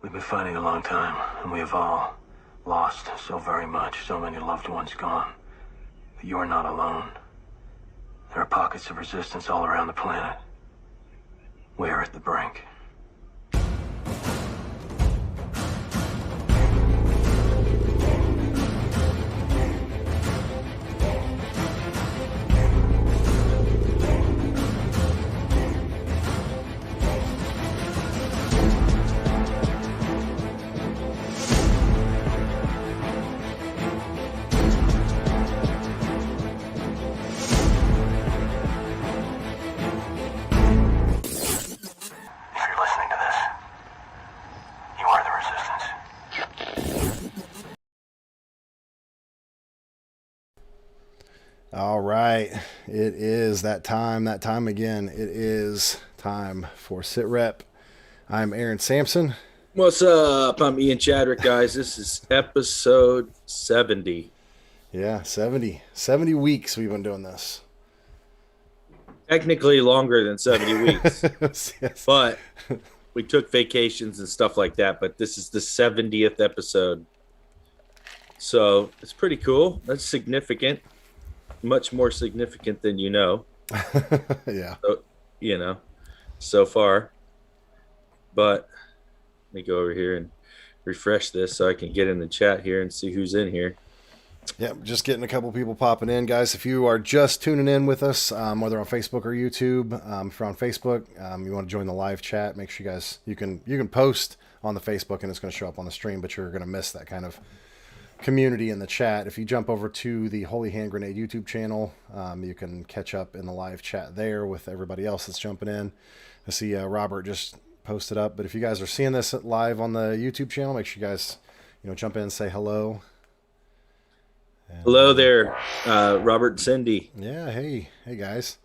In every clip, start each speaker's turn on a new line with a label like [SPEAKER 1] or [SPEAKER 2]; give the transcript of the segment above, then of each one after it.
[SPEAKER 1] We've been fighting a long time, and we have all lost so very much, so many loved ones gone. But you are not alone. There are pockets of resistance all around the planet. We are at the brink.
[SPEAKER 2] All right, it is that time again. It is time for Sitrep. I'm Aaron Sampson.
[SPEAKER 3] What's up? I'm Ian Chadrick, guys. This is episode 70.
[SPEAKER 2] Yeah, 70 weeks we've been doing this.
[SPEAKER 3] Technically longer than 70 weeks,
[SPEAKER 2] Yes.
[SPEAKER 3] but we took vacations and stuff like that. But this is the 70th episode. So it's pretty cool. That's significant. Much more significant than you know.
[SPEAKER 2] Yeah.
[SPEAKER 3] So, so far. But let me go over here and refresh this so I can get in the chat here and see who's in here.
[SPEAKER 2] Yep, just getting a couple people popping in, guys. If you are just tuning in with us, whether on Facebook or YouTube, if you're on Facebook, you want to join the live chat, make sure you can post on the Facebook and it's going to show up on the stream, but you're going to miss that kind of community in the chat. If you jump over to the Holy Hand Grenade YouTube channel, you can catch up in the live chat there with everybody else that's jumping in. I see Robert just posted up, but if you guys are seeing this live on the YouTube channel, make sure you guys jump in and say hello.
[SPEAKER 3] And, hello there, Robert and Cindy.
[SPEAKER 2] Yeah, hey guys.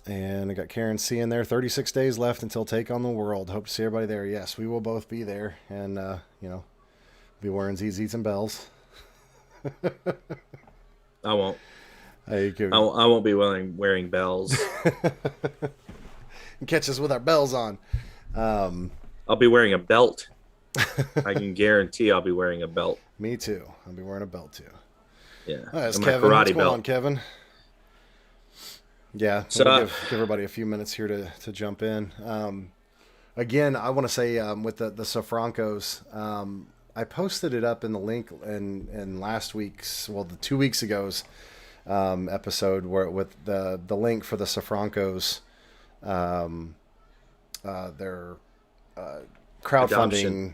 [SPEAKER 2] And I got Karen C in there. 36 days left until Take on the World. Hope to see everybody there. Yes, we will both be there, and be wearing ZZs and bells.
[SPEAKER 3] I won't.
[SPEAKER 2] Hey,
[SPEAKER 3] I won't be wearing bells.
[SPEAKER 2] Catch us with our bells on.
[SPEAKER 3] I'll be wearing a belt. I can guarantee I'll be wearing a belt.
[SPEAKER 2] Me too. I'll be wearing a belt too.
[SPEAKER 3] Yeah.
[SPEAKER 2] That's Kevin. What's going on, Kevin? Yeah. So we'll give everybody a few minutes here to jump in. Again, I want to say with the Sofrancos, I posted it up in the link in last week's, the 2 weeks ago's episode with the link for the Sofrancos, their crowdfunding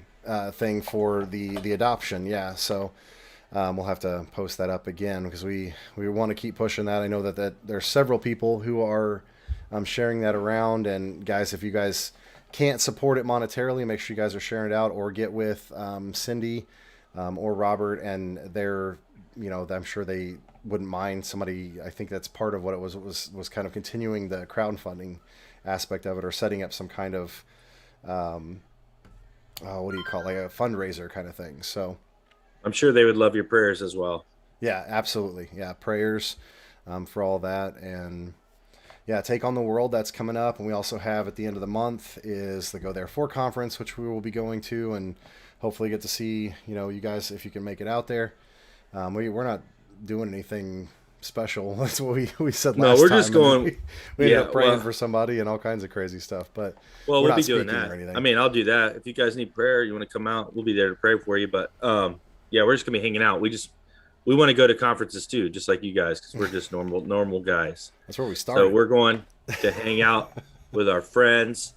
[SPEAKER 2] thing for the adoption. Yeah, so we'll have to post that up again because we want to keep pushing that. I know that there's several people who are sharing that around, and guys, if you guys can't support it monetarily, make sure you guys are sharing it out or get with Cindy or Robert, and they're I'm sure they wouldn't mind somebody. I think that's part of what it was kind of continuing the crowdfunding aspect of it, or setting up some kind of what do you call it, like a fundraiser kind of thing. So
[SPEAKER 3] I'm sure they would love your prayers as well.
[SPEAKER 2] Yeah, absolutely. Yeah, prayers for all that. And yeah, Take on the World, that's coming up. And we also have at the end of the month is the Go Therefore conference, which we will be going to, and hopefully get to see, you guys, if you can make it out there. We're not doing anything special. That's what we said last time.
[SPEAKER 3] No, we're just going.
[SPEAKER 2] We ended up praying for somebody and all kinds of crazy stuff. But
[SPEAKER 3] we'll be doing that. I mean, I'll do that. If you guys need prayer, you want to come out, we'll be there to pray for you. But yeah, we're just gonna be hanging out. We want to go to conferences too, just like you guys, because we're just normal guys.
[SPEAKER 2] That's where we started.
[SPEAKER 3] So we're going to hang out with our friends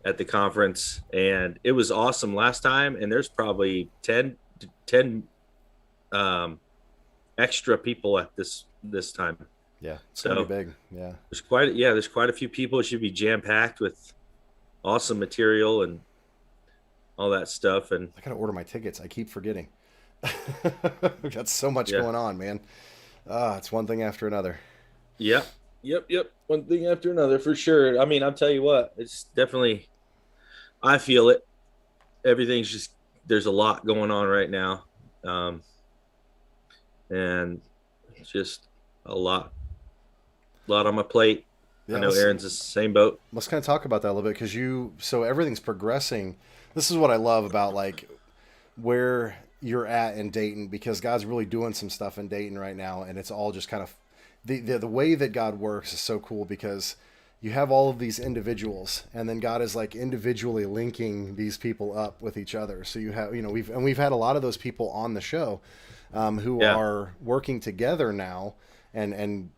[SPEAKER 3] at the conference, and it was awesome last time. And there's probably 10 extra people at this time.
[SPEAKER 2] Yeah, it's gonna be big. Yeah,
[SPEAKER 3] there's quite a few people. It should be jam packed with awesome material and all that stuff. And
[SPEAKER 2] I gotta order my tickets. I keep forgetting. We've got so much going on, man. It's one thing after another.
[SPEAKER 3] Yep. One thing after another, for sure. I mean, I'll tell you what, it's definitely, I feel it. Everything's just, there's a lot going on right now. And it's just a lot on my plate. Yeah, I know Aaron's the same boat.
[SPEAKER 2] Let's kind of talk about that a little bit, because so everything's progressing. this is what I love about like where you're at in Dayton, because God's really doing some stuff in Dayton right now, and it's all just kind of the way that God works is so cool, because you have all of these individuals, and then God is like individually linking these people up with each other. So you have, we've had a lot of those people on the show who
[SPEAKER 3] Yeah,
[SPEAKER 2] are working together now, and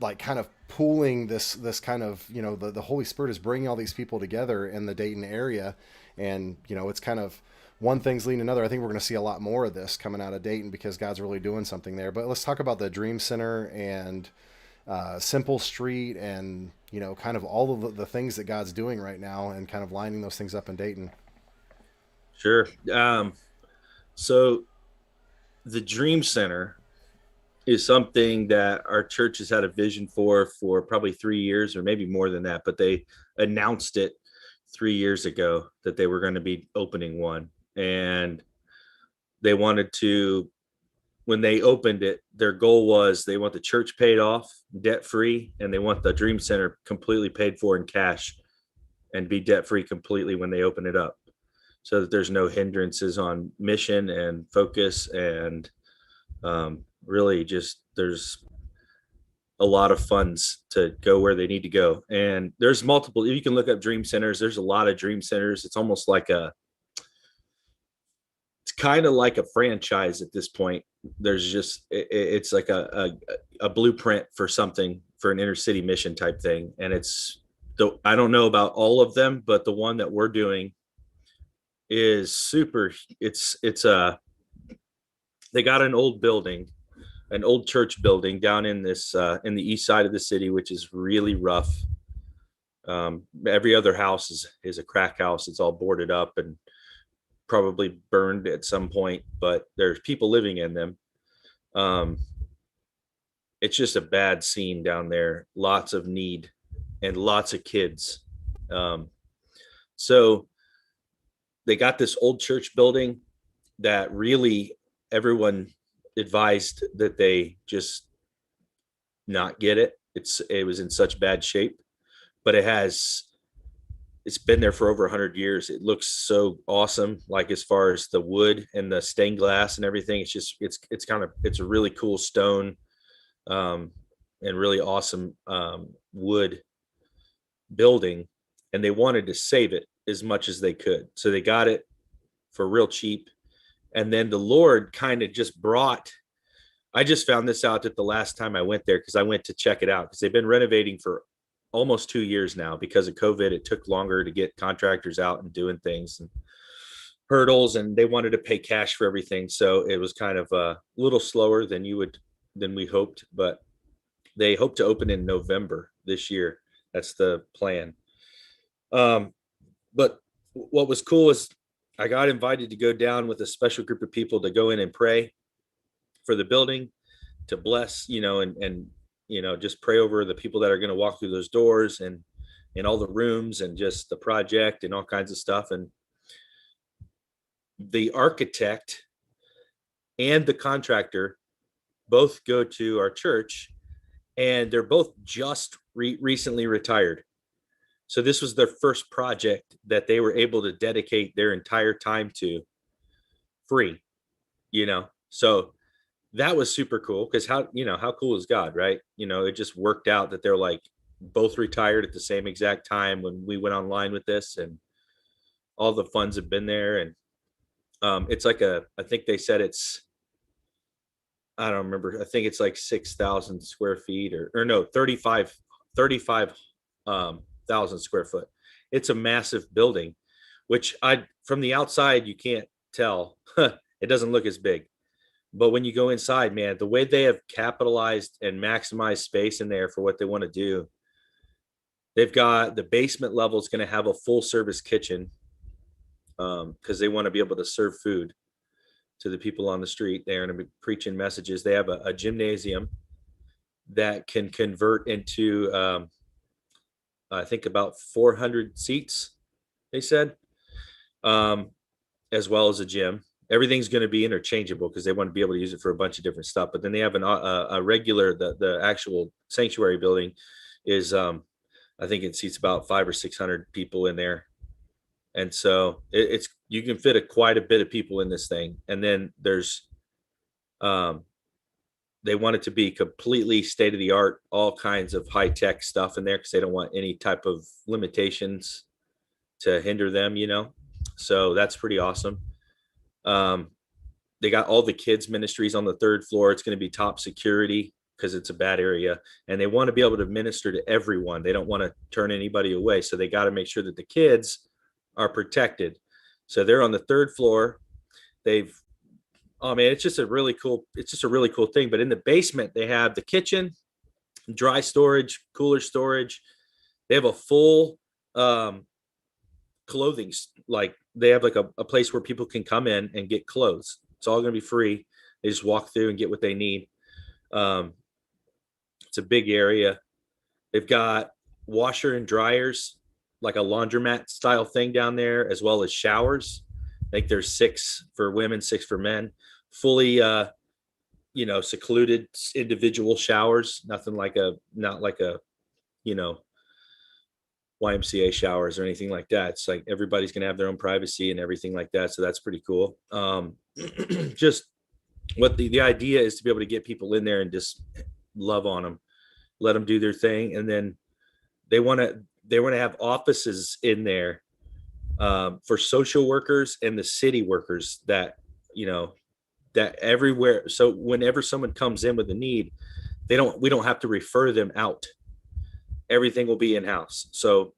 [SPEAKER 2] like kind of pooling this kind of, the Holy Spirit is bringing all these people together in the Dayton area, and it's kind of one thing's leading another. I think we're going to see a lot more of this coming out of Dayton, because God's really doing something there. But let's talk about the Dream Center and Simple Street, and kind of all of the things that God's doing right now, and kind of lining those things up in Dayton.
[SPEAKER 3] sure. So the Dream Center is something that our church has had a vision for probably 3 years, or maybe more than that, but they announced it 3 years ago that they were going to be opening one. And they wanted to, when they opened it, their goal was they want the church paid off, debt free, and they want the Dream Center completely paid for in cash and be debt free completely when they open it up, so that there's no hindrances on mission and focus. And really just there's a lot of funds to go where they need to go. And there's multiple, you can look up dream centers. There's a lot of dream centers. It's almost like it's kind of like a franchise at this point. There's just, it's like a blueprint for something, for an inner city mission type thing. And I don't know about all of them, but the one that we're doing is super. They got an old building, an old church building down in this in the east side of the city, which is really rough. Every other house is a crack house. It's all boarded up and probably burned at some point, but there's people living in them. It's just a bad scene down there. Lots of need and lots of kids. So they got this old church building that really everyone advised that they just not get it. It was in such bad shape, but it's been there for over 100 years. It looks so awesome, like as far as the wood and the stained glass and everything. It's a really cool stone and really awesome wood building, and they wanted to save it as much as they could. So they got it for real cheap. And then the Lord kind of just I just found this out at the last time I went there, because I went to check it out, because they've been renovating for almost 2 years now. Because of COVID, it took longer to get contractors out and doing things and hurdles, and they wanted to pay cash for everything. So it was kind of a little slower than we hoped, but they hope to open in November this year. That's the plan. But what was cool is I got invited to go down with a special group of people to go in and pray for the building, to bless, and just pray over the people that are going to walk through those doors, and in all the rooms, and just the project and all kinds of stuff. And the architect and the contractor both go to our church, and they're both just recently retired. So this was their first project that they were able to dedicate their entire time to free, so that was super cool, because how cool is God, right? It just worked out that they're like both retired at the same exact time when we went online with this, and all the funds have been there. And it's like I think they said I don't remember. I think it's like 6,000 square feet or no, 35,000 square foot. It's a massive building, which from the outside, you can't tell. It doesn't look as big, but when you go inside, man, the way they have capitalized and maximized space in there for what they want to do, they've got the basement level is going to have a full service kitchen, because they want to be able to serve food to the people on the street. They're going to be preaching messages. They have a gymnasium that can convert into, I think about 400 seats, they said, as well as a gym. Everything's going to be interchangeable, because they want to be able to use it for a bunch of different stuff. But then they have a regular, the actual sanctuary building is, I think it seats about 500 or 600 people in there. And so it's you can fit quite a bit of people in this thing. And then there's, they want it to be completely state of the art, all kinds of high tech stuff in there because they don't want any type of limitations to hinder them, you know? So that's pretty awesome. They got all the kids ministries on the 3rd floor. It's going to be top security because it's a bad area, and they want to be able to minister to everyone. They don't want to turn anybody away. So they got to make sure that the kids are protected. So they're on the 3rd floor. Oh man, it's just a really cool thing. But in the basement, they have the kitchen, dry storage, cooler storage. They have a full clothing, like they have like a place where people can come in and get clothes. It's all going to be free. They just walk through and get what they need. It's a big area. They've got washer and dryers, like a laundromat style thing down there, as well as showers. I think there's 6 for women, 6 for men, fully, secluded individual showers. Not like a, YMCA showers or anything like that. It's like everybody's going to have their own privacy and everything like that. So that's pretty cool. Just what the idea is to be able to get people in there and just love on them, let them do their thing. And then they want to have offices in there for social workers and the city workers that everywhere. So whenever someone comes in with a need, we don't have to refer them out. Everything will be in-house. So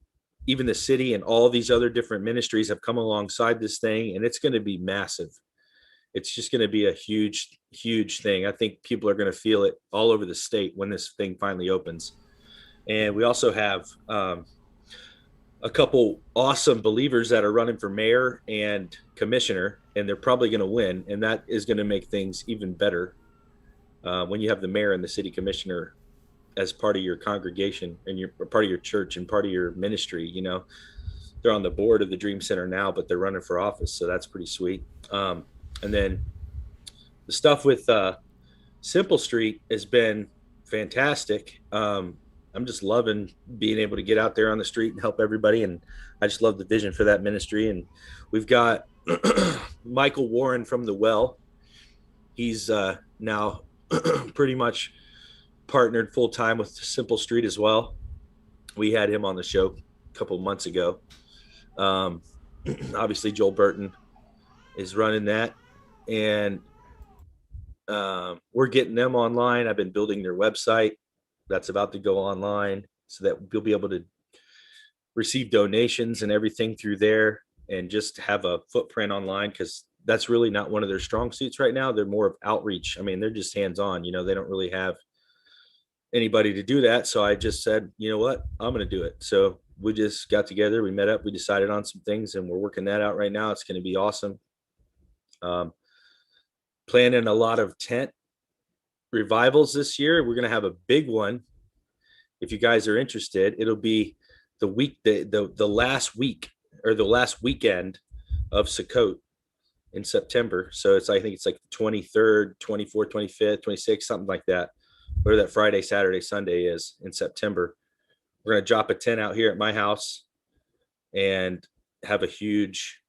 [SPEAKER 3] even the city and all these other different ministries have come alongside this thing, and it's going to be massive. It's just going to be a huge, huge thing. I think people are going to feel it all over the state when this thing finally opens. And we also have a couple awesome believers that are running for mayor and commissioner, and they're probably going to win. And that is going to make things even better when you have the mayor and the city commissioner as part of your congregation and you're part of your church and part of your ministry. They're on the board of the Dream Center now, but they're running for office. So that's pretty sweet. And then the stuff with Simple Street has been fantastic. I'm just loving being able to get out there on the street and help everybody. And I just love the vision for that ministry. And we've got Michael Warren from The Well. He's now pretty much partnered full time with Simple Street as well. We had him on the show a couple months ago. Obviously Joel Burton is running that, and we're getting them online. I've been building their website that's about to go online so that you'll be able to receive donations and everything through there and just have a footprint online, because that's really not one of their strong suits right now. They're more of outreach. I mean, they're just hands-on, they don't really have anybody to do that. So I just said, you know what, I'm going to do it. So we just got together, we met up, we decided on some things, and we're working that out right now. It's going to be awesome. Planning a lot of tent revivals this year. We're going to have a big one. If you guys are interested, it'll be the last week or the last weekend of Sukkot in September. So I think it's like the 23rd, 24th, 25th, 26th, something like that. Where that Friday, Saturday, Sunday is in September. We're going to drop a tent out here at my house and have a huge,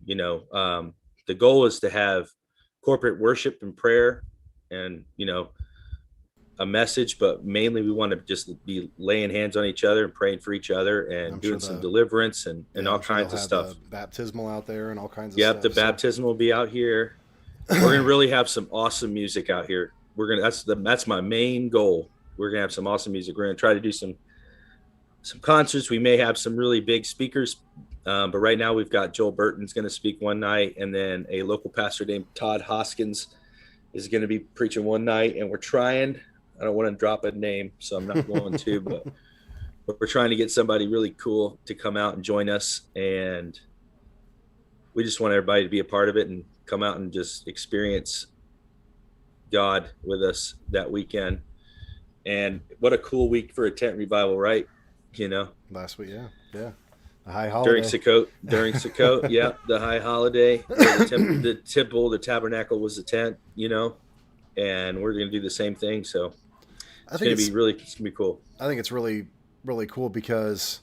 [SPEAKER 3] the goal is to have corporate worship and prayer and, a message, but mainly we want to just be laying hands on each other and praying for each other and doing some deliverance and all kinds of stuff.
[SPEAKER 2] Baptismal out there and all kinds of
[SPEAKER 3] stuff.
[SPEAKER 2] Yep,
[SPEAKER 3] the baptismal will be out here. We're going to really have some awesome music out here. That's my main goal. We're gonna have some awesome music. We're gonna try to do some concerts. We may have some really big speakers, but right now we've got Joel Burton's gonna speak one night, and then a local pastor named Todd Hoskins is gonna be preaching one night. And we're trying. I don't want to drop a name, so I'm not going to, but we're trying to get somebody really cool to come out and join us. And we just want everybody to be a part of it and come out and just experience God with us that weekend. And what a cool week for a tent revival, right?
[SPEAKER 2] Last week, yeah, the high holiday
[SPEAKER 3] during Sukkot, yeah, the high holiday. The temple, the tabernacle was the tent, and we're going to do the same thing. So it's going to be cool.
[SPEAKER 2] I think it's really, really cool because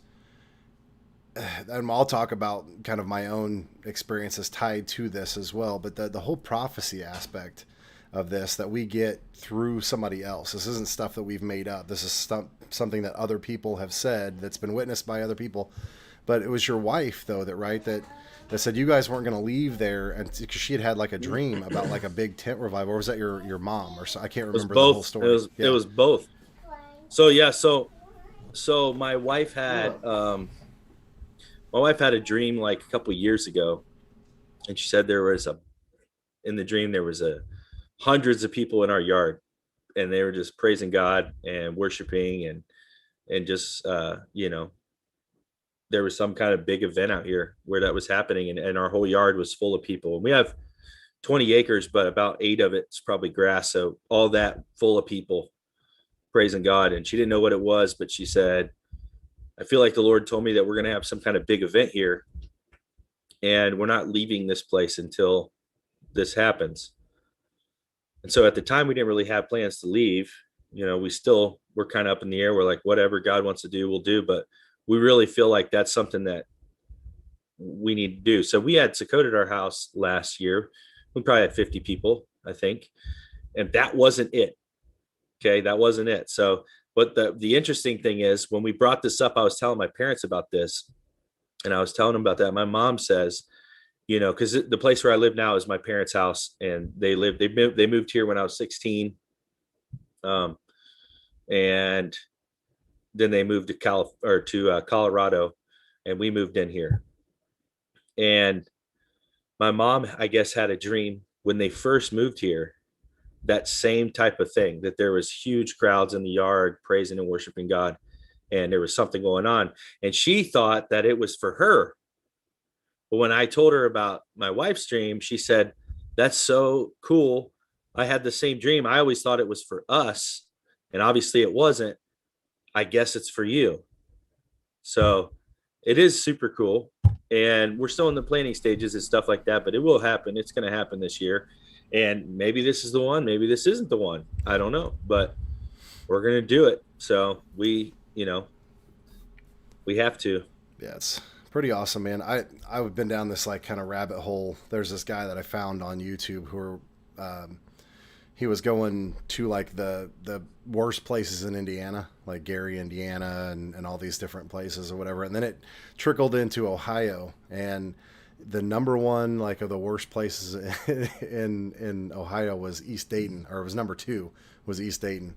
[SPEAKER 2] and I'll talk about kind of my own experiences tied to this as well, but the whole prophecy aspect of this that we get through somebody else. This isn't stuff that we've made up. This is something that other people have said that's been witnessed by other people. But it was your wife, though, that said you guys weren't going to leave there, and because she had like a dream about like a big tent revival. Or was that your mom? Or so, I can't remember the whole story.
[SPEAKER 3] It was both. So yeah, so my wife had a dream like a couple of years ago, and she said in the dream there was hundreds of people in our yard, and they were just praising God and worshiping and just there was some kind of big event out here where that was happening, and our whole yard was full of people. And we have 20 acres, but about 8 of it's probably grass, so all that full of people praising God. And she didn't know what it was, but she said, I feel like the Lord told me that we're going to have some kind of big event here, and we're not leaving this place until this happens. And so at the time we didn't really have plans to leave. We're kind of up in the air. We're like, whatever God wants to do, we'll do. But we really feel like that's something that we need to do. So we had Sakoted our house last year. We probably had 50 people, I think. And that wasn't it. Okay. That wasn't it. So, but the interesting thing is when we brought this up, I was telling my parents about this, and I was telling them about that. My mom says, because the place where I live now is my parents' house, and they moved here when I was 16. And then they moved to Colorado, and we moved in here. And my mom, I guess, had a dream when they first moved here, that same type of thing, that there was huge crowds in the yard praising and worshiping God, and there was something going on. And she thought that it was for her. But when I told her about my wife's dream, she said, that's so cool. I had the same dream. I always thought it was for us, and obviously it wasn't. I guess it's for you. So it is super cool. And we're still in the planning stages and stuff like that, but it will happen. It's going to happen this year. And maybe this is the one, maybe this isn't the one. I don't know, but we're going to do it. So we have to.
[SPEAKER 2] Yeah, it's pretty awesome, man. I've been down this like kind of rabbit hole. There's this guy that I found on YouTube who he was going to like the worst places in Indiana, like Gary, Indiana, and all these different places or whatever. And then it trickled into Ohio, and the number one, like, of the worst places in Ohio was East Dayton, or it was number 2 was East Dayton.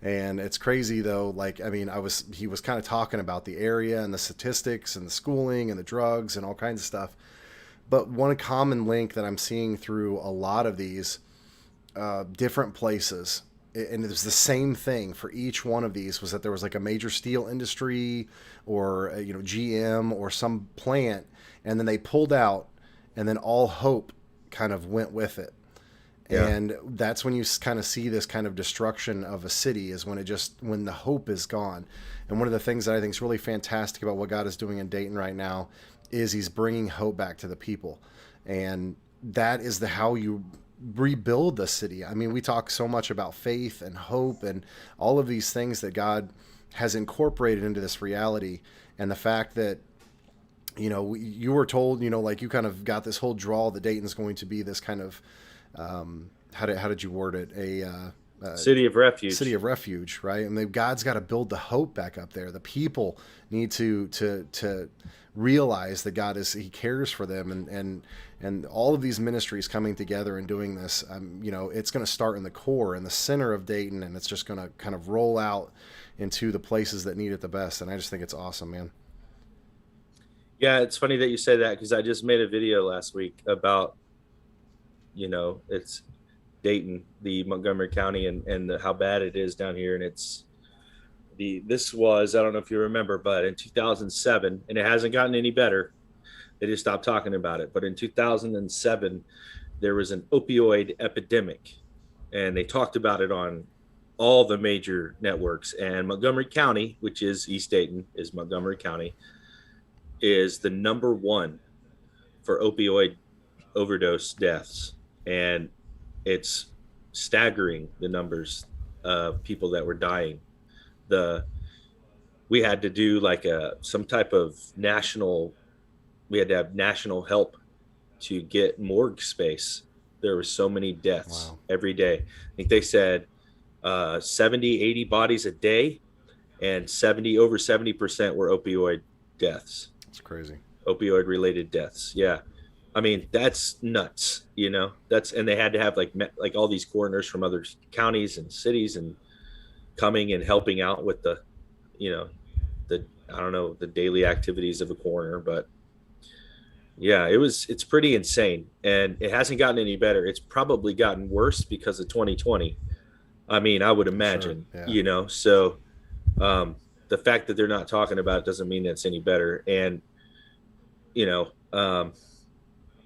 [SPEAKER 2] And it's crazy though. Like, I mean, he was kind of talking about the area and the statistics and the schooling and the drugs and all kinds of stuff. But one common link that I'm seeing through a lot of these different places, and it was the same thing for each one of these, was that there was like a major steel industry or GM or some plant, and then they pulled out, and then all hope kind of went with it. Yeah. And that's when you kind of see this kind of destruction of a city, is when the hope is gone. And one of the things that I think is really fantastic about what God is doing in Dayton right now is he's bringing hope back to the people. And that is how you rebuild the city. I mean, we talk so much about faith and hope and all of these things that God has incorporated into this reality. And the fact that, you were told, like you kind of got this whole draw that Dayton's going to be this kind of, how did you word it? A
[SPEAKER 3] city of refuge.
[SPEAKER 2] City of refuge, right? And God's got to build the hope back up there. The people need to realize that He cares for them, and all of these ministries coming together and doing this. It's going to start in the core, in the center of Dayton, and it's just going to kind of roll out into the places that need it the best. And I just think it's awesome, man.
[SPEAKER 3] Yeah, it's funny that you say that, because I just made a video last week about, it's Dayton, the Montgomery County, and how bad it is down here. And this was, I don't know if you remember, but in 2007, and it hasn't gotten any better. They just stopped talking about it. But in 2007, there was an opioid epidemic, and they talked about it on all the major networks. And Montgomery County, which is East Dayton, is Montgomery County, is the number 1 for opioid overdose deaths. And it's staggering, the numbers of people that were dying. we had to do like some type of national, we had to have national help to get morgue space. There were so many deaths every day. I think they said 70, 80 bodies a day, and over 70% were opioid deaths.
[SPEAKER 2] That's crazy.
[SPEAKER 3] Opioid related deaths. Yeah. I mean, that's nuts, you know. And they had to have like all these coroners from other counties and cities and coming and helping out with the, you know, I don't know, the daily activities of a coroner. But yeah, it's pretty insane, and it hasn't gotten any better. It's probably gotten worse because of 2020. I mean, I would imagine,
[SPEAKER 2] sure. Yeah.
[SPEAKER 3] You know, so the fact that they're not talking about it doesn't mean it's any better. And, you know,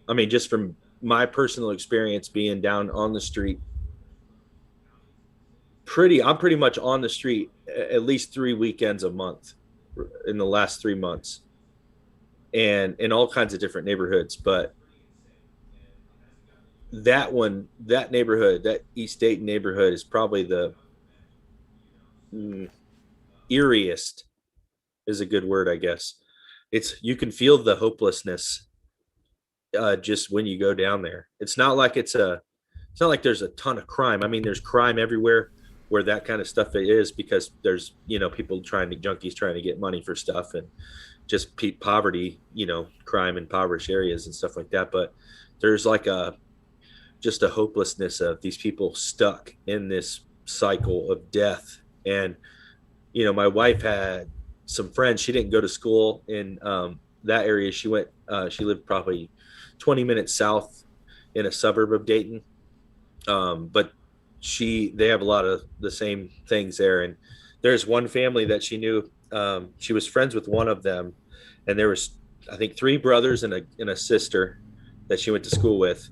[SPEAKER 3] I mean, just from my personal experience being down on the street, I'm pretty much on the street at least 3 weekends a month in the last 3 months, and in all kinds of different neighborhoods. But that neighborhood, that East Dayton neighborhood, is probably the eeriest, is a good word, I guess. You can feel the hopelessness just when you go down there. It's not like there's a ton of crime. I mean, there's crime everywhere where that kind of stuff is, because there's, you know, junkies trying to get money for stuff, and just poverty, you know, crime in impoverished areas and stuff like that. But there's like just a hopelessness of these people stuck in this cycle of death. And, you know, my wife had some friends. She didn't go to school in that area. She lived probably 20 minutes south in a suburb of Dayton. But they have a lot of the same things there. And there's one family that she knew. She was friends with one of them, and there was, I think, 3 brothers and a sister that she went to school with.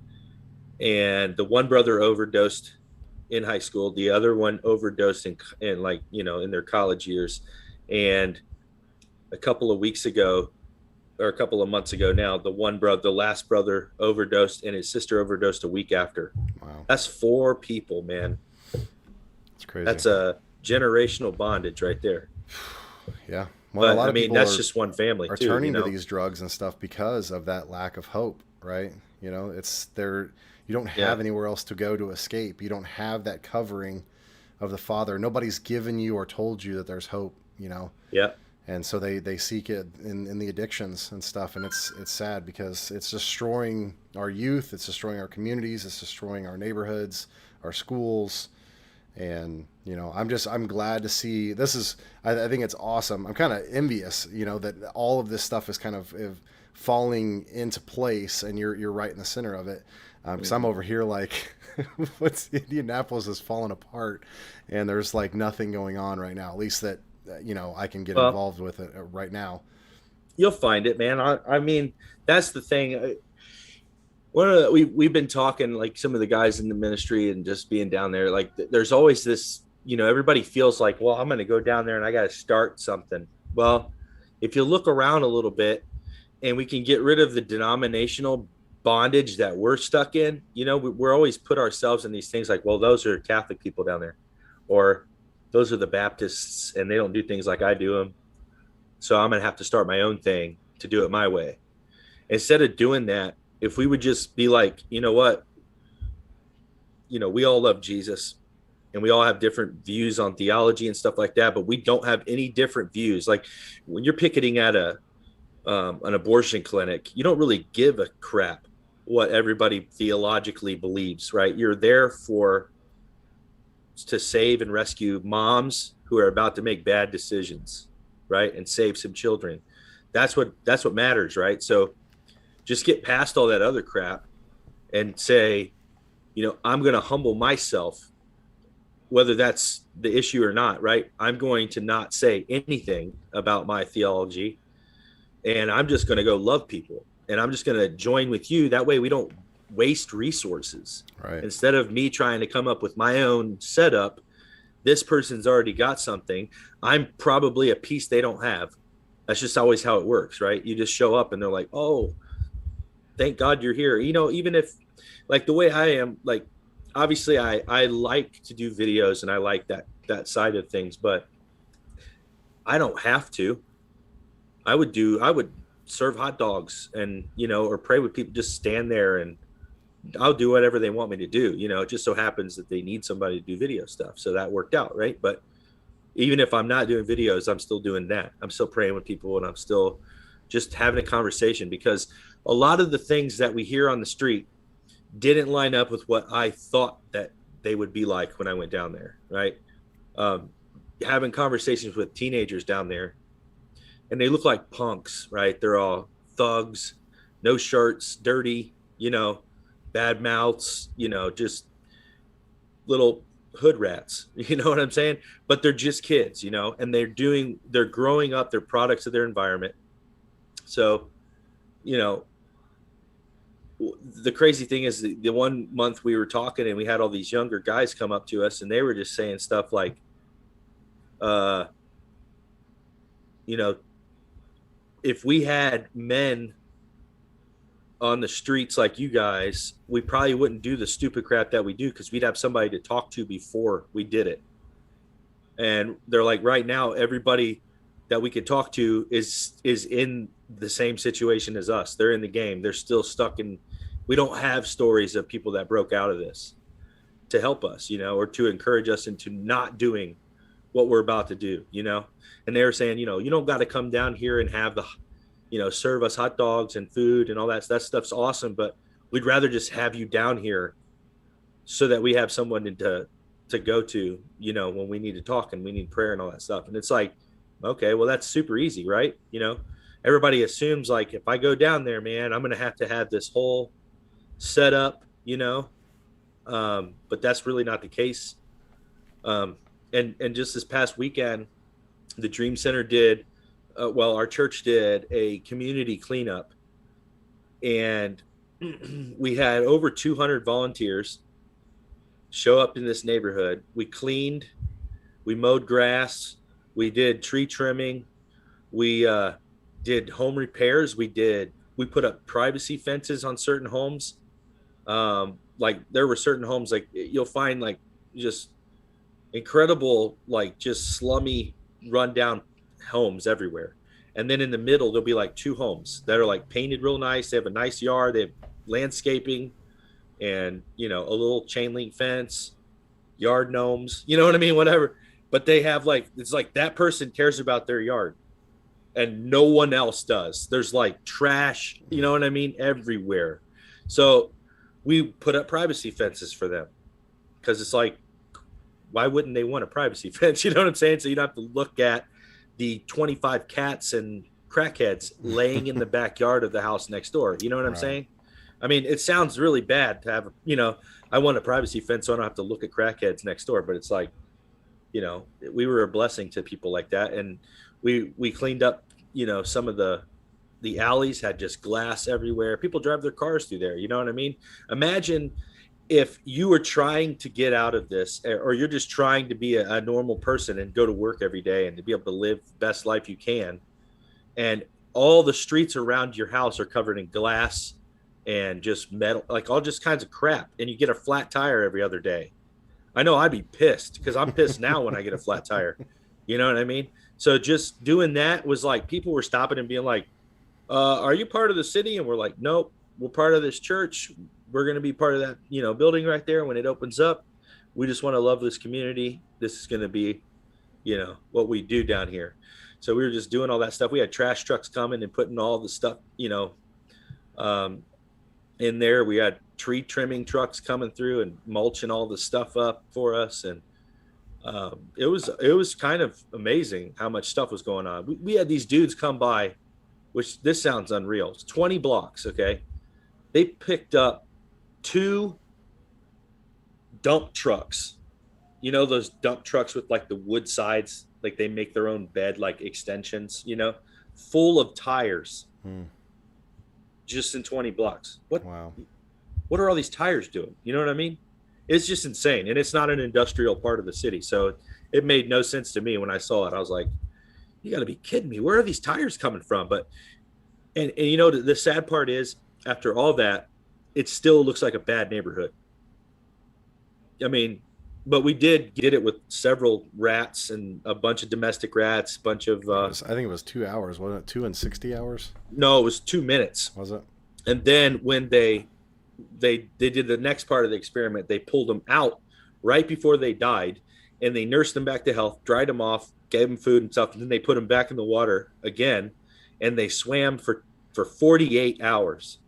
[SPEAKER 3] And the one brother overdosed in high school. The other one overdosed in like, you know, in their college years. And a couple of weeks ago, or a couple of months ago now, the last brother overdosed, and his sister overdosed a week after.
[SPEAKER 2] Wow.
[SPEAKER 3] That's 4 people, man.
[SPEAKER 2] It's crazy.
[SPEAKER 3] That's a generational bondage right there.
[SPEAKER 2] Yeah. Well,
[SPEAKER 3] but,
[SPEAKER 2] a lot of people
[SPEAKER 3] that's just one family
[SPEAKER 2] are
[SPEAKER 3] too,
[SPEAKER 2] turning
[SPEAKER 3] you know?
[SPEAKER 2] to these drugs and stuff because of that lack of hope, right? You know, you don't have anywhere else to go to escape. You don't have that covering of the Father. Nobody's given you or told you that there's hope, you know?
[SPEAKER 3] Yeah.
[SPEAKER 2] And so they seek it in the addictions and stuff. And it's sad because it's destroying our youth. It's destroying our communities. It's destroying our neighborhoods, our schools. And, you know, I'm glad to see I think it's awesome. I'm kind of envious, you know, that all of this stuff is kind of falling into place, and you're right in the center of it. Because I'm over here like, Indianapolis is falling apart, and there's like nothing going on right now, at least that, you know, I can get involved with it right now.
[SPEAKER 3] You'll find it, man. I mean, that's the thing. We've been talking, like, some of the guys in the ministry and just being down there, like, there's always this, you know, everybody feels like, well, I'm going to go down there and I got to start something. Well, if you look around a little bit, and we can get rid of the denominational bondage that we're stuck in, you know, we're always put ourselves in these things like, well, those are Catholic people down there, or those are the Baptists and they don't do things like I do them, so I'm going to have to start my own thing to do it my way. Instead of doing that, if we would just be like, you know what, you know, we all love Jesus and we all have different views on theology and stuff like that, but we don't have any different views. Like when you're picketing at an abortion clinic, you don't really give a crap what everybody theologically believes, right? You're there to save and rescue moms who are about to make bad decisions, right? And save some children. That's what matters, right? So just get past all that other crap and say, you know, I'm going to humble myself, whether that's the issue or not, right? I'm going to not say anything about my theology, and I'm just going to go love people, and I'm just going to join with you. That way we don't waste resources.
[SPEAKER 2] Right.
[SPEAKER 3] Instead of me trying to come up with my own setup, this person's already got something. I'm probably a piece they don't have. That's just always how it works, right? You just show up and they're like, oh, thank God you're here. You know, even if, like, the way I am, like, obviously I like to do videos and I like that side of things, but I don't have to. I would serve hot dogs and, or pray with people, just stand there, and I'll do whatever they want me to do. It just so happens that they need somebody to do video stuff. So that worked out. Right. But even if I'm not doing videos, I'm still doing that. I'm still praying with people, and I'm still just having a conversation, because a lot of the things that we hear on the street didn't line up with what I thought that they would be like when I went down there. Right. Having conversations with teenagers down there, and they look like punks, right? They're all thugs, no shirts, dirty, bad mouths, just little hood rats, you know what I'm saying? But they're just kids, and they're growing up, they're products of their environment. So, the crazy thing is the 1 month we were talking, and we had all these younger guys come up to us, and they were just saying stuff like, if we had men on the streets like you guys, we probably wouldn't do the stupid crap that we do, because we'd have somebody to talk to before we did it. And they're like, right now, everybody that we could talk to is in the same situation as us. They're in the game. They're still stuck in. We don't have stories of people that broke out of this to help us, or to encourage us into not doing what we're about to do, And they were saying, you don't got to come down here and have the, serve us hot dogs and food and all that. That stuff's awesome, but we'd rather just have you down here so that we have someone to go to, when we need to talk and we need prayer and all that stuff. And it's like, okay, well, that's super easy, right? Everybody assumes, like, if I go down there, man, I'm going to have this whole setup, but that's really not the case. And just this past weekend, the Dream Center did, our church did a community cleanup, and we had over 200 volunteers show up in this neighborhood. We cleaned, we mowed grass, we did tree trimming, we did home repairs, we put up privacy fences on certain homes. Like, there were certain homes, like, you'll find, like, just incredible, like, just slummy, rundown homes everywhere. And then in the middle, there'll be like 2 homes that are like painted real nice. They have a nice yard, they have landscaping, and a little chain link fence, yard gnomes, you know what I mean, whatever. But they have, like, it's like that person cares about their yard and no one else does. There's like trash, you know what I mean, everywhere. So we put up privacy fences for them, because it's like, why wouldn't they want a privacy fence? You know what I'm saying? So you don't have to look at the 25 cats and crackheads laying in the backyard of the house next door. You know what I'm saying? I mean, it sounds really bad to have, I want a privacy fence so I don't have to look at crackheads next door. But it's like, we were a blessing to people like that. And we cleaned up, some of the alleys had just glass everywhere. People drive their cars through there. You know what I mean? Imagine if you were trying to get out of this, or you're just trying to be a normal person and go to work every day and to be able to live the best life you can, and all the streets around your house are covered in glass and just metal, like all just kinds of crap, and you get a flat tire every other day. I know I'd be pissed, because I'm pissed now when I get a flat tire. You know what I mean? So just doing that was like, people were stopping and being like, are you part of the city? And we're like, nope, we're part of this church. We're going to be part of that, building right there when it opens up. We just want to love this community. This is going to be, what we do down here. So we were just doing all that stuff. We had trash trucks coming and putting all the stuff, in there. We had tree trimming trucks coming through and mulching all the stuff up for us. And it was kind of amazing how much stuff was going on. We had these dudes come by, which this sounds unreal. It's 20 blocks. Okay. They picked up 2 dump trucks, those dump trucks with like the wood sides, like they make their own bed, like extensions, full of tires, just in 20 blocks. Wow. What are all these tires doing? You know what I mean? It's just insane. And it's not an industrial part of the city. So it made no sense to me when I saw it. I was like, you gotta be kidding me. Where are these tires coming from? But, and the sad part is, after all that, it still looks like a bad neighborhood. I mean, but we did get it with several rats and a bunch of domestic rats, bunch of
[SPEAKER 2] I think it was 2 hours, wasn't it? 2 and 60 hours.
[SPEAKER 3] no, it was 2 minutes.
[SPEAKER 2] Was it?
[SPEAKER 3] And then when they did the next part of the experiment, they pulled them out right before they died, and they nursed them back to health, dried them off, gave them food and stuff, and then they put them back in the water again, and they swam for 48 hours.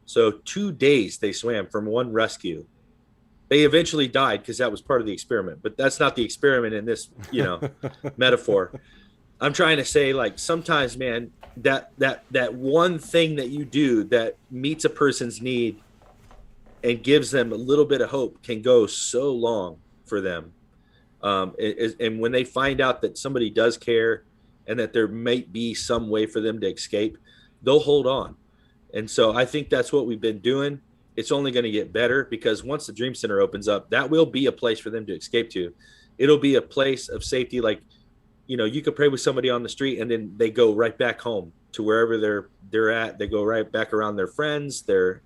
[SPEAKER 3] So 2 days they swam from one rescue. They eventually died because that was part of the experiment, but that's not the experiment in this, metaphor. I'm trying to say, like, sometimes, man, that one thing that you do that meets a person's need and gives them a little bit of hope can go so long for them. And when they find out that somebody does care and that there might be some way for them to escape, they'll hold on. And so I think that's what we've been doing. It's only going to get better, because once the Dream Center opens up, that will be a place for them to escape to. It'll be a place of safety. Like, you could pray with somebody on the street and then they go right back home to wherever they're at. They go right back around their friends. And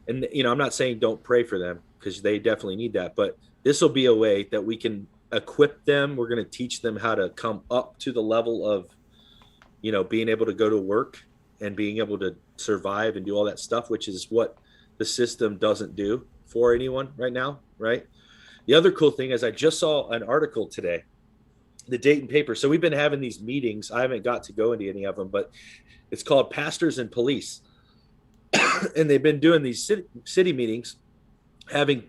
[SPEAKER 3] I'm not saying don't pray for them, because they definitely need that. But this will be a way that we can equip them. We're going to teach them how to come up to the level of, being able to go to work and being able to survive and do all that stuff, which is what the system doesn't do for anyone right now, right? The other cool thing is I just saw an article today, the Dayton paper. So we've been having these meetings. I haven't got to go into any of them, but it's called Pastors and Police. And they've been doing these city meetings, having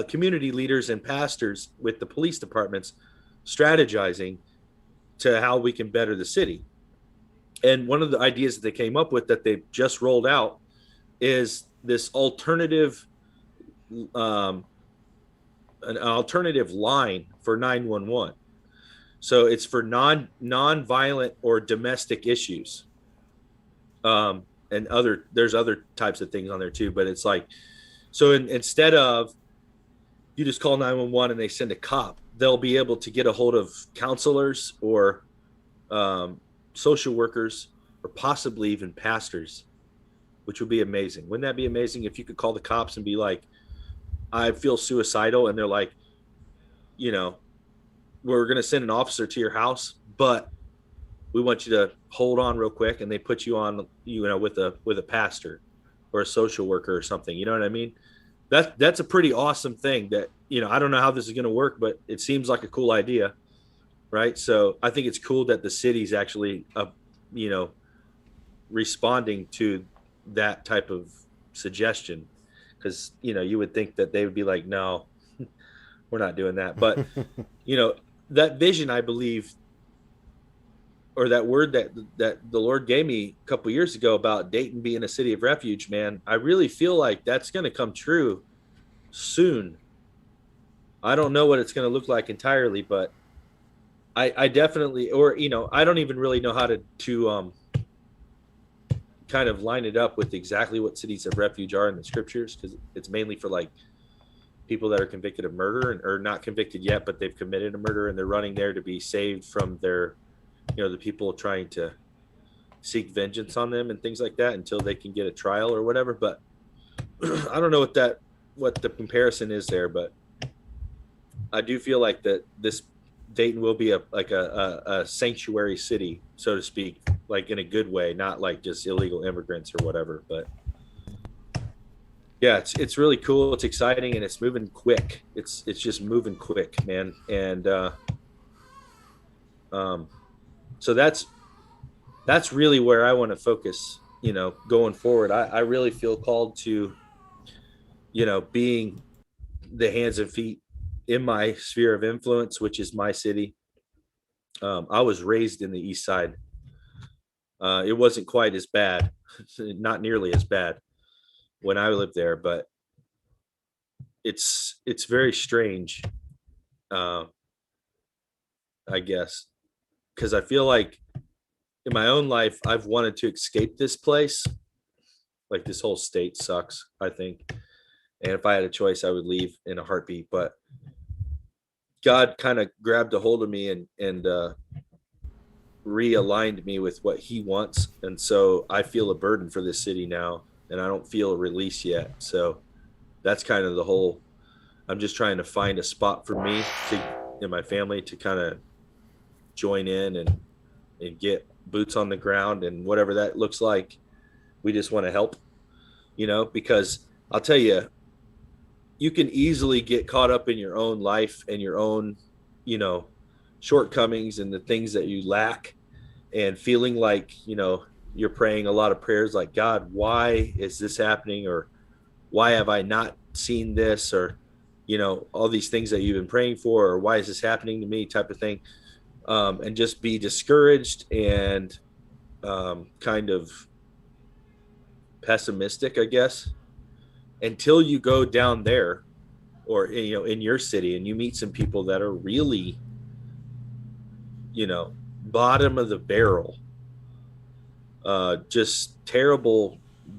[SPEAKER 3] community leaders and pastors with the police departments strategizing to how we can better the city. And one of the ideas that they came up with that they've just rolled out is this alternative, an alternative line for 911. So it's for non-violent or domestic issues. And there's other types of things on there too, but it's like, so instead of you just call 911 and they send a cop, they'll be able to get a hold of counselors or social workers, or possibly even pastors, which would be amazing. Wouldn't that be amazing if you could call the cops and be like, I feel suicidal, and they're like, we're going to send an officer to your house, but we want you to hold on real quick, and they put you on, with a pastor or a social worker or something. You know what I mean? That's a pretty awesome thing that, I don't know how this is going to work, but it seems like a cool idea. Right. So I think it's cool that the city's actually, responding to that type of suggestion, because, you would think that they would be like, no, we're not doing that. But, that vision, I believe, or that word that the Lord gave me a couple of years ago about Dayton being a city of refuge, man, I really feel like that's going to come true soon. I don't know what it's going to look like entirely, but I definitely, or, I don't even really know how to kind of line it up with exactly what cities of refuge are in the scriptures, because it's mainly for like people that are convicted of murder or not convicted yet, but they've committed a murder and they're running there to be saved from their, the people trying to seek vengeance on them and things like that until they can get a trial or whatever. But I don't know what the comparison is there, but I do feel like that this Dayton will be a sanctuary city, so to speak, like in a good way, not like just illegal immigrants or whatever. But yeah, it's really cool. It's exciting, and it's moving quick. It's just moving quick, man. And so that's really where I want to focus, going forward. I really feel called to, being the hands and feet in my sphere of influence, which is my city. I was raised in the East Side. It wasn't quite as bad, not nearly as bad when I lived there, but it's very strange, I guess, because I feel like in my own life, I've wanted to escape this place. Like, this whole state sucks, I think. And if I had a choice, I would leave in a heartbeat. But God kind of grabbed a hold of me and realigned me with what he wants. And so I feel a burden for this city now, and I don't feel a release yet. So that's kind of the whole I'm just trying to find a spot for me and my family to kind of join in and get boots on the ground, and whatever that looks like, we just want to help, because I'll tell you, you can easily get caught up in your own life and your own, shortcomings and the things that you lack, and feeling like, you're praying a lot of prayers like, God, why is this happening? Or why have I not seen this? Or, all these things that you've been praying for, or why is this happening to me, type of thing. And just be discouraged and kind of pessimistic, I guess, until you go down there, or in your city, and you meet some people that are really, bottom of the barrel, just terrible,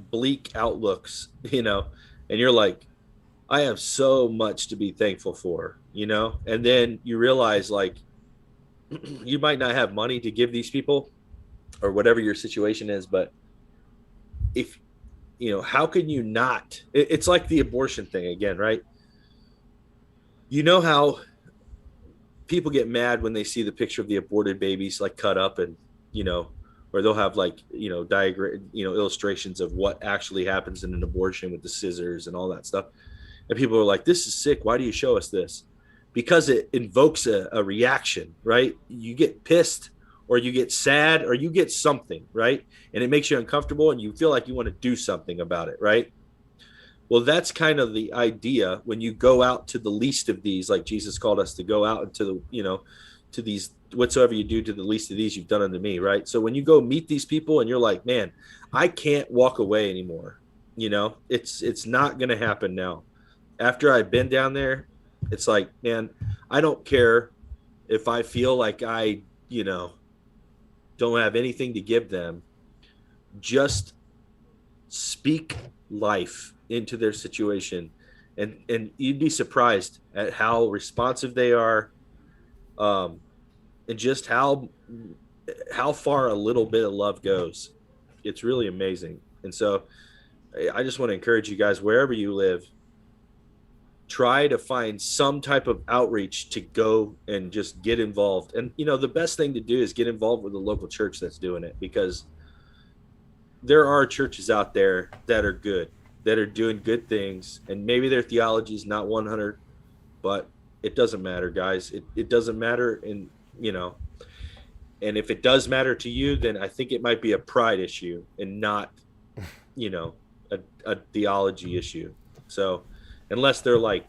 [SPEAKER 3] bleak outlooks, and you're like, I have so much to be thankful for, and then you realize, like, you might not have money to give these people, or whatever your situation is, but if, how can you not? It's like the abortion thing again, right? How people get mad when they see the picture of the aborted babies, like, cut up, and, or they'll have, like, diagram, illustrations of what actually happens in an abortion with the scissors and all that stuff. And people are like, this is sick. Why do you show us this? Because it invokes a reaction, right? You get pissed, or you get sad, or you get something, right? And it makes you uncomfortable, and you feel like you want to do something about it, right? Well, that's kind of the idea when you go out to the least of these, like Jesus called us to go out into the, to these, whatsoever you do to the least of these, you've done unto me, right? So when you go meet these people and you're like, man, I can't walk away anymore. It's not going to happen now. After I've been down there, it's like, man, I don't care if I feel like I, don't have anything to give them. Just speak life into their situation, and you'd be surprised at how responsive they are, and just how far a little bit of love goes. It's really amazing. And so I just want to encourage you guys, wherever you live, try to find some type of outreach to go and just get involved. And the best thing to do is get involved with a local church that's doing it, because there are churches out there that are good, that are doing good things, and maybe their theology is not 100, but it doesn't matter, guys. It doesn't matter. And and if it does matter to you, then I think it might be a pride issue and not a theology issue. So unless they're like,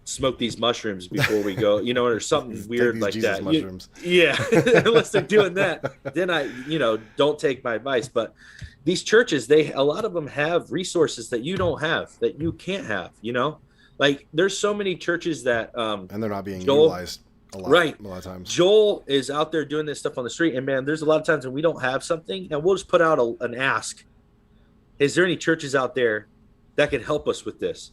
[SPEAKER 3] smoke these mushrooms before we go, or something weird like
[SPEAKER 2] Jesus
[SPEAKER 3] that.
[SPEAKER 2] Mushrooms.
[SPEAKER 3] Yeah. Unless they're doing that, then I, don't take my advice. But these churches, a lot of them have resources that you don't have, that you can't have, like there's so many churches that,
[SPEAKER 2] and they're not being utilized a lot,
[SPEAKER 3] right?
[SPEAKER 2] A lot of times.
[SPEAKER 3] Joel is out there doing this stuff on the street, and man, there's a lot of times when we don't have something, and we'll just put out an ask. Is there any churches out there that can help us with this?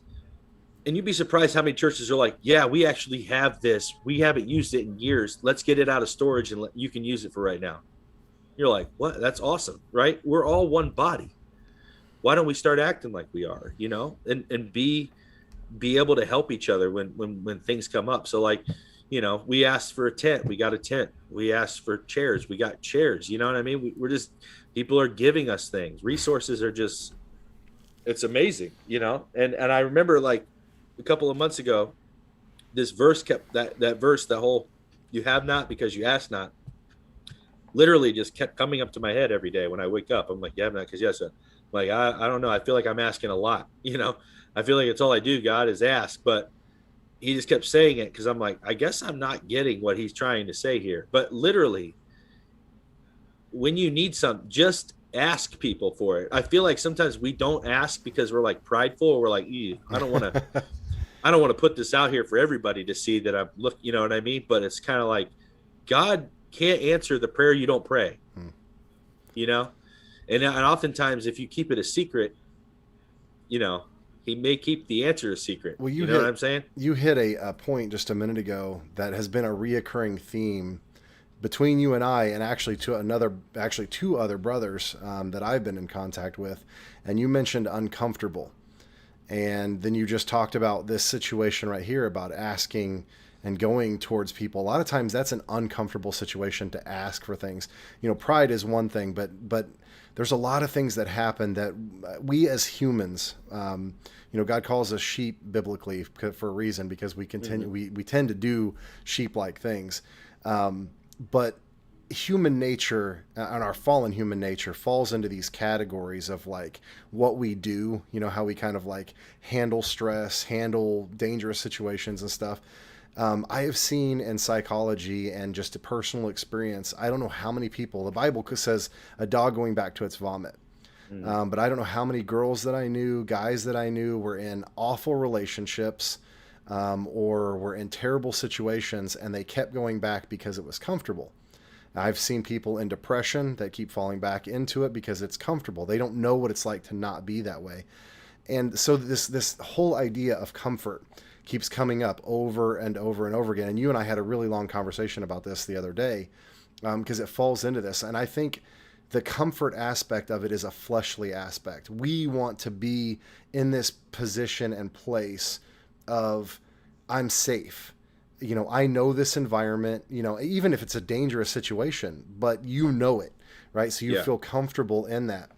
[SPEAKER 3] And you'd be surprised how many churches are like, yeah, we actually have this. We haven't used it in years. Let's get it out of storage and you can use it for right now. You're like, what? That's awesome, right? We're all one body. Why don't we start acting like we are, and be able to help each other when things come up. So like, we asked for a tent, we got a tent. We asked for chairs, we got chairs. You know what I mean? We're just, people are giving us things. Resources are just, it's amazing, And I remember, like, a couple of months ago, this verse kept that verse, the whole, you have not because you ask not, literally just kept coming up to my head every day when I wake up. I'm like, you have not because yes. Like, I don't know. I feel like I'm asking a lot, I feel like it's all I do, God, is ask. But he just kept saying it because I'm like, I guess I'm not getting what he's trying to say here. But literally, when you need something, just ask people for it. I feel like sometimes we don't ask because we're like prideful, or we're like, I don't want to put this out here for everybody to see that I'm you know what I mean? But it's kind of like, God can't answer the prayer you don't pray, and oftentimes if you keep it a secret, he may keep the answer a secret. Well, you know what I'm saying?
[SPEAKER 2] You hit a point just a minute ago that has been a reoccurring theme between you and I, and actually two other brothers that I've been in contact with. And you mentioned uncomfortable. And then you just talked about this situation right here about asking and going towards people. A lot of times that's an uncomfortable situation to ask for things. You know, pride is one thing, but there's a lot of things that happen that we as humans, you know, God calls us sheep biblically for a reason, because we continue, we tend to do sheep-like things. But human nature and our fallen human nature falls into these categories of like what we do, you know, how we kind of like handle stress, handle dangerous situations and stuff. I have seen in psychology and just a personal experience, I don't know how many people, the Bible says a dog going back to its vomit. But I don't know how many girls that I knew, guys that I knew were in awful relationships, or were in terrible situations, and they kept going back because it was comfortable. I've seen people in depression that keep falling back into it because it's comfortable. They don't know what it's like to not be that way. And so this whole idea of comfort keeps coming up over and over and over again. And you and I had a really long conversation about this the other day, because it falls into this. And I think the comfort aspect of it is a fleshly aspect. We want to be in this position and place of, I'm safe. You know, I know this environment, you know, even if it's a dangerous situation, but you know it, right? So you feel comfortable in that.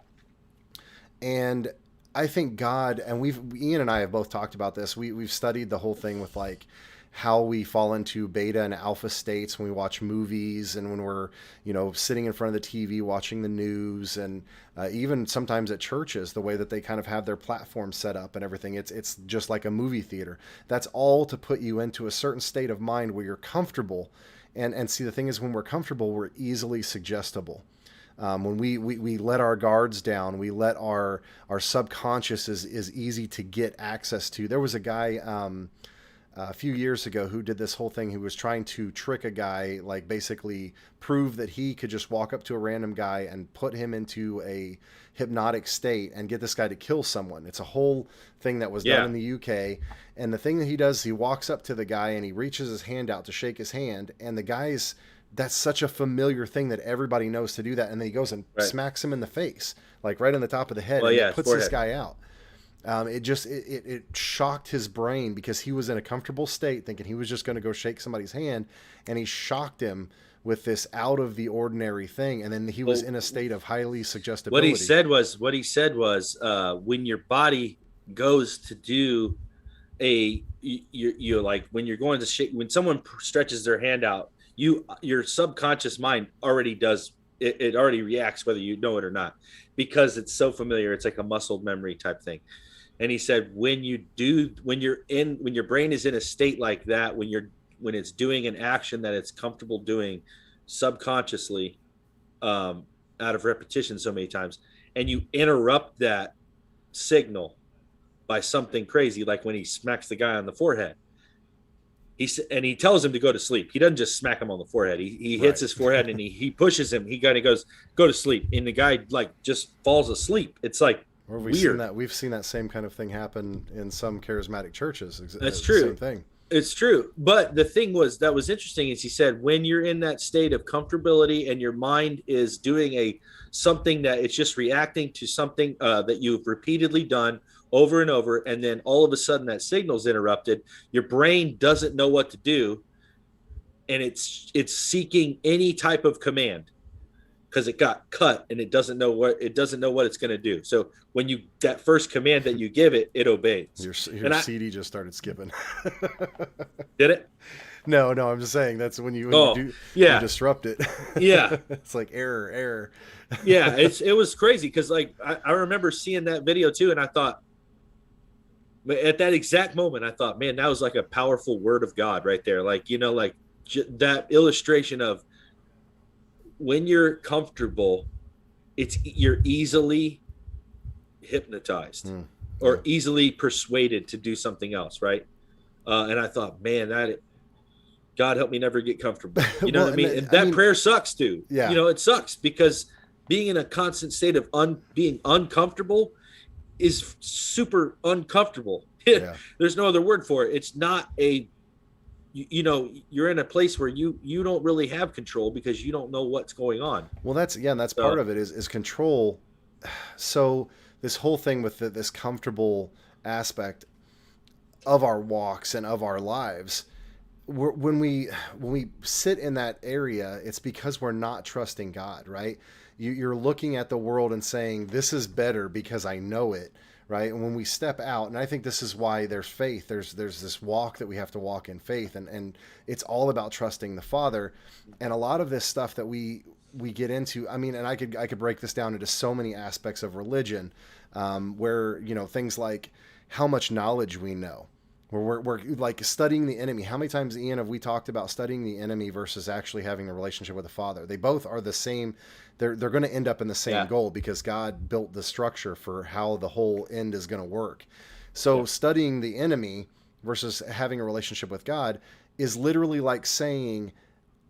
[SPEAKER 2] And I think God, and Ian and I have both talked about this. We've studied the whole thing with like how we fall into beta and alpha states when we watch movies and when we're, you know, sitting in front of the TV watching the news, and even sometimes at churches, the way that they kind of have their platform set up and everything. It's just like a movie theater. That's all to put you into a certain state of mind where you're comfortable. And see, the thing is, when we're comfortable, we're easily suggestible. When we let our guards down, we let our subconscious is easy to get access to. There was a guy a few years ago who did this whole thing. He was trying to trick a guy, like basically prove that he could just walk up to a random guy and put him into a hypnotic state and get this guy to kill someone. It's a whole thing that was done in the UK. And the thing that he does, he walks up to the guy and he reaches his hand out to shake his hand. And the guy's, that's such a familiar thing that everybody knows to do that. And then he goes and smacks him in the face, like right on the top of the head, and it puts this guy out. It shocked his brain because he was in a comfortable state thinking he was just going to go shake somebody's hand, and he shocked him with this out of the ordinary thing. And then he was in a state of highly suggestibility.
[SPEAKER 3] What he said was, when your body goes to do you're like, when you're going to shake, when someone stretches their hand out, your subconscious mind already does it already reacts whether you know it or not, because it's so familiar. It's like a muscle memory type thing. And he said, when your brain is in a state like that, when it's doing an action that it's comfortable doing subconsciously, out of repetition so many times, and you interrupt that signal by something crazy, like when he smacks the guy on the forehead, he tells him to go to sleep. He doesn't just smack him on the forehead. He hits his forehead and he pushes him. He kind of goes, go to sleep. And the guy like just falls asleep. It's like,
[SPEAKER 2] or
[SPEAKER 3] weird.
[SPEAKER 2] We've seen that same kind of thing happen in some charismatic churches.
[SPEAKER 3] That's true.
[SPEAKER 2] Same thing.
[SPEAKER 3] It's true. But the thing that was interesting is he said, when you're in that state of comfortability and your mind is doing something that it's just reacting to something that you've repeatedly done over and over, and then all of a sudden that signal's interrupted, your brain doesn't know what to do, and it's seeking any type of command because it got cut and it doesn't know what it's going to do. So when that first command that you give it, it obeys.
[SPEAKER 2] Your CD just started skipping.
[SPEAKER 3] Did it?
[SPEAKER 2] No, I'm just saying that's when you you disrupt it.
[SPEAKER 3] Yeah.
[SPEAKER 2] It's like error.
[SPEAKER 3] Yeah, it was crazy because like I remember seeing that video too, and I thought, at that exact moment, I thought, man, that was like a powerful word of God right there. Like, you know, like that illustration of when you're comfortable, you're easily hypnotized or easily persuaded to do something else, right? And I thought, man, God help me never get comfortable. You know what I mean? And that prayer sucks too.
[SPEAKER 2] Yeah.
[SPEAKER 3] You know, it sucks because being in a constant state of being uncomfortable is super uncomfortable. Yeah. There's no other word for it. It's not you're in a place where you don't really have control because you don't know what's going on.
[SPEAKER 2] Well, that's part of it is control. So this whole thing with this comfortable aspect of our walks and of our lives, when we sit in that area, it's because we're not trusting God, right? You're looking at the world and saying, this is better because I know it, right? And when we step out, and I think this is why there's faith, there's this walk that we have to walk in faith, and it's all about trusting the Father. And a lot of this stuff that we get into, I mean, and I could break this down into so many aspects of religion, where, you know, things like how much knowledge we know. We're like studying the enemy. How many times, Ian, have we talked about studying the enemy versus actually having a relationship with the Father? They both are the same. They're going to end up in the same goal, because God built the structure for how the whole end is going to work. So studying the enemy versus having a relationship with God is literally like saying,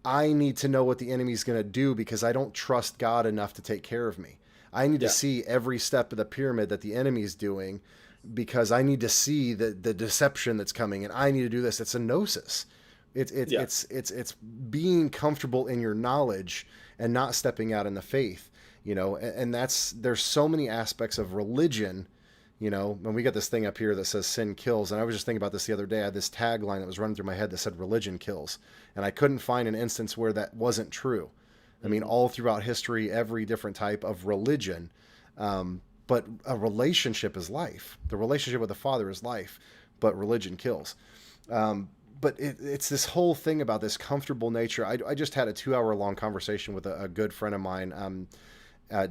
[SPEAKER 2] I need to know what the enemy is going to do because I don't trust God enough to take care of me. I need to see every step of the pyramid that the enemy is doing, because I need to see the deception that's coming, and I need to do this. It's a gnosis. It's being comfortable in your knowledge and not stepping out in the faith, you know, and there's so many aspects of religion, you know, and we got this thing up here that says sin kills. And I was just thinking about this the other day. I had this tagline that was running through my head that said religion kills. And I couldn't find an instance where that wasn't true. I mean, all throughout history, every different type of religion, but a relationship is life. The relationship with the Father is life, but religion kills. But it's this whole thing about this comfortable nature. I just had a 2-hour long conversation with a good friend of mine,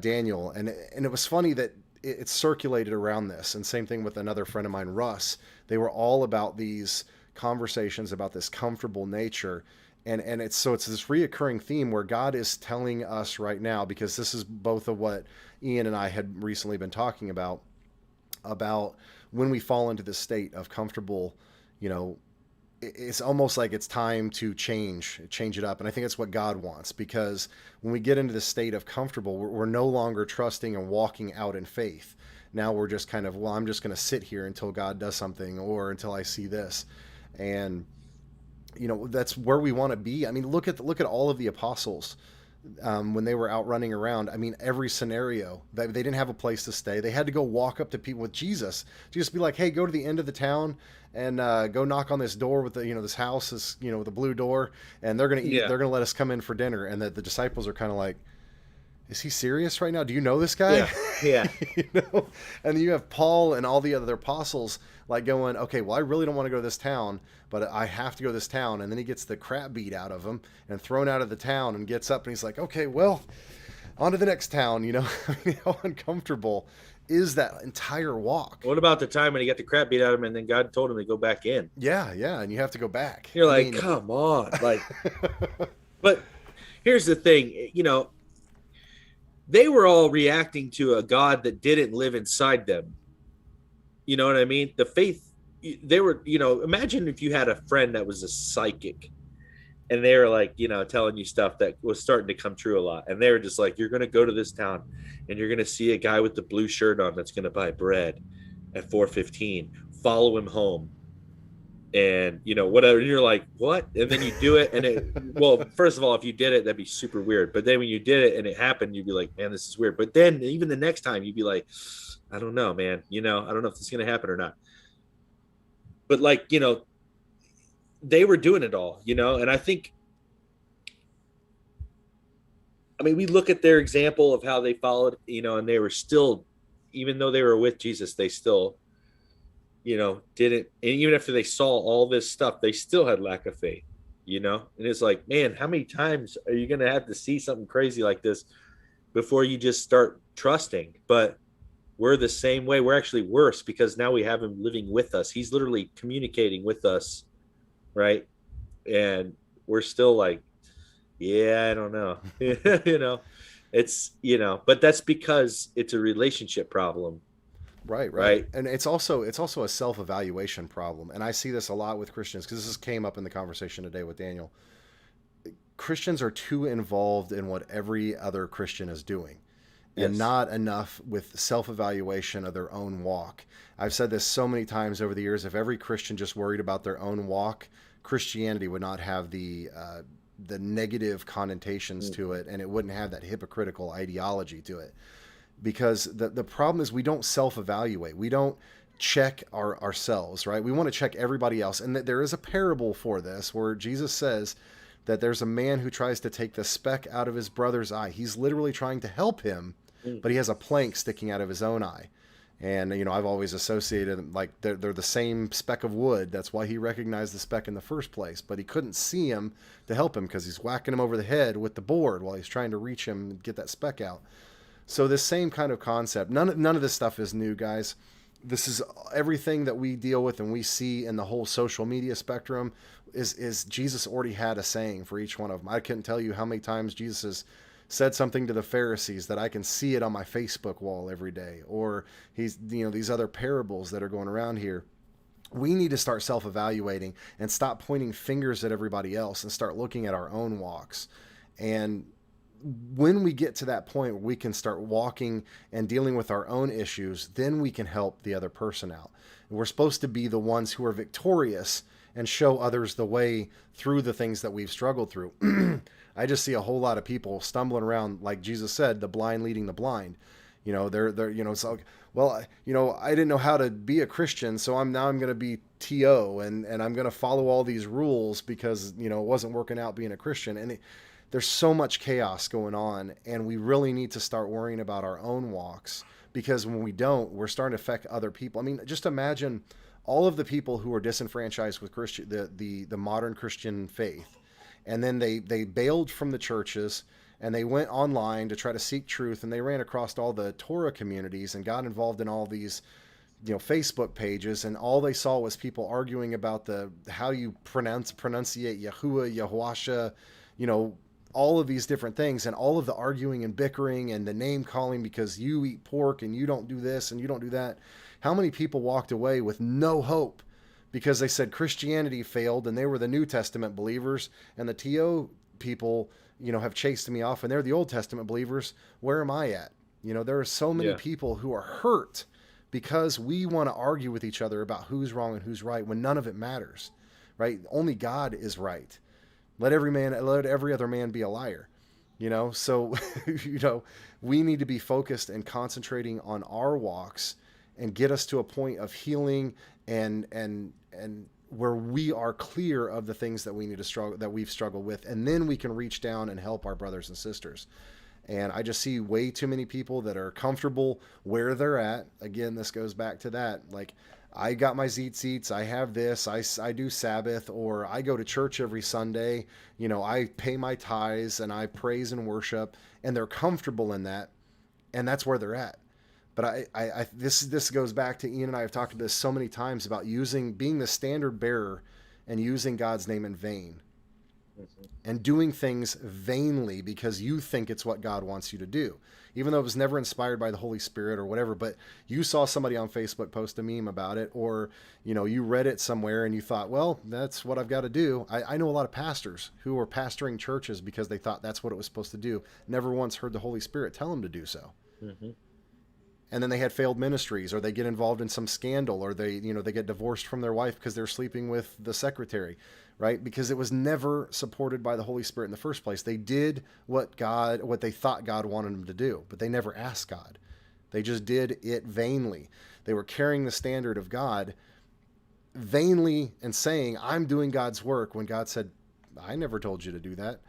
[SPEAKER 2] Daniel, and it was funny that it circulated around this. And same thing with another friend of mine, Russ. They were all about these conversations about this comfortable nature. And it's this reoccurring theme where God is telling us right now, because this is both of what Ian and I had recently been talking about when we fall into this state of comfortable, you know, it's almost like it's time to change it up. And I think that's what God wants, because when we get into this state of comfortable, we're no longer trusting and walking out in faith. Now we're just kind of, well, I'm just going to sit here until God does something, or until I see this. And you know, that's where we want to be. I mean, look at all of the apostles when they were out running around. I mean, every scenario, they didn't have a place to stay. They had to go walk up to people with Jesus. Just be like, hey, go to the end of the town and go knock on this door with the, you know, this house is, you know, with a blue door, and they're going to eat. They're going to let us come in for dinner. And the disciples are kind of like, is he serious right now? Do you know this guy?
[SPEAKER 3] Yeah.
[SPEAKER 2] You know? And then you have Paul and all the other apostles like going, okay, well, I really don't want to go to this town, but I have to go to this town. And then he gets the crap beat out of him and thrown out of the town, and gets up and he's like, okay, well, on to the next town. You know, I mean, how uncomfortable is that entire walk?
[SPEAKER 3] What about the time when he got the crap beat out of him and then God told him to go back in?
[SPEAKER 2] Yeah. And you have to go back.
[SPEAKER 3] You're like, come on. Like, but here's the thing, you know, they were all reacting to a God that didn't live inside them. You know what I mean? The faith, they were, you know, imagine if you had a friend that was a psychic and they were like, you know, telling you stuff that was starting to come true a lot. And they were just like, you're going to go to this town and you're going to see a guy with the blue shirt on that's going to buy bread at 4:15. Follow him home. And, you know, whatever. And you're like, what? And then you do it. And well, first of all, if you did it, that'd be super weird. But then when you did it and it happened, you'd be like, man, this is weird. But then even the next time you'd be like, I don't know, man, you know, I don't know if this is going to happen or not. But like, you know, they were doing it all, you know, and I think, I mean, we look at their example of how they followed, you know, and they were still, even though they were with Jesus, they still, you know, didn't, and even after they saw all this stuff, they still had lack of faith, you know? And it's like, man, how many times are you going to have to see something crazy like this before you just start trusting? But we're the same way. We're actually worse, because now we have him living with us. He's literally communicating with us, right? And we're still like, yeah, I don't know. You know, it's, you know, but that's because it's a relationship problem.
[SPEAKER 2] Right. And it's also a self-evaluation problem. And I see this a lot with Christians, because this came up in the conversation today with Daniel. Christians are too involved in what every other Christian is doing, and not enough with self-evaluation of their own walk. I've said this so many times over the years. If every Christian just worried about their own walk, Christianity would not have the negative connotations to it, and it wouldn't have that hypocritical ideology to it. Because the problem is we don't self-evaluate. We don't check ourselves, right? We want to check everybody else. And there is a parable for this where Jesus says that there's a man who tries to take the speck out of his brother's eye. He's literally trying to help him, but he has a plank sticking out of his own eye. And, you know, I've always associated them like they're the same speck of wood. That's why he recognized the speck in the first place. But he couldn't see him to help him because he's whacking him over the head with the board while he's trying to reach him and get that speck out. So this same kind of concept, none of this stuff is new, guys. This is everything that we deal with and we see in the whole social media spectrum is Jesus already had a saying for each one of them. I couldn't tell you how many times Jesus has said something to the Pharisees that I can see it on my Facebook wall every day, or he's, you know, these other parables that are going around here. We need to start self-evaluating and stop pointing fingers at everybody else and start looking at our own walks. And when we get to that point where we can start walking and dealing with our own issues, then we can help the other person out. And we're supposed to be the ones who are victorious and show others the way through the things that we've struggled through. I just see a whole lot of people stumbling around, like Jesus said, the blind leading the blind. You know, they're you know, it's like, well, you know, I didn't know how to be a Christian, so I'm going to be TO and I'm going to follow all these rules because, you know, it wasn't working out being a Christian. And there's so much chaos going on, and we really need to start worrying about our own walks, because when we don't, we're starting to affect other people. I mean, just imagine all of the people who are disenfranchised with Christian, the modern Christian faith, and then they bailed from the churches and they went online to try to seek truth, and they ran across all the Torah communities and got involved in all these, you know, Facebook pages, and all they saw was people arguing about how you pronunciate Yahuwah, Yahuasha, you know, all of these different things, and all of the arguing and bickering and the name calling because you eat pork and you don't do this and you don't do that. How many people walked away with no hope because they said Christianity failed and they were the New Testament believers, and the TO people, you know, have chased me off and they're the Old Testament believers. Where am I at? You know, there are so many people who are hurt because we want to argue with each other about who's wrong and who's right when none of it matters, right? Only God is right. Let every other man be a liar, you know? So, you know, we need to be focused and concentrating on our walks and get us to a point of healing and where we are clear of the things that we need to struggle, that we've struggled with. And then we can reach down and help our brothers and sisters. And I just see way too many people that are comfortable where they're at. Again, this goes back to that. Like, I got my seats, I have this, I do Sabbath, or I go to church every Sunday, you know, I pay my tithes and I praise and worship, and they're comfortable in that, and that's where they're at. But this goes back to Ian and I have talked about this so many times about being the standard bearer and using God's name in vain. And doing things vainly because you think it's what God wants you to do, even though it was never inspired by the Holy Spirit or whatever. But you saw somebody on Facebook post a meme about it, or, you know, you read it somewhere and you thought, well, that's what I've got to do. I know a lot of pastors who were pastoring churches because they thought that's what it was supposed to do. Never once heard the Holy Spirit tell them to do so. Mm-hmm. And then they had failed ministries, or they get involved in some scandal, or they get divorced from their wife because they're sleeping with the secretary, right? Because it was never supported by the Holy Spirit in the first place. They did what they thought God wanted them to do, but they never asked God. They just did it vainly. They were carrying the standard of God vainly and saying, I'm doing God's work, when God said, I never told you to do that.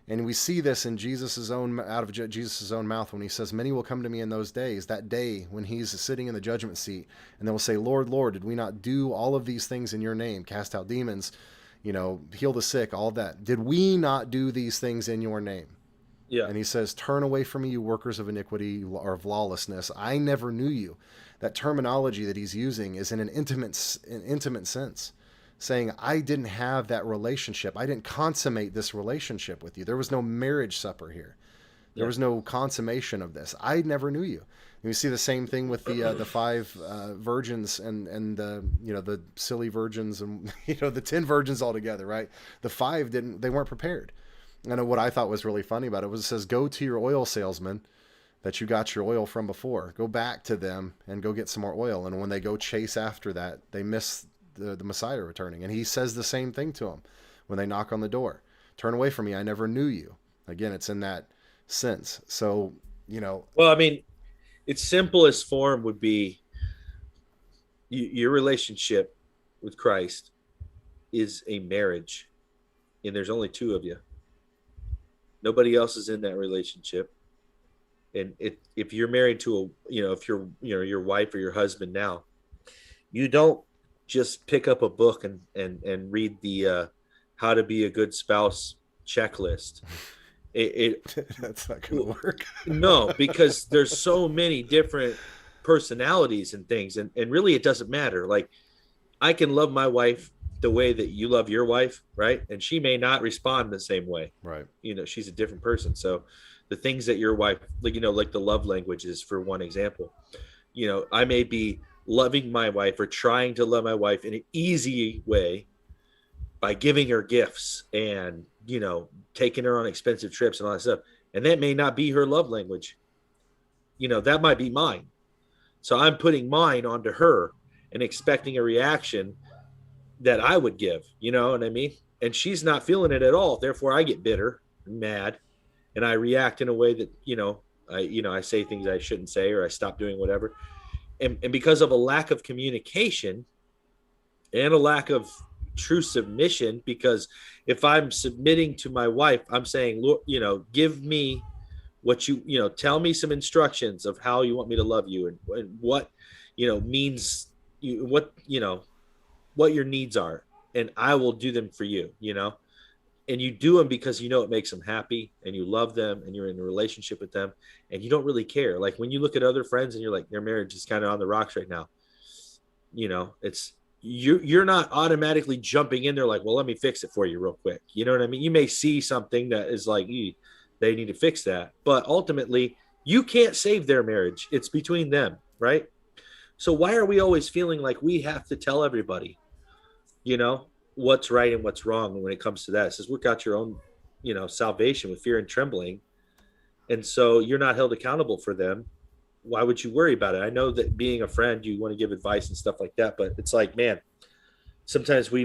[SPEAKER 2] And we see this in out of Jesus' own mouth when he says, many will come to me in those days, that day when he's sitting in the judgment seat, and they will say, Lord, Lord, did we not do all of these things in your name? Cast out demons, you know, heal the sick, all of that. Did we not do these things in your name? Yeah. And he says, turn away from me, you workers of iniquity or of lawlessness. I never knew you. That terminology that he's using is in an intimate sense, saying, I didn't have that relationship. I didn't consummate this relationship with you. There was no marriage supper here. There was no consummation of this. I never knew you. And we see the same thing with the 5 virgins and the silly virgins and the 10 virgins altogether, right? The 5 they weren't prepared. And what I thought was really funny about it was, it says, go to your oil salesman that you got your oil from before. Go back to them and go get some more oil. And when they go chase after that, they miss the Messiah returning. And he says the same thing to them when they knock on the door. Turn away from me, I never knew you. Again, it's in that sense. So, well,
[SPEAKER 3] I mean, its simplest form would be, your relationship with Christ is a marriage, and there's only two of you. Nobody else is in that relationship. And if you're married to if you're, your wife or your husband now, you don't just pick up a book and read the how to be a good spouse checklist.
[SPEAKER 2] That's not going to work.
[SPEAKER 3] No, because there's so many different personalities and things, and really it doesn't matter. Like, I can love my wife the way that you love your wife, right? And she may not respond the same way.
[SPEAKER 2] Right.
[SPEAKER 3] She's a different person. So the things that your wife, like the love languages, for one example, I may be loving my wife or trying to love my wife in an easy way by giving her gifts and, taking her on expensive trips and all that stuff. And that may not be her love language. That might be mine. So I'm putting mine onto her and expecting a reaction that I would give, you know what I mean? And she's not feeling it at all. Therefore, I get bitter and mad, and I react in a way that, I say things I shouldn't say, or I stop doing whatever. And because of a lack of communication and a lack of true submission, because if I'm submitting to my wife, I'm saying, Lord, give me what tell me some instructions of how you want me to love you, and what, means what your needs are, and I will do them for you, and you do them because it makes them happy, and you love them, and you're in a relationship with them, and you don't really care. Like, when you look at other friends and you're like, their marriage is kind of on the rocks right now, it's you're not automatically jumping in there like, well, let me fix it for you real quick. You know what I mean? You may see something that is like, they need to fix that, but ultimately you can't save their marriage. It's between them, right? So why are we always feeling like we have to tell everybody, what's right and what's wrong? And when it comes to that, it says, work out your own, salvation with fear and trembling. And so you're not held accountable for them. Why would you worry about it? I know that being a friend, you want to give advice and stuff like that, but it's like, man, sometimes we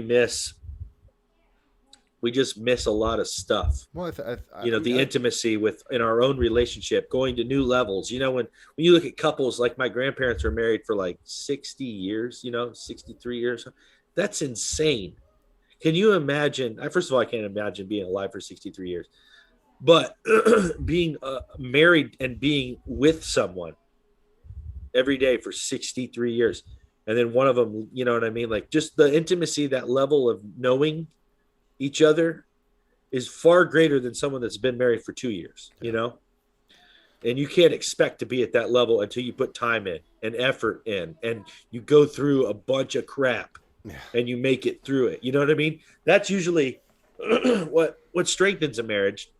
[SPEAKER 3] just miss a lot of stuff.
[SPEAKER 2] Well,
[SPEAKER 3] the intimacy in our own relationship, going to new levels. When you look at couples, like my grandparents were married for like 60 years, 63 years. That's insane. Can you imagine? First of all, I can't imagine being alive for 63 years, but being married and being with someone every day for 63 years. And then one of them, you know what I mean? Like, just the intimacy, that level of knowing each other is far greater than someone that's been married for 2 years, and you can't expect to be at that level until you put time in and effort in, and you go through a bunch of crap and you make it through it. You know what I mean? That's usually what strengthens a marriage,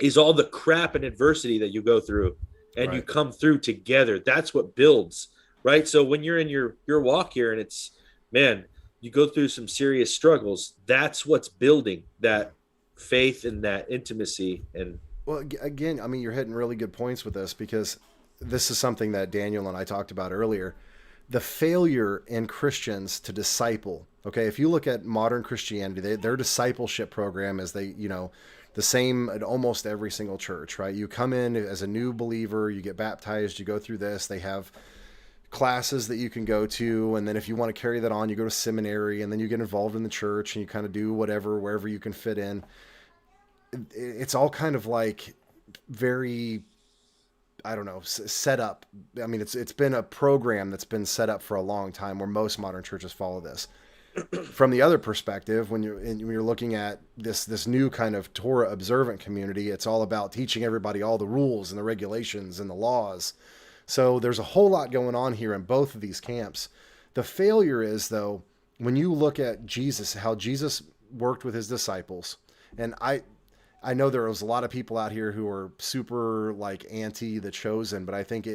[SPEAKER 3] is all the crap and adversity that you go through, and you come through together. That's what builds, right? So when you're in your walk here, and it's, man, you go through some serious struggles, that's what's building that faith and that intimacy. And
[SPEAKER 2] well, again, I mean, you're hitting really good points with this, because this is something that Daniel and I talked about earlier. The failure in Christians to disciple. Okay, if you look at modern Christianity, their discipleship program is the same at almost every single church, right? You come in as a new believer, you get baptized, you go through this. They have classes that you can go to, and then if you want to carry that on, you go to seminary, and then you get involved in the church, and you kind of do whatever, wherever you can fit in. It's all kind of like very, I don't know, set up. I mean, it's been a program that's been set up for a long time, where most modern churches follow this. From the other perspective, when you're looking at this new kind of Torah observant community, it's all about teaching everybody all the rules and the regulations and the laws. So there's a whole lot going on here in both of these camps. The failure is, though, when you look at Jesus, how Jesus worked with his disciples. And I know there was a lot of people out here who are super like anti the chosen, but I think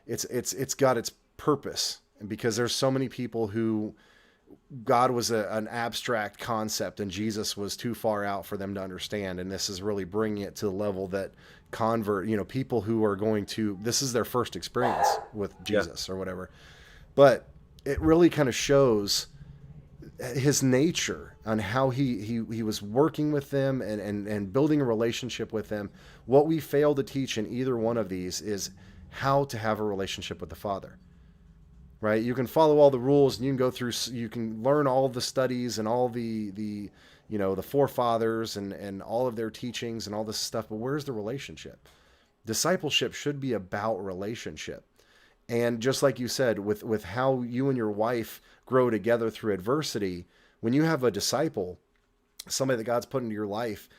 [SPEAKER 2] it's got its purpose. And because there's so many people who God was an abstract concept, and Jesus was too far out for them to understand. And this is really bringing it to the level that people who are going to, this is their first experience with Jesus or whatever. But it really kind of shows his nature on how he was working with them and building a relationship with them. What we fail to teach in either one of these is how to have a relationship with the Father. right? You can follow all the rules and you can go through, you can learn all the studies and all the the forefathers and all of their teachings and all this stuff. But where's the relationship? Discipleship should be about relationship. And just like you said, with how you and your wife grow together through adversity, when you have a disciple, somebody that God's put into your life,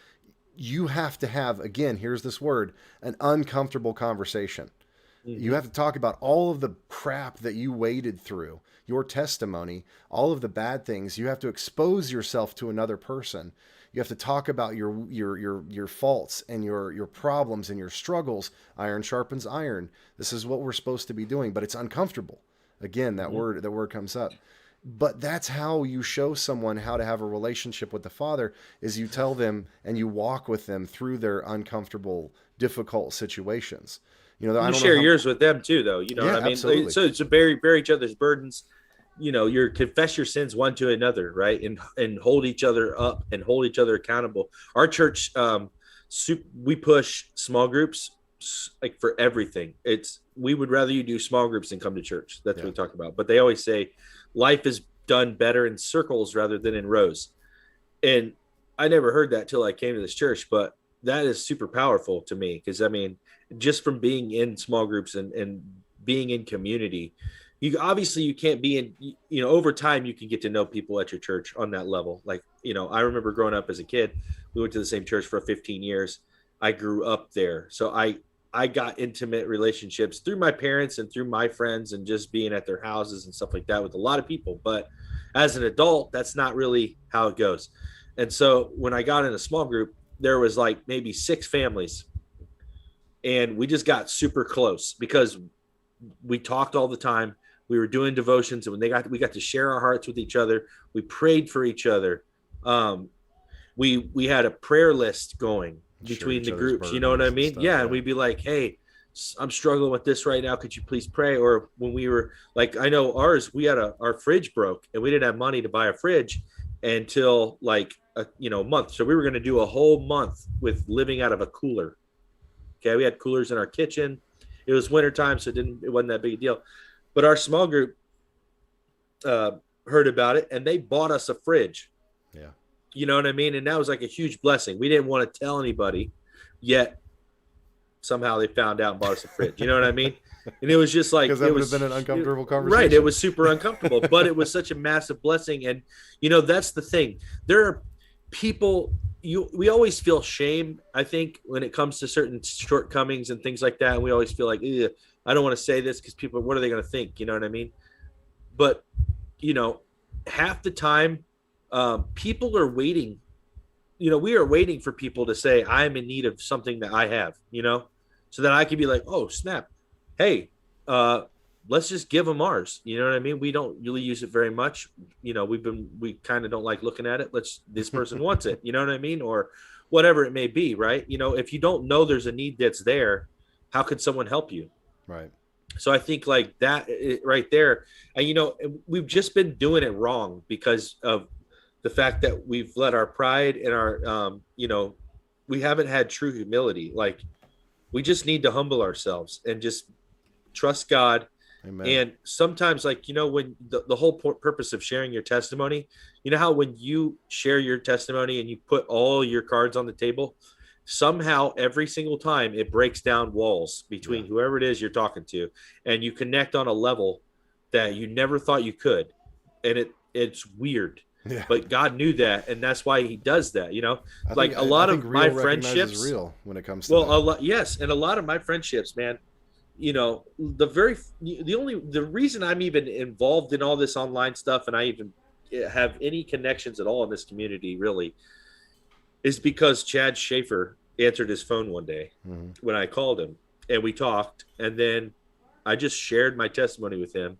[SPEAKER 2] you have to have, again, here's this word, an uncomfortable conversation. Mm-hmm. You have to talk about all of the crap that you waded through, your testimony, all of the bad things. You have to expose yourself to another person. You have to talk about your faults and your problems and your struggles. Iron sharpens iron. This is what we're supposed to be doing, but it's uncomfortable. Again, that word comes up. But that's how you show someone how to have a relationship with the Father, is you tell them and you walk with them through their uncomfortable, difficult situations.
[SPEAKER 3] You share yours with them too, though. You know what I mean?
[SPEAKER 2] Absolutely.
[SPEAKER 3] So it's to bear each other's burdens. You confess your sins one to another, right? And hold each other up and hold each other accountable. Our church, we push small groups like for everything. We would rather you do small groups than come to church. That's what we talk about. But they always say life is done better in circles rather than in rows. And I never heard that till I came to this church, but that is super powerful to me. Because I mean, just from being in small groups and being in community, you can't be in, over time you can get to know people at your church on that level. Like, I remember growing up as a kid, we went to the same church for 15 years. I grew up there. So I got intimate relationships through my parents and through my friends and just being at their houses and stuff like that with a lot of people. But as an adult, that's not really how it goes. And so when I got in a small group, there was like maybe 6 families, and we just got super close because we talked all the time. We were doing devotions, and when we got to share our hearts with each other. We prayed for each other. We had a prayer list going between the groups. You know what I mean? Stuff, yeah. And we'd be like, hey, I'm struggling with this right now. Could you please pray? Or when we were like, I know ours, our fridge broke and we didn't have money to buy a fridge until like a month. So we were going to do a whole month with living out of a cooler. Okay. We had coolers in our kitchen. It was wintertime, so it wasn't that big a deal. But our small group heard about it and they bought us a fridge.
[SPEAKER 2] Yeah.
[SPEAKER 3] You know what I mean? And that was like a huge blessing. We didn't want to tell anybody, yet somehow they found out and bought us a fridge. You know what I mean? And it was just like,
[SPEAKER 2] because that would have been an uncomfortable conversation.
[SPEAKER 3] Right. It was super uncomfortable, but it was such a massive blessing. And, that's the thing. There are people, we always feel shame, I think, when it comes to certain shortcomings and things like that. And we always feel like, I don't want to say this because people, what are they going to think? You know what I mean? But, half the time, people are waiting. We are waiting for people to say, I'm in need of something that I have, so that I can be like, oh, snap. Hey, let's just give them ours. You know what I mean? We don't really use it very much. We kind of don't like looking at it. This person wants it. You know what I mean? Or whatever it may be. Right. If you don't know there's a need that's there, how could someone help you?
[SPEAKER 2] Right.
[SPEAKER 3] So I think like that right there, and we've just been doing it wrong because of the fact that we've let our pride and our, we haven't had true humility. Like, we just need to humble ourselves and just trust God.
[SPEAKER 2] Amen.
[SPEAKER 3] And sometimes, like, when the whole purpose of sharing your testimony, how when you share your testimony and you put all your cards on the table, somehow every single time it breaks down walls between whoever it is you're talking to, and you connect on a level that you never thought you could. And it's weird. Yeah. But God knew that, and that's why He does that. A lot of my friendships,
[SPEAKER 2] real when it comes to
[SPEAKER 3] and a lot of my friendships, man. The reason I'm even involved in all this online stuff, and I even have any connections at all in this community, really, is because Chad Schaefer answered his phone one day when I called him, and we talked, and then I just shared my testimony with him,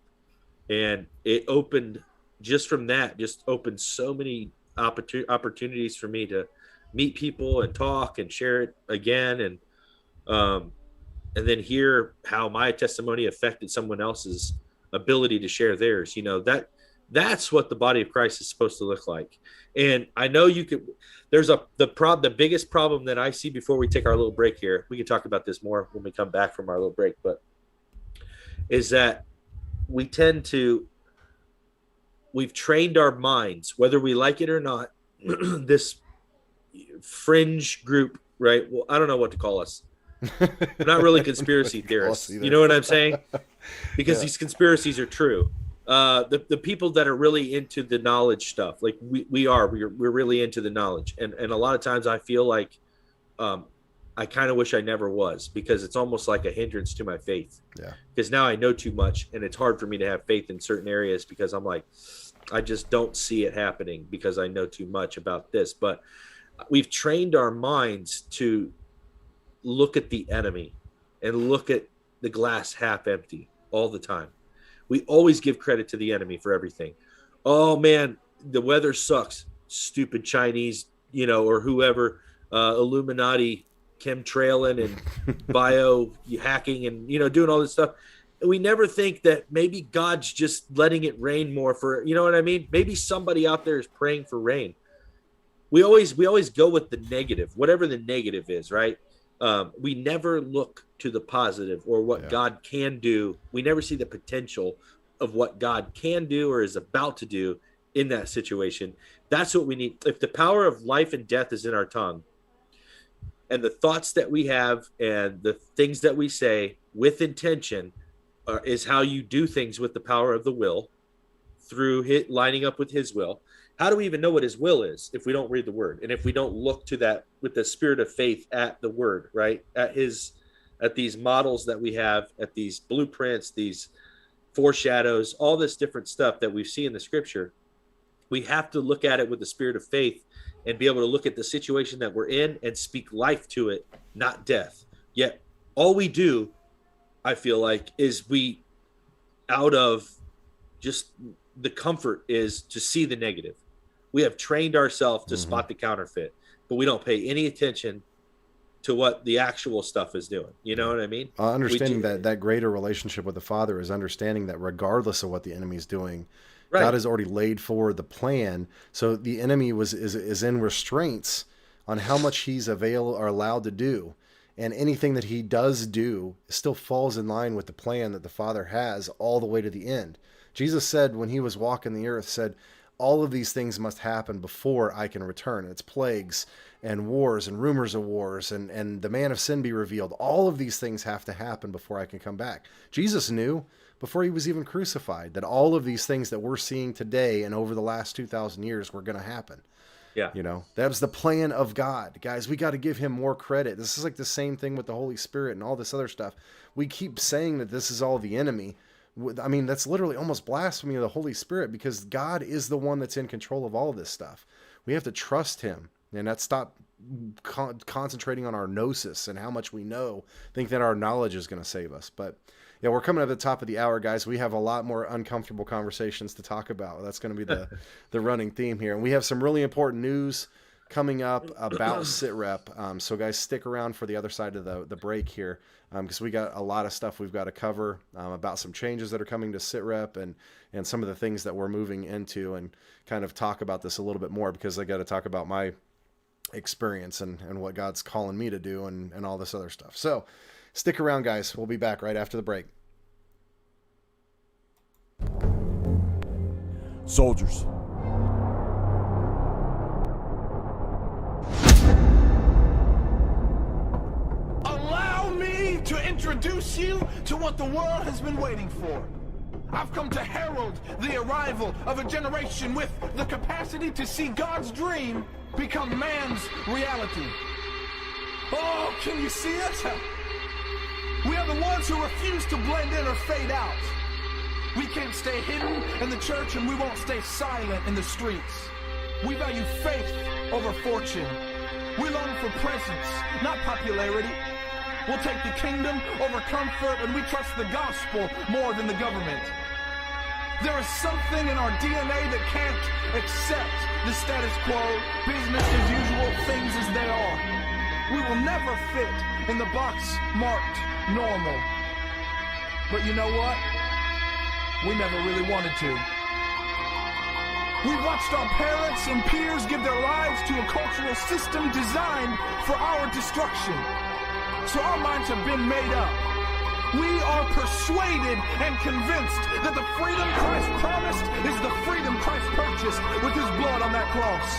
[SPEAKER 3] and it opened. Just from that, just opened so many opportunities for me to meet people and talk and share it again, and then hear how my testimony affected someone else's ability to share theirs. That's what the body of Christ is supposed to look like. And I know you could. There's the biggest problem that I see before we take our little break here. We can talk about this more when we come back from our little break, but is that we've trained our minds, whether we like it or not, this fringe group, right? Well, I don't know what to call us. We're not really conspiracy theorists. You know what I'm saying? Because these conspiracies are true. The people that are really into the knowledge stuff, like we're really into the knowledge. And a lot of times I feel like I kind of wish I never was, because it's almost like a hindrance to my faith. Yeah. Because now I know too much, and it's hard for me to have faith in certain areas because I'm like, I just don't see it happening because I know too much about this. But we've trained our minds to look at the enemy and look at the glass half empty all the time. We always give credit to the enemy for everything. Oh man, the weather sucks. Stupid Chinese, or whoever, Illuminati, chemtrailing and bio hacking and, doing all this stuff. And we never think that maybe God's just letting it rain more for, you know what I mean? Maybe somebody out there is praying for rain. We always go with the negative, whatever the negative is, right? We never look to the positive or what God can do. We never see the potential of what God can do or is about to do in that situation. That's what we need. If the power of life and death is in our tongue, and the thoughts that we have and the things that we say with intention is how you do things with the power of the will through lining up with his will. How do we even know what his will is if we don't read the word? And if we don't look to that with the spirit of faith at the word, right? At these models that we have, at these blueprints, these foreshadows, all this different stuff that we see in the scripture, we have to look at it with the spirit of faith and be able to look at the situation that we're in and speak life to it, not death. Yet all we do, I feel like, is we, out of just the comfort, is to see the negative. We have trained ourselves to spot the counterfeit, but we don't pay any attention to what the actual stuff is doing. You know what I mean?
[SPEAKER 2] Understanding that greater relationship with the Father is understanding that regardless of what the enemy is doing, right, God has already laid forward the plan. So the enemy is in restraints on how much he's allowed to do. And anything that he does do still falls in line with the plan that the Father has all the way to the end. Jesus said when he was walking the earth, said, all of these things must happen before I can return. It's plagues and wars and rumors of wars and the man of sin be revealed. All of these things have to happen before I can come back. Jesus knew before he was even crucified that all of these things that we're seeing today and over the last 2,000 years were going to happen. Yeah. That was the plan of God. Guys, we got to give him more credit. This is like the same thing with the Holy Spirit and all this other stuff. We keep saying that this is all the enemy. I mean, that's literally almost blasphemy of the Holy Spirit, because God is the one that's in control of all of this stuff. We have to trust him and not stop concentrating on our gnosis and how much we know, think that our knowledge is going to save us. But yeah, we're coming at the top of the hour, guys. We have a lot more uncomfortable conversations to talk about. That's going to be the running theme here. And we have some really important news coming up about Sitrep. So guys, stick around for the other side of the break here, because we got a lot of stuff we've got to cover about some changes that are coming to Sitrep and some of the things that we're moving into, and kind of talk about this a little bit more, because I got to talk about my experience and what God's calling me to do and all this other stuff. So stick around, guys. We'll be back right after the break.
[SPEAKER 4] Soldiers,
[SPEAKER 5] allow me to introduce you to what the world has been waiting for. I've come to herald the arrival of a generation with the capacity to see God's dream become man's reality. Oh, can you see it? We are the ones who refuse to blend in or fade out. We can't stay hidden in the church, and we won't stay silent in the streets. We value faith over fortune. We long for presence, not popularity. We'll take the kingdom over comfort, and we trust the gospel more than the government. There is something in our DNA that can't accept the status quo, business as usual, things as they are. We will never fit in the box marked normal. But you know what? We never really wanted to. We watched our parents and peers give their lives to a cultural system designed for our destruction. So our minds have been made up. We are persuaded and convinced that the freedom Christ promised is the freedom Christ purchased with his blood on that cross.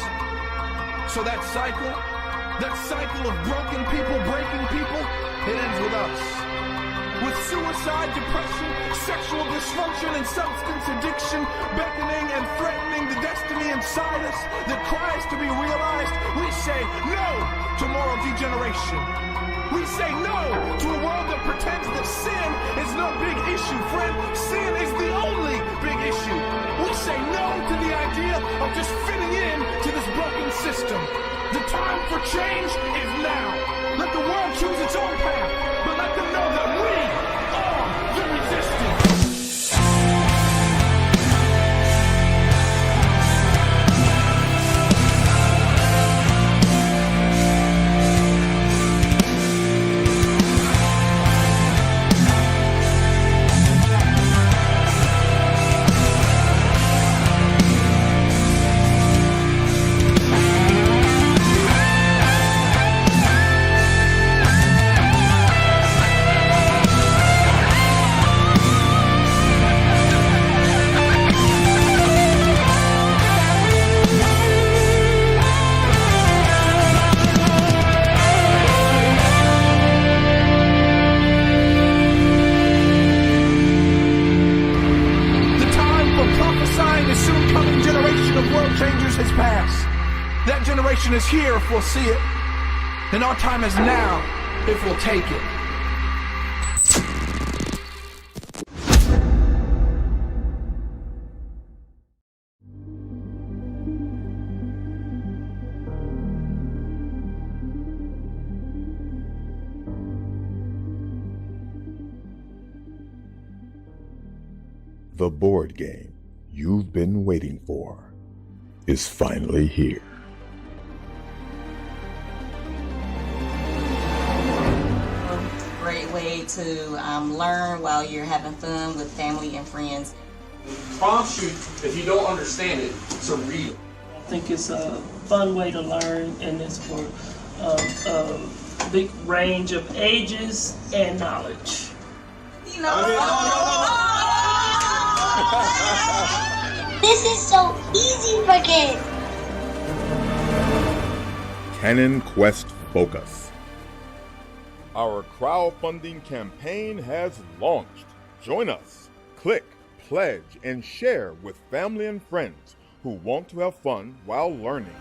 [SPEAKER 5] So that cycle of broken people breaking people, it ends with us. With suicide, depression, sexual dysfunction, and substance addiction beckoning and threatening the destiny inside us that cries to be realized, we say no to moral degeneration. We say no to a world that pretends that sin is no big issue, friend. Sin is the only big issue. We say no to the idea of just fitting in to this broken system. The time for change is now. Let the world choose its own path, but let them know that we are the resistance. Is here if we'll see it, and our time is now if we'll take it.
[SPEAKER 4] The board game you've been waiting for is finally here.
[SPEAKER 6] Way to learn while you're having fun with family and friends.
[SPEAKER 7] Prompts you, if you don't understand it, to read it.
[SPEAKER 8] I think it's a fun way to learn, and it's for a big range of ages and knowledge.
[SPEAKER 6] You know,
[SPEAKER 9] this is so easy for kids.
[SPEAKER 4] Canon Quest Focus. Our crowdfunding campaign has launched. Join us. Click, pledge, and share with family and friends who want to have fun while learning.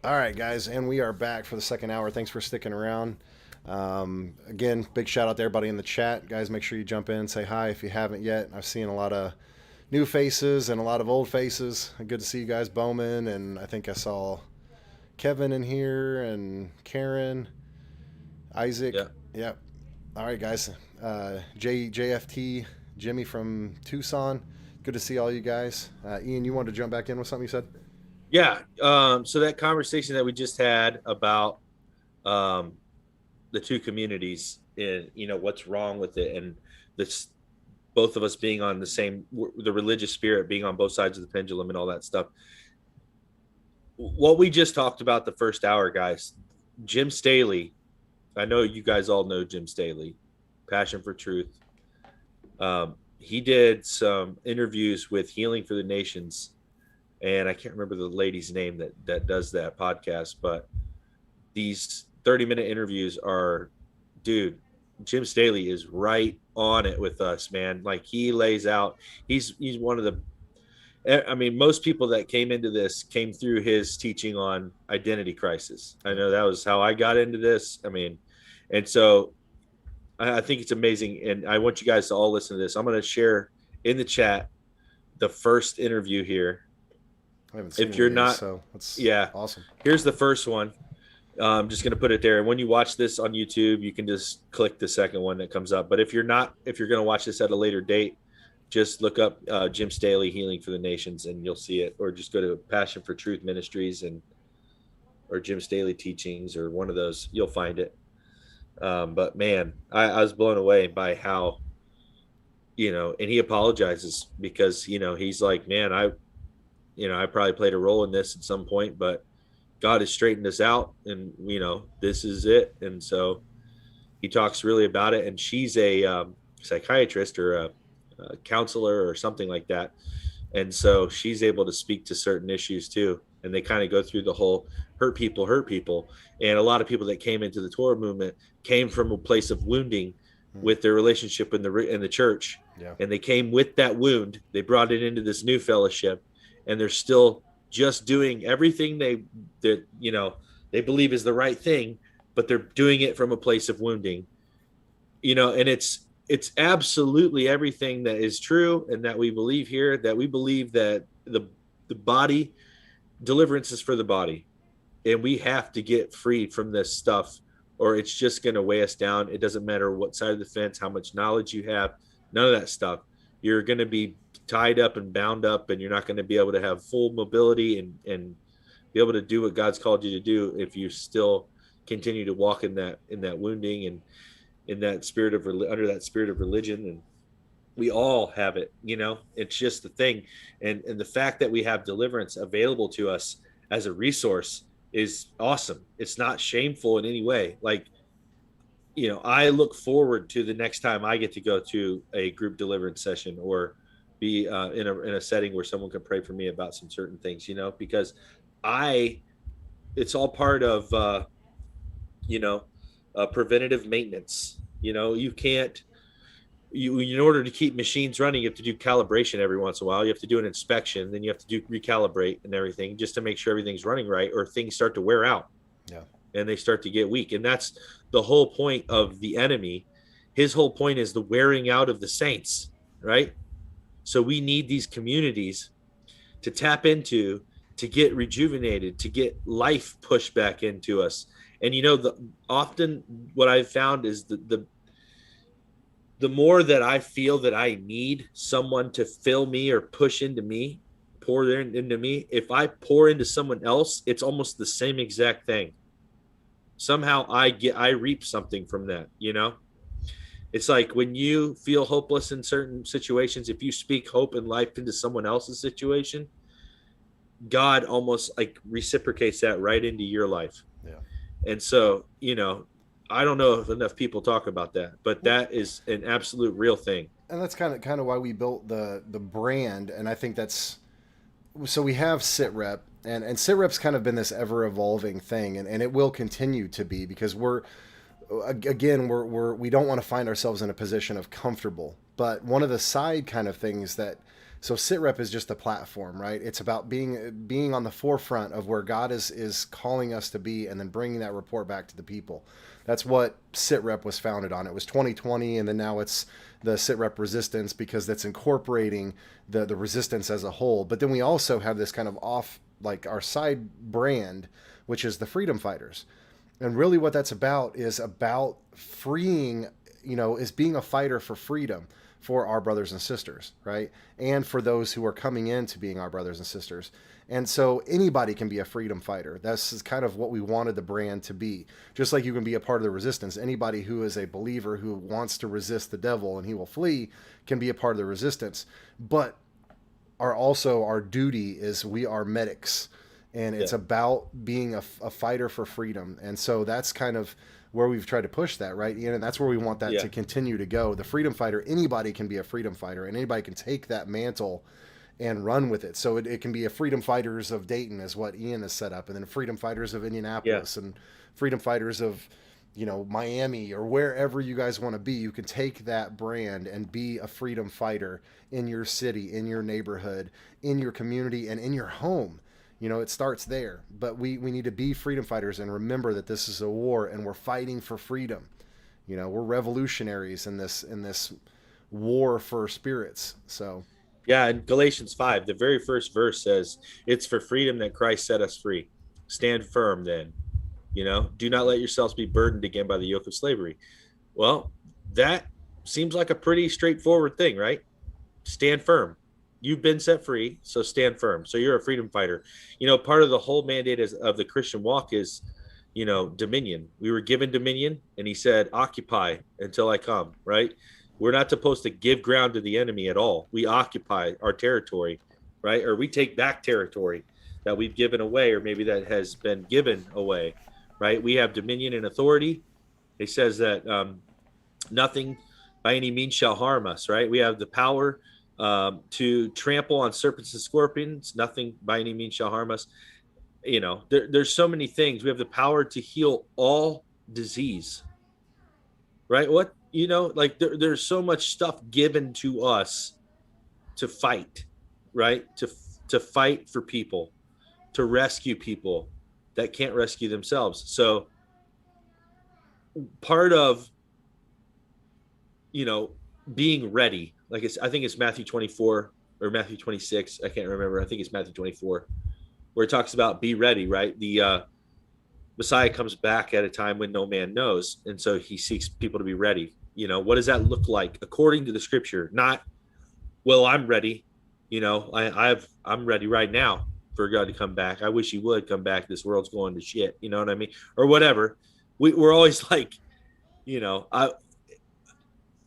[SPEAKER 2] All right, guys, and we are back for the second hour. Thanks for sticking around. Again, big shout out to everybody in the chat. Guys, make sure you jump in and say hi if you haven't yet. I've seen a lot of new faces and a lot of old faces. Good to see you guys, Bowman, and I think I saw Kevin in here and Karen, Isaac.
[SPEAKER 3] Yeah.
[SPEAKER 2] Yep. All right, guys. JFT, Jimmy from Tucson. Good to see all you guys. Ian, you wanted to jump back in with something you said?
[SPEAKER 3] Yeah. So that conversation that we just had about the two communities and, what's wrong with it. And this, both of us being on the religious spirit being on both sides of the pendulum and all that stuff. What we just talked about the first hour, guys, Jim Staley. I know you guys all know Jim Staley, Passion for Truth. He did some interviews with Healing for the Nations, and I can't remember the lady's name that does that podcast, but these 30-minute interviews are, dude, Jim Staley is right on it with us, man. Like, he lays out, he's one of the, most people that came into this came through his teaching on identity crisis. I know that was how I got into this. And so I think it's amazing. And I want you guys to all listen to this. I'm going to share in the chat the first interview here.
[SPEAKER 2] I haven't seen
[SPEAKER 3] if you're
[SPEAKER 2] it
[SPEAKER 3] not,
[SPEAKER 2] so that's awesome.
[SPEAKER 3] Here's the first one. I'm just going to put it there. And when you watch this on YouTube, you can just click the second one that comes up. But if you're going to watch this at a later date, just look up Jim Staley, Healing for the Nations, and you'll see it. Or just go to Passion for Truth Ministries or Jim Staley Teachings, or one of those. You'll find it. But man, I was blown away by how, and he apologizes because, he's like, man, I probably played a role in this at some point, but God has straightened us out, and this is it. And so he talks really about it. And she's a psychiatrist or a counselor or something like that. And so she's able to speak to certain issues too. And they kind of go through the whole hurt people. And a lot of people that came into the Torah movement came from a place of wounding with their relationship in the church.
[SPEAKER 2] Yeah.
[SPEAKER 3] And they came with that wound. They brought it into this new fellowship, and they're still just doing everything they believe is the right thing, but they're doing it from a place of wounding, and it's absolutely everything that is true and that we believe here, that we believe that the body deliverance is for the body, and we have to get free from this stuff, or it's just going to weigh us down. It doesn't matter what side of the fence, how much knowledge you have, none of that stuff. You're going to be tied up and bound up, and you're not going to be able to have full mobility and be able to do what God's called you to do if you still continue to walk in that wounding and in that spirit of under that spirit of religion. And we all have it, it's just the thing. And the fact that we have deliverance available to us as a resource is awesome. It's not shameful in any way. Like, I look forward to the next time I get to go to a group deliverance session or be in a setting where someone can pray for me about some certain things, because it's all part of, preventative maintenance. You can't, in order to keep machines running, you have to do calibration every once in a while. You have to do an inspection, then you have to recalibrate and everything just to make sure everything's running right, or things start to wear out.
[SPEAKER 2] Yeah.
[SPEAKER 3] And they start to get weak. And that's the whole point of the enemy. His whole point is the wearing out of the saints, right? So we need these communities to tap into, to get rejuvenated, to get life pushed back into us. And often what I've found is the more that I feel that I need someone to fill me or push into me, pour into me, if I pour into someone else, it's almost the same exact thing. Somehow I reap something from that, It's like when you feel hopeless in certain situations, if you speak hope and life into someone else's situation, God almost like reciprocates that right into your life.
[SPEAKER 2] Yeah.
[SPEAKER 3] And so, I don't know if enough people talk about that, but that is an absolute real thing.
[SPEAKER 2] And that's kind of why we built the brand. And I think so we have Sitrep, and Sitrep's kind of been this ever evolving thing, and it will continue to be, because we don't want to find ourselves in a position of comfortable. But one of the side kind of things so Sitrep is just a platform, right? It's about being on the forefront of where God is calling us to be, and then bringing that report back to the people. That's what Sitrep was founded on. It was 2020, and then now it's the Sitrep Resistance, because that's incorporating the resistance as a whole. But then we also have this kind of our side brand, which is the Freedom Fighters. And really what that's about is about freeing, is being a fighter for freedom for our brothers and sisters, right? And for those who are coming into being our brothers and sisters. And so anybody can be a freedom fighter. That's kind of what we wanted the brand to be. Just like you can be a part of the resistance. Anybody who is a believer who wants to resist the devil and he will flee can be a part of the resistance. But our duty is we are medics. And it's about being a fighter for freedom. And so that's kind of where we've tried to push that, right, Ian? And that's where we want that to continue to go. The freedom fighter, anybody can be a freedom fighter, and anybody can take that mantle and run with it. So it can be a freedom fighters of Dayton is what Ian has set up, and then freedom fighters of Indianapolis and freedom fighters of, Miami, or wherever you guys want to be. You can take that brand and be a freedom fighter in your city, in your neighborhood, in your community, and in your home. It starts there, but we need to be freedom fighters and remember that this is a war and we're fighting for freedom. We're revolutionaries in this war for spirits. So,
[SPEAKER 3] yeah. In Galatians 5, the very first verse says, "It's for freedom that Christ set us free. Stand firm then. Do not let yourselves be burdened again by the yoke of slavery." Well, that seems like a pretty straightforward thing, right? Stand firm. You've been set free, so stand firm. So you're a freedom fighter. Part of the whole mandate of the Christian walk is, dominion. We were given dominion, and he said, occupy until I come, right? We're not supposed to give ground to the enemy at all. We occupy our territory, right? Or we take back territory that we've given away, or maybe that has been given away, right? We have dominion and authority. It says that nothing by any means shall harm us, right? We have the power to trample on serpents and scorpions. Nothing by any means shall harm us. You know, there's so many things. We have the power to heal all disease, right? What, you know, like there's so much stuff given to us to fight, right? To fight for people, to rescue people that can't rescue themselves. So part of, you know, being ready, like I think it's Matthew 24 or Matthew 26. I can't remember. I think it's Matthew 24, where it talks about be ready, right? The Messiah comes back at a time when no man knows. And so he seeks people to be ready. You know, what does that look like according to the scripture? Not, well, I'm ready. You know, I'm ready right now for God to come back. I wish he would come back. This world's going to shit. You know what I mean? Or whatever. We're always like, you know,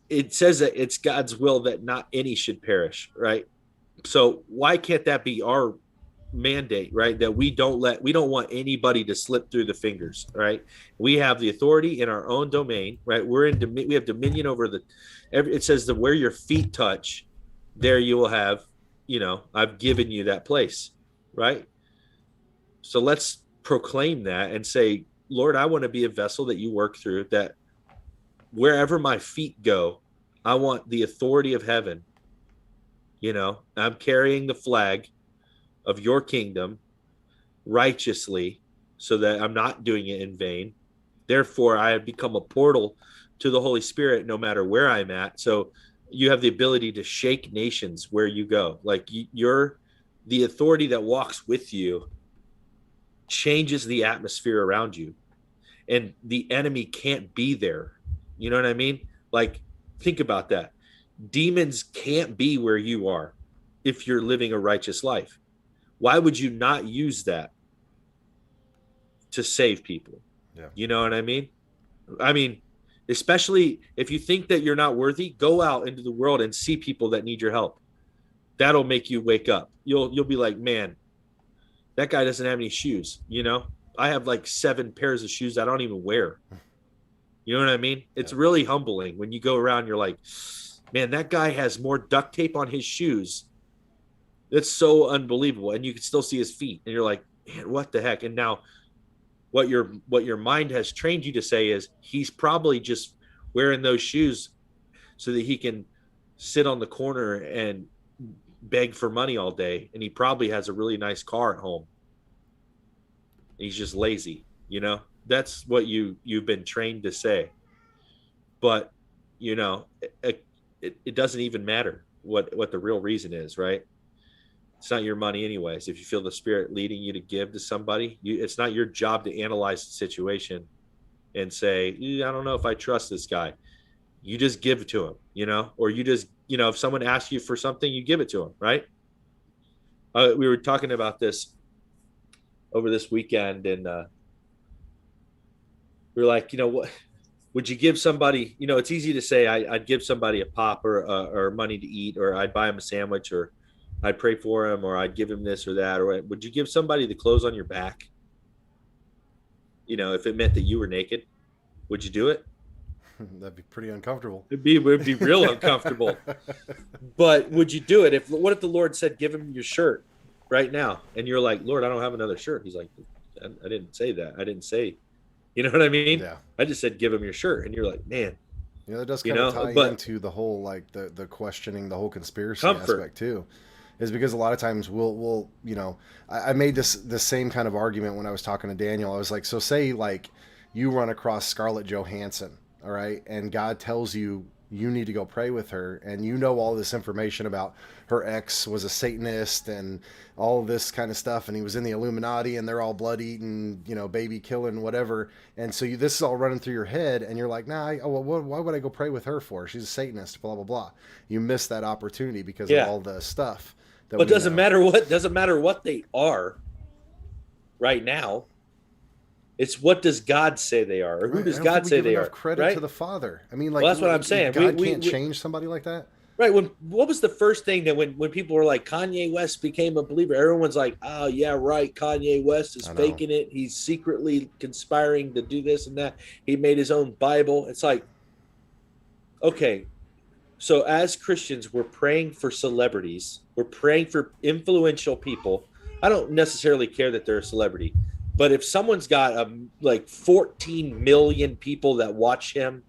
[SPEAKER 3] it says that it's God's will that not any should perish, right? So why can't that be our mandate, right? That we don't want anybody to slip through the fingers, right? We have the authority in our own domain, right? We have dominion over it says that where your feet touch, there you will have, you know, I've given you that place, right? So let's proclaim that and say, Lord, I want to be a vessel that you work through, that wherever my feet go, I want the authority of heaven. You know, I'm carrying the flag of your kingdom righteously so that I'm not doing it in vain. Therefore, I have become a portal to the Holy Spirit no matter where I'm at. So you have the ability to shake nations where you go. Like you're the authority that walks with you changes the atmosphere around you, and the enemy can't be there. You know what I mean? Like, think about that. Demons can't be where you are if you're living a righteous life. Why would you not use that to save people?
[SPEAKER 2] Yeah.
[SPEAKER 3] You know what I mean? I mean, especially if you think that you're not worthy, go out into the world and see people that need your help. That'll make you wake up. You'll be like, man, that guy doesn't have any shoes. You know, I have like 7 pairs of shoes I don't even wear. You know what I mean? It's really humbling when you go around, you're like, man, that guy has more duct tape on his shoes. That's so unbelievable. And you can still see his feet. And you're like, man, what the heck? And now what your mind has trained you to say is he's probably just wearing those shoes so that he can sit on the corner and beg for money all day. And he probably has a really nice car at home. He's just lazy, you know? That's what you've been trained to say. But, you know, it doesn't even matter what the real reason is, right? It's not your money anyways. If you feel the Spirit leading you to give to somebody, it's not your job to analyze the situation and say, I don't know if I trust this guy. You just give it to him, you know? Or you just, you know, if someone asks you for something, you give it to him, right? We were talking about this over this weekend, and we were like, you know, what would you give somebody? You know, it's easy to say I'd give somebody a pop or money to eat, or I'd buy him a sandwich, or I'd pray for him, or I'd give him this or that. Or would you give somebody the clothes on your back? You know, if it meant that you were naked, would you do it?
[SPEAKER 2] That'd be pretty uncomfortable.
[SPEAKER 3] It'd be real uncomfortable. But would you do it? What if the Lord said, give him your shirt right now? And you're like, Lord, I don't have another shirt. He's like, I didn't say that. I didn't say, you know what I mean?
[SPEAKER 2] Yeah.
[SPEAKER 3] I just said, give him your shirt. And you're like, man.
[SPEAKER 2] Yeah, that does kind of tie into the whole, like the questioning, the whole conspiracy aspect too. Is because a lot of times we'll you know, I made the same kind of argument when I was talking to Daniel. I was like, so say like you run across Scarlett Johansson, all right, and God tells you need to go pray with her, and you know all this information about her ex was a Satanist and all of this kind of stuff, and he was in the Illuminati, and they're all blood eating, you know, baby killing, whatever, and so this is all running through your head, and you're like, nah, why would I go pray with her for? She's a Satanist, blah blah blah. You miss that opportunity because of all the stuff.
[SPEAKER 3] But doesn't matter what they are right now. It's what does God say they are, or who does God say they are?
[SPEAKER 2] Credit
[SPEAKER 3] right?
[SPEAKER 2] to the Father. I mean, like,
[SPEAKER 3] well, that's what I'm saying.
[SPEAKER 2] God can't change somebody like that.
[SPEAKER 3] Right. What was the first thing that when people were like Kanye West became a believer, everyone's like, oh yeah, right. Kanye West is faking it. He's secretly conspiring to do this and that. He made his own Bible. It's like, okay. So as Christians, we're praying for celebrities. We're praying for influential people. I don't necessarily care that they're a celebrity, but if someone's got like 14 million people that watch him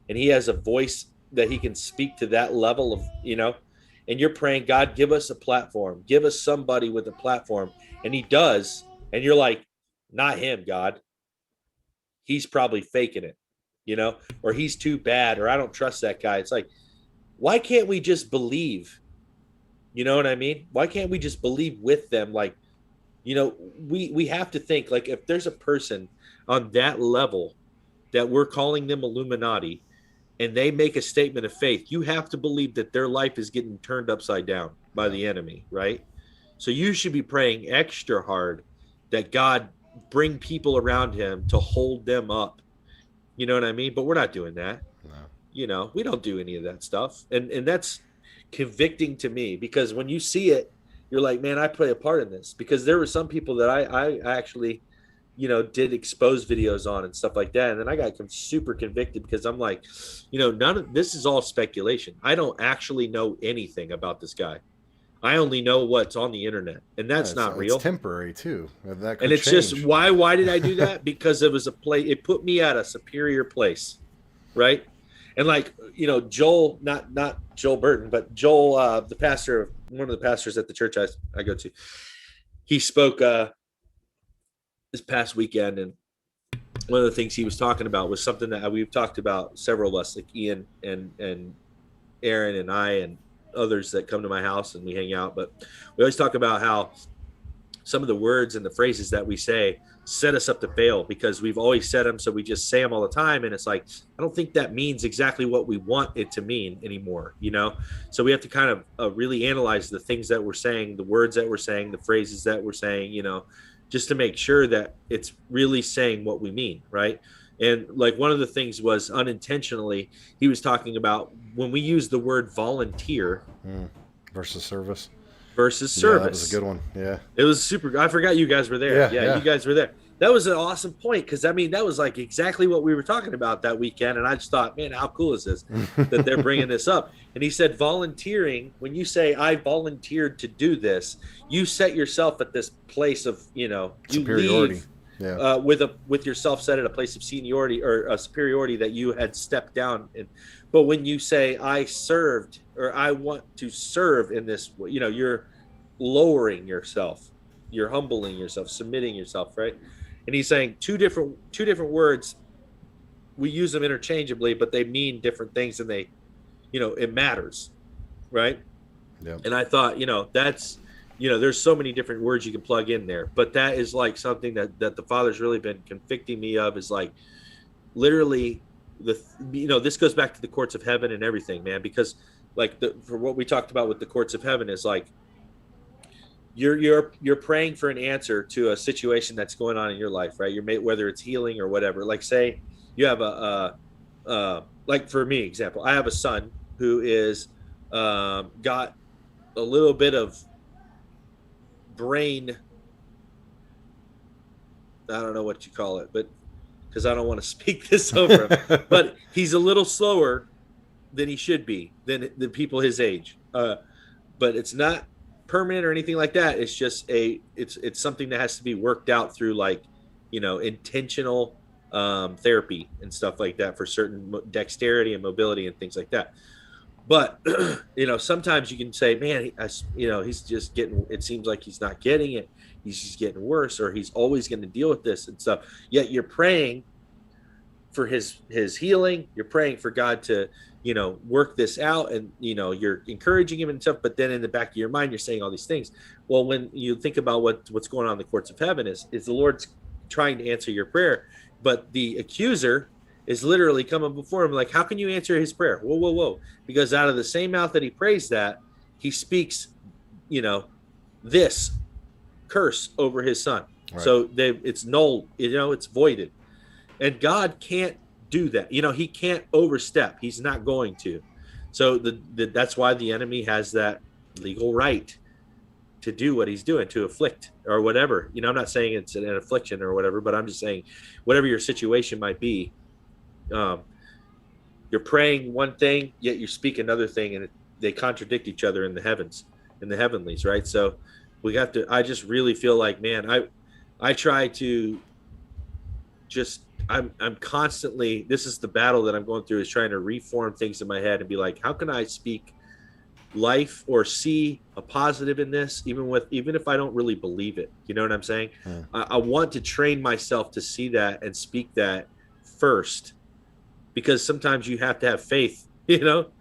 [SPEAKER 3] and he has a voice that he can speak to that level of, and you're praying, God, give us a platform, give us somebody with a platform. And he does. And you're like, not him, God. He's probably faking it, or he's too bad, or I don't trust that guy. It's like, why can't we just believe? You know what I mean? Why can't we just believe with them? Like, we have to think, like, if there's a person on that level that we're calling them Illuminati, and they make a statement of faith, you have to believe that their life is getting turned upside down by the enemy, right? So you should be praying extra hard that God bring people around him to hold them up. You know what I mean? But we're not doing that. No. We don't do any of that stuff. And that's convicting to me, because when you see it, you're like, man, I play a part in this. Because there were some people that I actually did expose videos on and stuff like that. And then I got super convicted, because I'm like, none of this is all speculation. I don't actually know anything about this guy. I only know what's on the internet, and that's not real.
[SPEAKER 2] It's temporary too. That
[SPEAKER 3] and it's change. Just why did I do that? Because it was it put me at a superior place. Right. And like, Joel, not Joel Burton, but Joel, the pastor, one of the pastors at the church I go to, he spoke, this past weekend, and one of the things he was talking about was something that we've talked about, several of us, like Ian and Aaron and I and others that come to my house and we hang out. But we always talk about how some of the words and the phrases that we say set us up to fail, because we've always said them, so we just say them all the time, and it's like, I don't think that means exactly what we want it to mean anymore. So we have to kind of really analyze the things that we're saying, the words that we're saying, the phrases that we're saying, just to make sure that it's really saying what we mean, right? And like, one of the things was, unintentionally, he was talking about when we use the word volunteer
[SPEAKER 2] versus service.
[SPEAKER 3] Yeah, that
[SPEAKER 2] was a good one. Yeah,
[SPEAKER 3] it was super. I forgot you guys were there. Yeah, you guys were there. That was an awesome point, because I mean, that was like exactly what we were talking about that weekend. And I just thought, man, how cool is this that they're bringing this up? And he said, volunteering, when you say I volunteered to do this, you set yourself at this place of, you
[SPEAKER 2] superiority.
[SPEAKER 3] Leave with yourself set at a place of seniority or a superiority that you had stepped down in. But when you say I served, or I want to serve in this, you're lowering yourself, you're humbling yourself, submitting yourself, right? And he's saying two different words. We use them interchangeably, but they mean different things, and they, it matters, right?
[SPEAKER 2] Yeah.
[SPEAKER 3] And I thought, that's, there's so many different words you can plug in there, but that is like something that the Father's really been convicting me of, is like, literally, this goes back to the courts of heaven and everything, man, because like for what we talked about with the courts of heaven is like, you're praying for an answer to a situation that's going on in your life, right? Whether it's healing or whatever. Like, say you have like for me, example, I have a son who is got a little bit of brain, I don't know what you call it, but because I don't want to speak this over him, but he's a little slower than he should be than people his age. But it's not permanent or anything like that. It's just it's something that has to be worked out through, like, intentional therapy and stuff like that for certain dexterity and mobility and things like that. But, sometimes you can say, man, he's just getting, it seems like he's not getting it. He's just getting worse, or he's always going to deal with this and stuff. Yet you're praying for his healing. You're praying for God to, work this out, and, you're encouraging him and stuff. But then in the back of your mind, you're saying all these things. Well, when you think about what's going on in the courts of heaven is the Lord's trying to answer your prayer, but the accuser is literally coming before him like, how can you answer his prayer? Whoa. Because out of the same mouth that he prays that, he speaks, this curse over his son.
[SPEAKER 2] Right.
[SPEAKER 3] So it's null, it's voided. And God can't do that. He can't overstep. He's not going to. So that's why the enemy has that legal right to do what he's doing, to afflict or whatever. I'm not saying it's an affliction or whatever, but I'm just saying whatever your situation might be, you're praying one thing, yet you speak another thing, and they contradict each other in the heavenlies, right? So I just really feel like, man, I try to just, I'm constantly, this is the battle that I'm going through, is trying to reform things in my head and be like, how can I speak life or see a positive in this, even if I don't really believe it? You know what I'm saying? I want to train myself to see that and speak that first, because sometimes you have to have faith,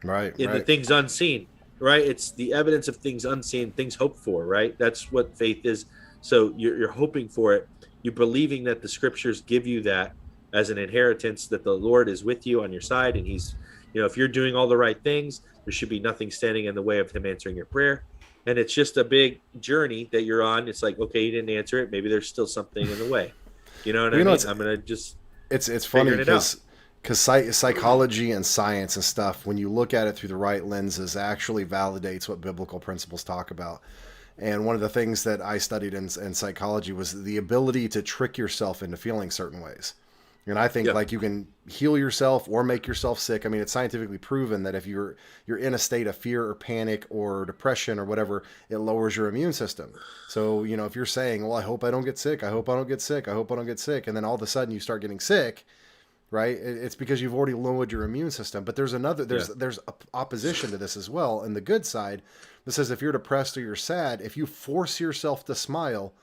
[SPEAKER 2] right,
[SPEAKER 3] in the things unseen, right? It's the evidence of things unseen, things hoped for, right? That's what faith is. So you're hoping for it. You're believing that the scriptures give you that as an inheritance, that the Lord is with you on your side, and he's, if you're doing all the right things, there should be nothing standing in the way of him answering your prayer. And it's just a big journey that you're on. It's like, okay, you didn't answer it. Maybe there's still something in the way. You know what I mean? I'm going to just,
[SPEAKER 2] it's funny because psychology and science and stuff, when you look at it through the right lenses, actually validates what biblical principles talk about. And one of the things that I studied in psychology was the ability to trick yourself into feeling certain ways. And I think like you can heal yourself or make yourself sick. I mean, it's scientifically proven that if you're in a state of fear or panic or depression or whatever, it lowers your immune system. So, if you're saying, well, I hope I don't get sick. I hope I don't get sick. I hope I don't get sick. And then all of a sudden you start getting sick, right? It's because you've already lowered your immune system. But there's opposition to this as well. And the good side, that says if you're depressed or you're sad, if you force yourself to smile,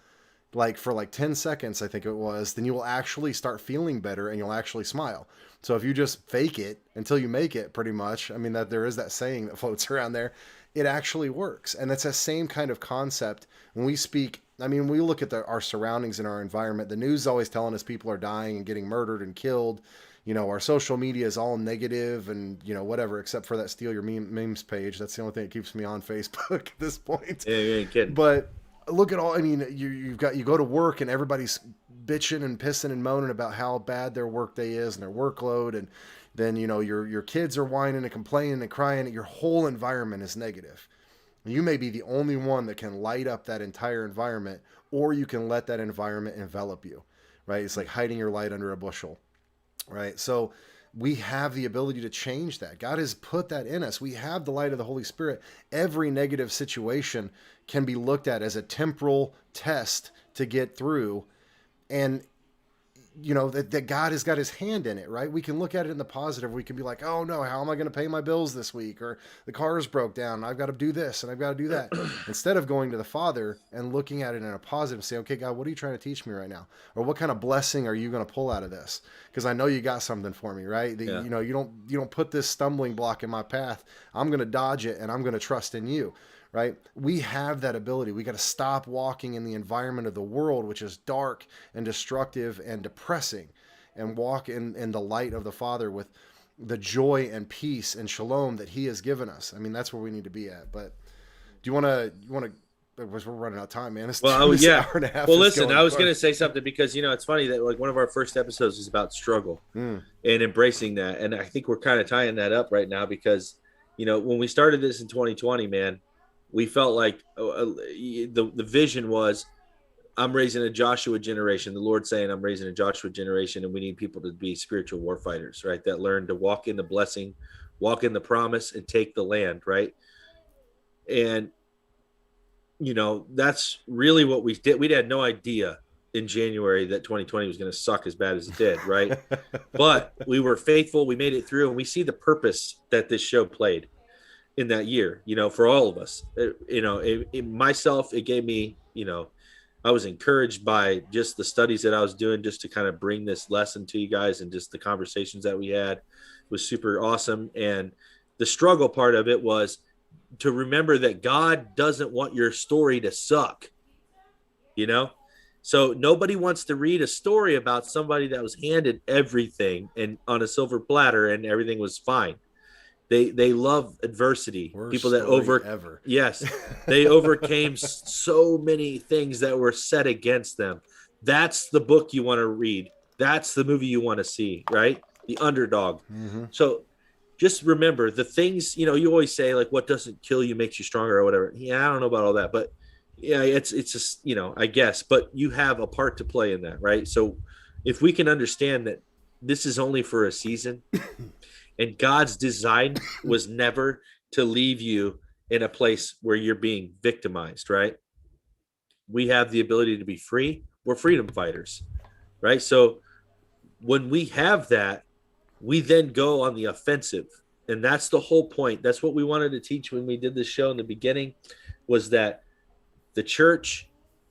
[SPEAKER 2] like for 10 seconds, I think it was, then you will actually start feeling better and you'll actually smile. So if you just fake it until you make it, pretty much, I mean, that there is that saying that floats around there, it actually works. And that's the same kind of concept when we speak. I mean, we look at our surroundings and our environment. The news is always telling us people are dying and getting murdered and killed. Our social media is all negative and, whatever, except for that Steal Your Memes page. That's the only thing that keeps me on Facebook at this point.
[SPEAKER 3] Yeah, you ain't kidding.
[SPEAKER 2] But look at all, I mean, you go to work and everybody's bitching and pissing and moaning about how bad their workday is and their workload. And then, your kids are whining and complaining and crying. Your whole environment is negative. You may be the only one that can light up that entire environment, or you can let that environment envelop you, right? It's like hiding your light under a bushel, right? So we have the ability to change that. God has put that in us. We have the light of the Holy Spirit. Every negative situation can be looked at as a temporal test to get through. And, that God has got his hand in it, right? We can look at it in the positive. We can be like, oh no, how am I going to pay my bills this week? Or the car's broke down and I've got to do this and I've got to do that. Instead of going to the Father and looking at it in a positive, say, okay, God, what are you trying to teach me right now? Or what kind of blessing are you going to pull out of this? Because I know you got something for me, right? You don't put this stumbling block in my path. I'm going to dodge it and I'm going to trust in you. Right? We have that ability. We got to stop walking in the environment of the world, which is dark and destructive and depressing, and walk in the light of the Father with the joy and peace and shalom that he has given us. I mean, that's where we need to be at. But do you want to, we're running out of time, man.
[SPEAKER 3] Hour and a half. Well, listen, I was going to say something because, it's funny that one of our first episodes is about struggle and embracing that. And I think we're kind of tying that up right now because, when we started this in 2020, man, we felt like the vision was, I'm raising a Joshua generation. The Lord saying, I'm raising a Joshua generation, and we need people to be spiritual war fighters, right? That learn to walk in the blessing, walk in the promise, and take the land, right? And, that's really what we did. We had no idea in January that 2020 was going to suck as bad as it did, right? But we were faithful. We made it through, and we see the purpose that this show played in that year, for all of us. Myself, it gave me, I was encouraged by just the studies that I was doing just to kind of bring this lesson to you guys, and just the conversations that we had was super awesome. And the struggle part of it was to remember that God doesn't want your story to suck, So nobody wants to read a story about somebody that was handed everything and on a silver platter and everything was fine. They love adversity.
[SPEAKER 2] Worst
[SPEAKER 3] people that
[SPEAKER 2] ever.
[SPEAKER 3] Yes, they overcame so many things that were set against them. That's the book you want to read. That's the movie you want to see, right? The underdog. So just remember the things, you always say like, what doesn't kill you makes you stronger or whatever. Yeah, I don't know about all that, but yeah, it's just, I guess, but you have a part to play in that, right? So if we can understand that this is only for a season and God's design was never to leave you in a place where you're being victimized, right? We have the ability to be free. We're freedom fighters, right? So when we have that, we then go on the offensive. And that's the whole point. That's what we wanted to teach when we did this show in the beginning, was that the church,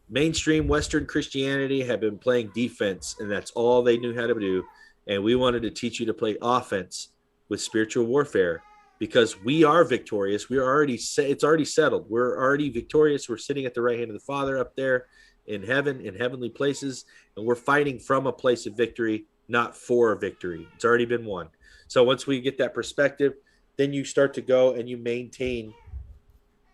[SPEAKER 3] mainstream Western Christianity, had been playing defense, and that's all they knew how to do. And we wanted to teach you to play offense with spiritual warfare, because we are victorious. We're already it's already settled. We're already victorious. We're sitting at the right hand of the Father up there in heaven, in heavenly places, and we're fighting from a place of victory, not for victory. It's already been won. So once we get that perspective, then you start to go and you maintain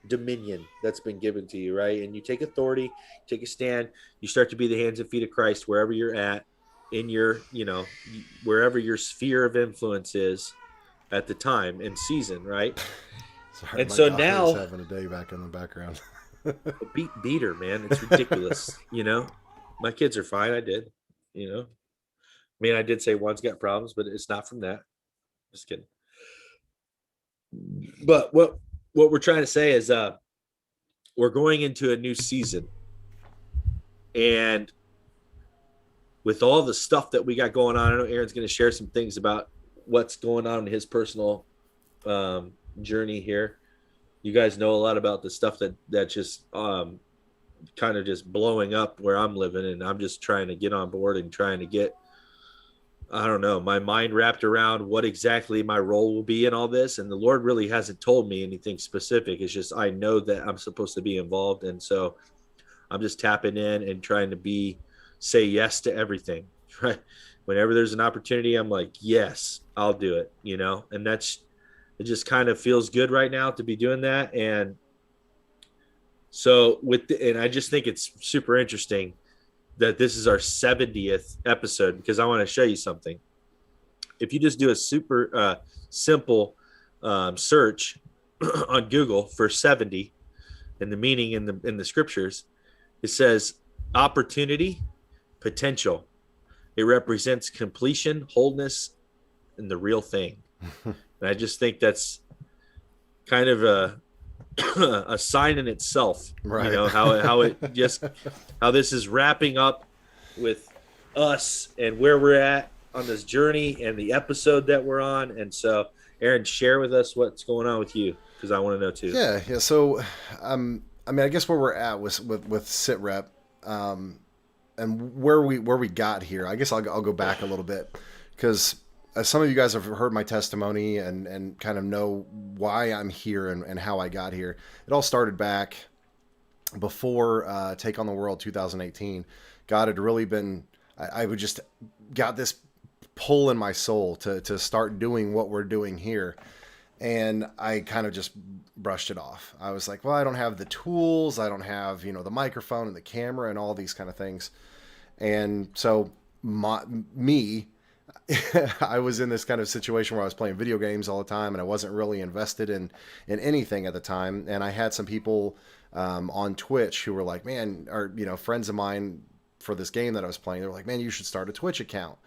[SPEAKER 3] dominion that's been given to you, right? And you take authority, take a stand. You start to be the hands and feet of Christ wherever you're at in your, wherever your sphere of influence is at the time and season, right?
[SPEAKER 2] Sorry,
[SPEAKER 3] and so now
[SPEAKER 2] having a day back in the background.
[SPEAKER 3] beat her, man. It's ridiculous. My kids are fine. I did, I mean, I did say one's got problems, but it's not from that. Just kidding. But what we're trying to say is we're going into a new season, and with all the stuff that we got going on, I know Aaron's going to share some things about what's going on in his personal journey here. You guys know a lot about the stuff that just kind of just blowing up where I'm living, and I'm just trying to get on board and trying to get, I don't know, my mind wrapped around what exactly my role will be in all this. And the Lord really hasn't told me anything specific. It's just, I know that I'm supposed to be involved. And so I'm just tapping in and trying to say yes to everything, right? Whenever there's an opportunity, I'm like, yes, I'll do it, and it just kind of feels good right now to be doing that. And so and I just think it's super interesting that this is our 70th episode, because I want to show you something. If you just do a super simple search on Google for 70 and the meaning in the scriptures, it says opportunity, potential. It represents completion, wholeness, and the real thing. And I just think that's kind of a sign in itself,
[SPEAKER 2] right?
[SPEAKER 3] How this is wrapping up with us and where we're at on this journey and the episode that we're on. And so, Aaron, share with us what's going on with you, because I want to know too.
[SPEAKER 2] Yeah. So, I mean, I guess where we're at with Sitrep, and where we got here. I guess I'll go back a little bit, because some of you guys have heard my testimony and kind of know why I'm here and how I got here. It all started back before Take on the World 2018. God had really been, I would just got this pull in my soul to start doing what we're doing here. And I kind of just brushed it off. I was like, well, I don't have the tools. I don't have, the microphone and the camera and all these kind of things. And so I was in this kind of situation where I was playing video games all the time, and I wasn't really invested in anything at the time. And I had some people on Twitch who were like, man, or, friends of mine for this game that I was playing, they were like, man, you should start a Twitch account.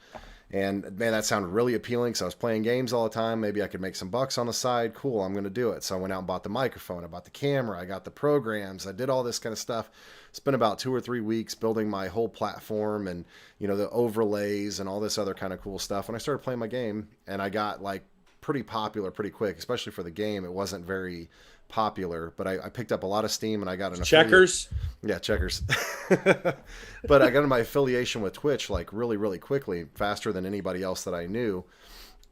[SPEAKER 2] And man, that sounded really appealing. So I was playing games all the time. Maybe I could make some bucks on the side. Cool, I'm going to do it. So I went out and bought the microphone. I bought the camera. I got the programs. I did all this kind of stuff. Spent about 2 or 3 weeks building my whole platform and, the overlays and all this other kind of cool stuff. And I started playing my game, and I got like pretty popular pretty quick, especially for the game. It wasn't very popular, but I picked up a lot of steam, and I got an
[SPEAKER 3] Checkers.
[SPEAKER 2] Yeah, Checkers. But I got my affiliation with Twitch like really, really quickly, faster than anybody else that I knew.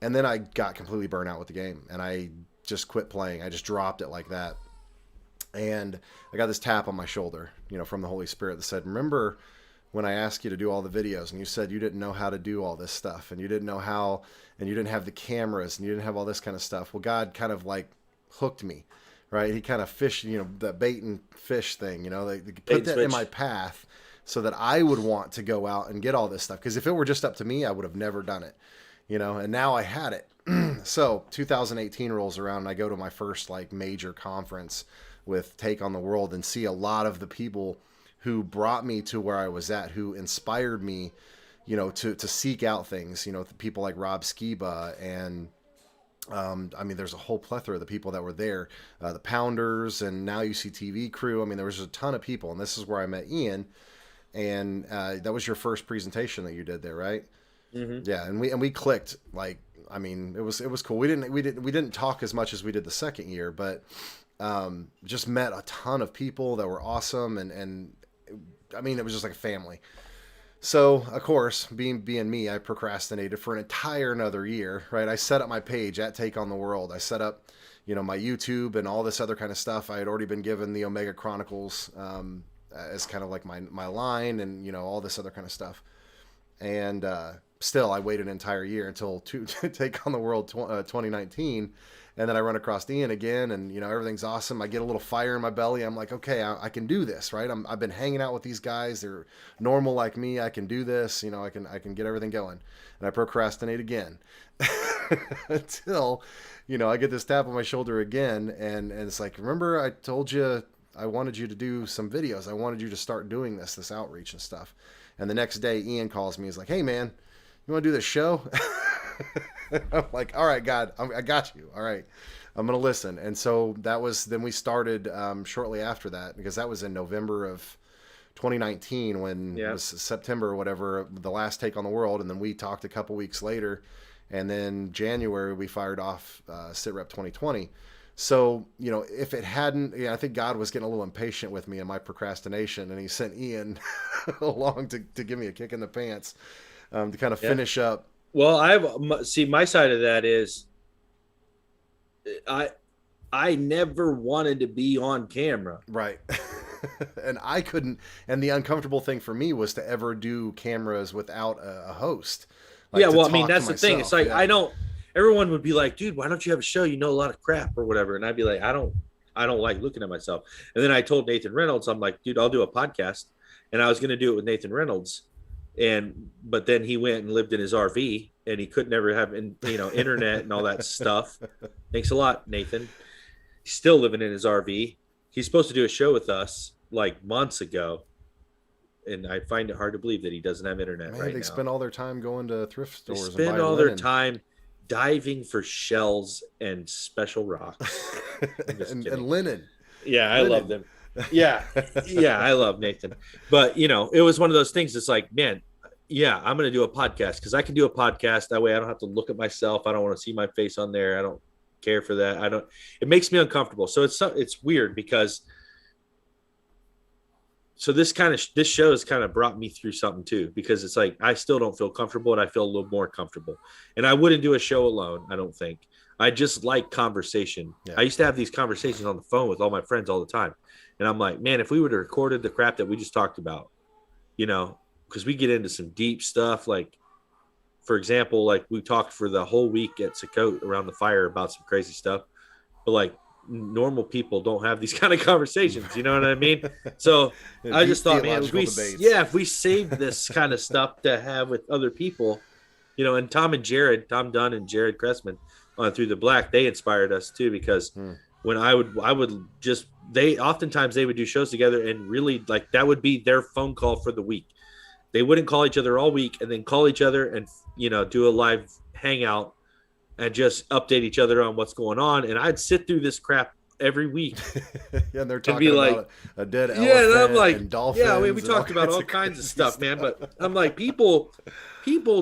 [SPEAKER 2] And then I got completely burnt out with the game, and I just quit playing. I just dropped it like that. And I got this tap on my shoulder, from the Holy Spirit that said, remember when I asked you to do all the videos and you said you didn't know how to do all this stuff, and you didn't know how, and you didn't have the cameras, and you didn't have all this kind of stuff. Well, God kind of like hooked me, right? He kind of fished, the bait and fish thing, they put that in my path so that I would want to go out and get all this stuff. Because if it were just up to me, I would have never done it, you know, and now I had it. So 2018 rolls around and I go to my first like major conference with Take on the World and see a lot of the people who brought me to where I was at, who inspired me, you know, to seek out things, you know, people like Rob Skiba and, I mean, there's a whole plethora of the people that were there, the Pounders and Now You See TV crew. I mean, there was a ton of people, and this is where I met Ian. And that was your first presentation that you did there, right? Mm-hmm. Yeah, and we clicked. Like, I mean, it was cool. We didn't talk as much as we did the second year, but just met a ton of people that were awesome, and I mean, it was just like a family. So, of course, being me, I procrastinated for an entire another year, right? I set up my page at Take on the World. I set up, you know, my YouTube and all this other kind of stuff. I had already been given the Omega Chronicles as kind of like my line and, you know, all this other kind of stuff. And still, I waited an entire year until to Take on the World 2019. And then I run across Ian again, and, you know, everything's awesome. I get a little fire in my belly. I'm like, okay, I can do this, right? I've been hanging out with these guys. They're normal like me. I can do this. You know, I can get everything going. And I procrastinate again until, you know, I get this tap on my shoulder again. And it's like, remember I told you I wanted you to do some videos. I wanted you to start doing this outreach and stuff. And the next day, Ian calls me. He's like, hey, man, you want to do this show? I'm like, all right, God, I got you. All right, I'm going to listen. And so then we started shortly after that, because that was in November of 2019 when it was September or whatever, the last Take on the World. And then we talked a couple weeks later. And then January, we fired off Sitrep 2020. So, you know, if it hadn't, I think God was getting a little impatient with me and my procrastination. And he sent Ian along to give me a kick in the pants to kind of finish up.
[SPEAKER 3] Well, my side of that is I never wanted to be on camera.
[SPEAKER 2] Right. And I couldn't. And the uncomfortable thing for me was to ever do cameras without a host.
[SPEAKER 3] Like, yeah, well, I mean, that's the thing. It's like, everyone would be like, dude, why don't you have a show? You know a lot of crap or whatever. And I'd be like, I don't like looking at myself. And then I told Nathan Reynolds, I'm like, dude, I'll do a podcast. And I was going to do it with Nathan Reynolds. But then he went and lived in his RV, and he could never have, internet and all that stuff. Thanks a lot, Nathan. He's still living in his RV. He's supposed to do a show with us like months ago, and I find it hard to believe that he doesn't have internet right now. They
[SPEAKER 2] spend all their time going to thrift stores.
[SPEAKER 3] They spend all their time diving for shells and special rocks
[SPEAKER 2] and linen.
[SPEAKER 3] Yeah, I love them. Yeah, I love Nathan. But, it was one of those things. It's like, man, yeah, I'm going to do a podcast because I can do a podcast. That way I don't have to look at myself. I don't want to see my face on there. I don't care for that. It makes me uncomfortable. So it's weird because this show has kind of brought me through something too, because it's like, I still don't feel comfortable and I feel a little more comfortable, and I wouldn't do a show alone. I don't think. I just like conversation. Yeah. I used to have these conversations on the phone with all my friends all the time. And I'm like, man, if we would have recorded the crap that we just talked about, because we get into some deep stuff. Like, for example, like we talked for the whole week at Sakote around the fire about some crazy stuff. But like normal people don't have these kind of conversations. You know what I mean? So I just thought, man, if we save this kind of stuff to have with other people, and Tom Dunn and Jared Cressman on Through the Black, they inspired us too, because when I would just, oftentimes they would do shows together, and really like that would be their phone call for the week. They wouldn't call each other all week and then call each other and, do a live hangout and just update each other on what's going on. And I'd sit through this crap every week.
[SPEAKER 2] Yeah, and they're talking about a dead elephant.
[SPEAKER 3] Yeah, and I'm like,
[SPEAKER 2] and dolphins.
[SPEAKER 3] Yeah, we talked about all kinds of stuff, man. But I'm like, people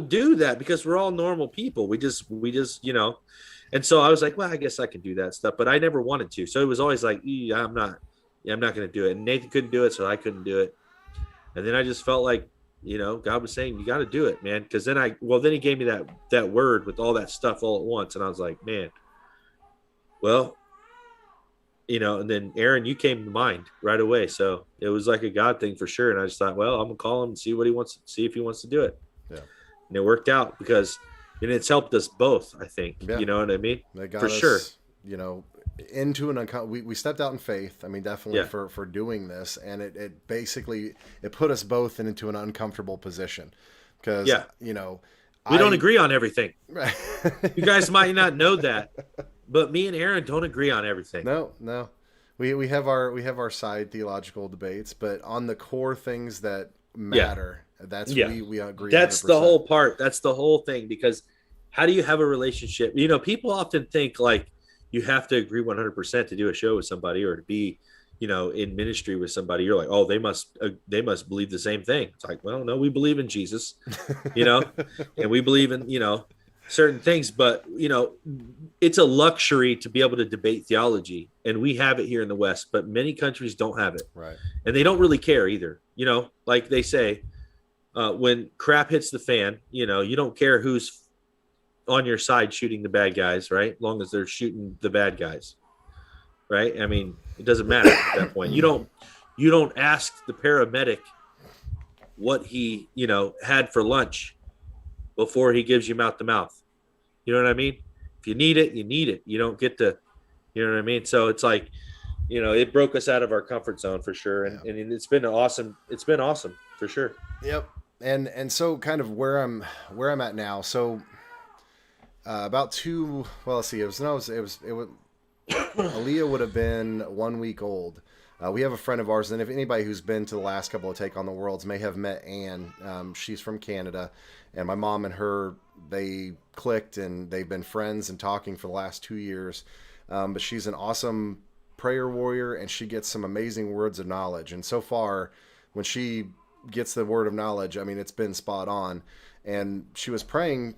[SPEAKER 3] do that because we're all normal people. We just, and so I was like, well, I guess I can do that stuff, but I never wanted to. So it was always like, I'm not going to do it. And Nathan couldn't do it, so I couldn't do it. And then I just felt like, God was saying, you got to do it, man. Because then he gave me that word with all that stuff all at once. And I was like, man, well, and then Aaron, you came to mind right away. So it was like a God thing for sure. And I just thought, well, I'm going to call him and see if he wants to do it. Yeah. And it worked out because, and it's helped us both, I think. Yeah. You know what I mean?
[SPEAKER 2] They got
[SPEAKER 3] for
[SPEAKER 2] us,
[SPEAKER 3] sure.
[SPEAKER 2] into we stepped out in faith. I mean, definitely for doing this, and it basically it put us both into an uncomfortable position because you know
[SPEAKER 3] we don't agree on everything. You guys might not know that, but me and Aaron don't agree on everything.
[SPEAKER 2] No, we have our side theological debates, but on the core things that matter, that's we agree.
[SPEAKER 3] That's
[SPEAKER 2] 100%.
[SPEAKER 3] the whole part. That's the whole thing. Because how do you have a relationship? You know, people often think like you have to agree 100% to do a show with somebody or to be, you know, in ministry with somebody. You're like, oh, they must believe the same thing. It's like, well, no, we believe in Jesus, you know, and we believe in, you know, certain things, but you know, it's a luxury to be able to debate theology, and we have it here in the West, but many countries don't have it.
[SPEAKER 2] Right. And
[SPEAKER 3] they don't really care either. You know, like they say, when crap hits the fan, you know, you don't care who's on your side shooting the bad guys, right? As long as they're shooting the bad guys, right? I mean, it doesn't matter at that point. You don't ask the paramedic what he, you know, had for lunch before he gives you mouth to mouth. You know what I mean? If you need it, you need it. You don't get to, you know what I mean? So it's like, you know, it broke us out of our comfort zone for sure. And it's been awesome. It's been awesome for sure.
[SPEAKER 2] Yep. And so kind of where I'm at now. So about Aaliyah would have been 1 week old. We have a friend of ours, and if anybody who's been to the last couple of Take on the Worlds may have met Anne. She's from Canada, and my mom and her, they clicked, and they've been friends and talking for the last 2 years. But she's an awesome prayer warrior, and she gets some amazing words of knowledge. And so far, when she gets the word of knowledge, I mean, it's been spot on. And she was praying,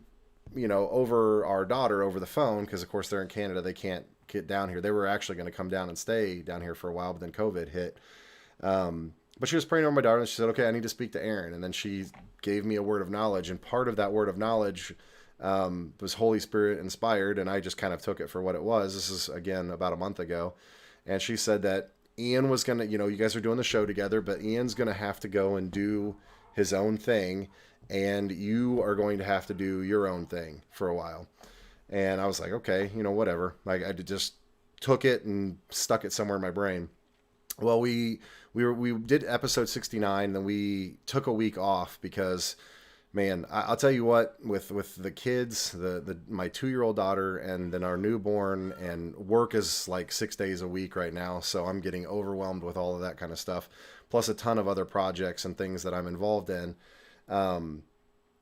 [SPEAKER 2] you know, over our daughter over the phone, because of course they're in Canada, they can't get down here. They were actually going to come down and stay down here for a while, but then COVID hit. But she was praying over my daughter, and she said, okay, I need to speak to Aaron. And then she gave me a word of knowledge, and part of that word of knowledge was Holy Spirit inspired, and I just kind of took it for what it was. This is, again, about a month ago. And she said that Ian was going to, you know, you guys are doing the show together, but Ian's going to have to go and do his own thing, and you are going to have to do your own thing for a while. And I was like, okay, you know, whatever. Like, I just took it and stuck it somewhere in my brain. Well, we did episode 69, then we took a week off because, man, I'll tell you what, with the kids, my 2-year-old daughter, and then our newborn, and work is like 6 days a week right now, so I'm getting overwhelmed with all of that kind of stuff, plus a ton of other projects and things that I'm involved in.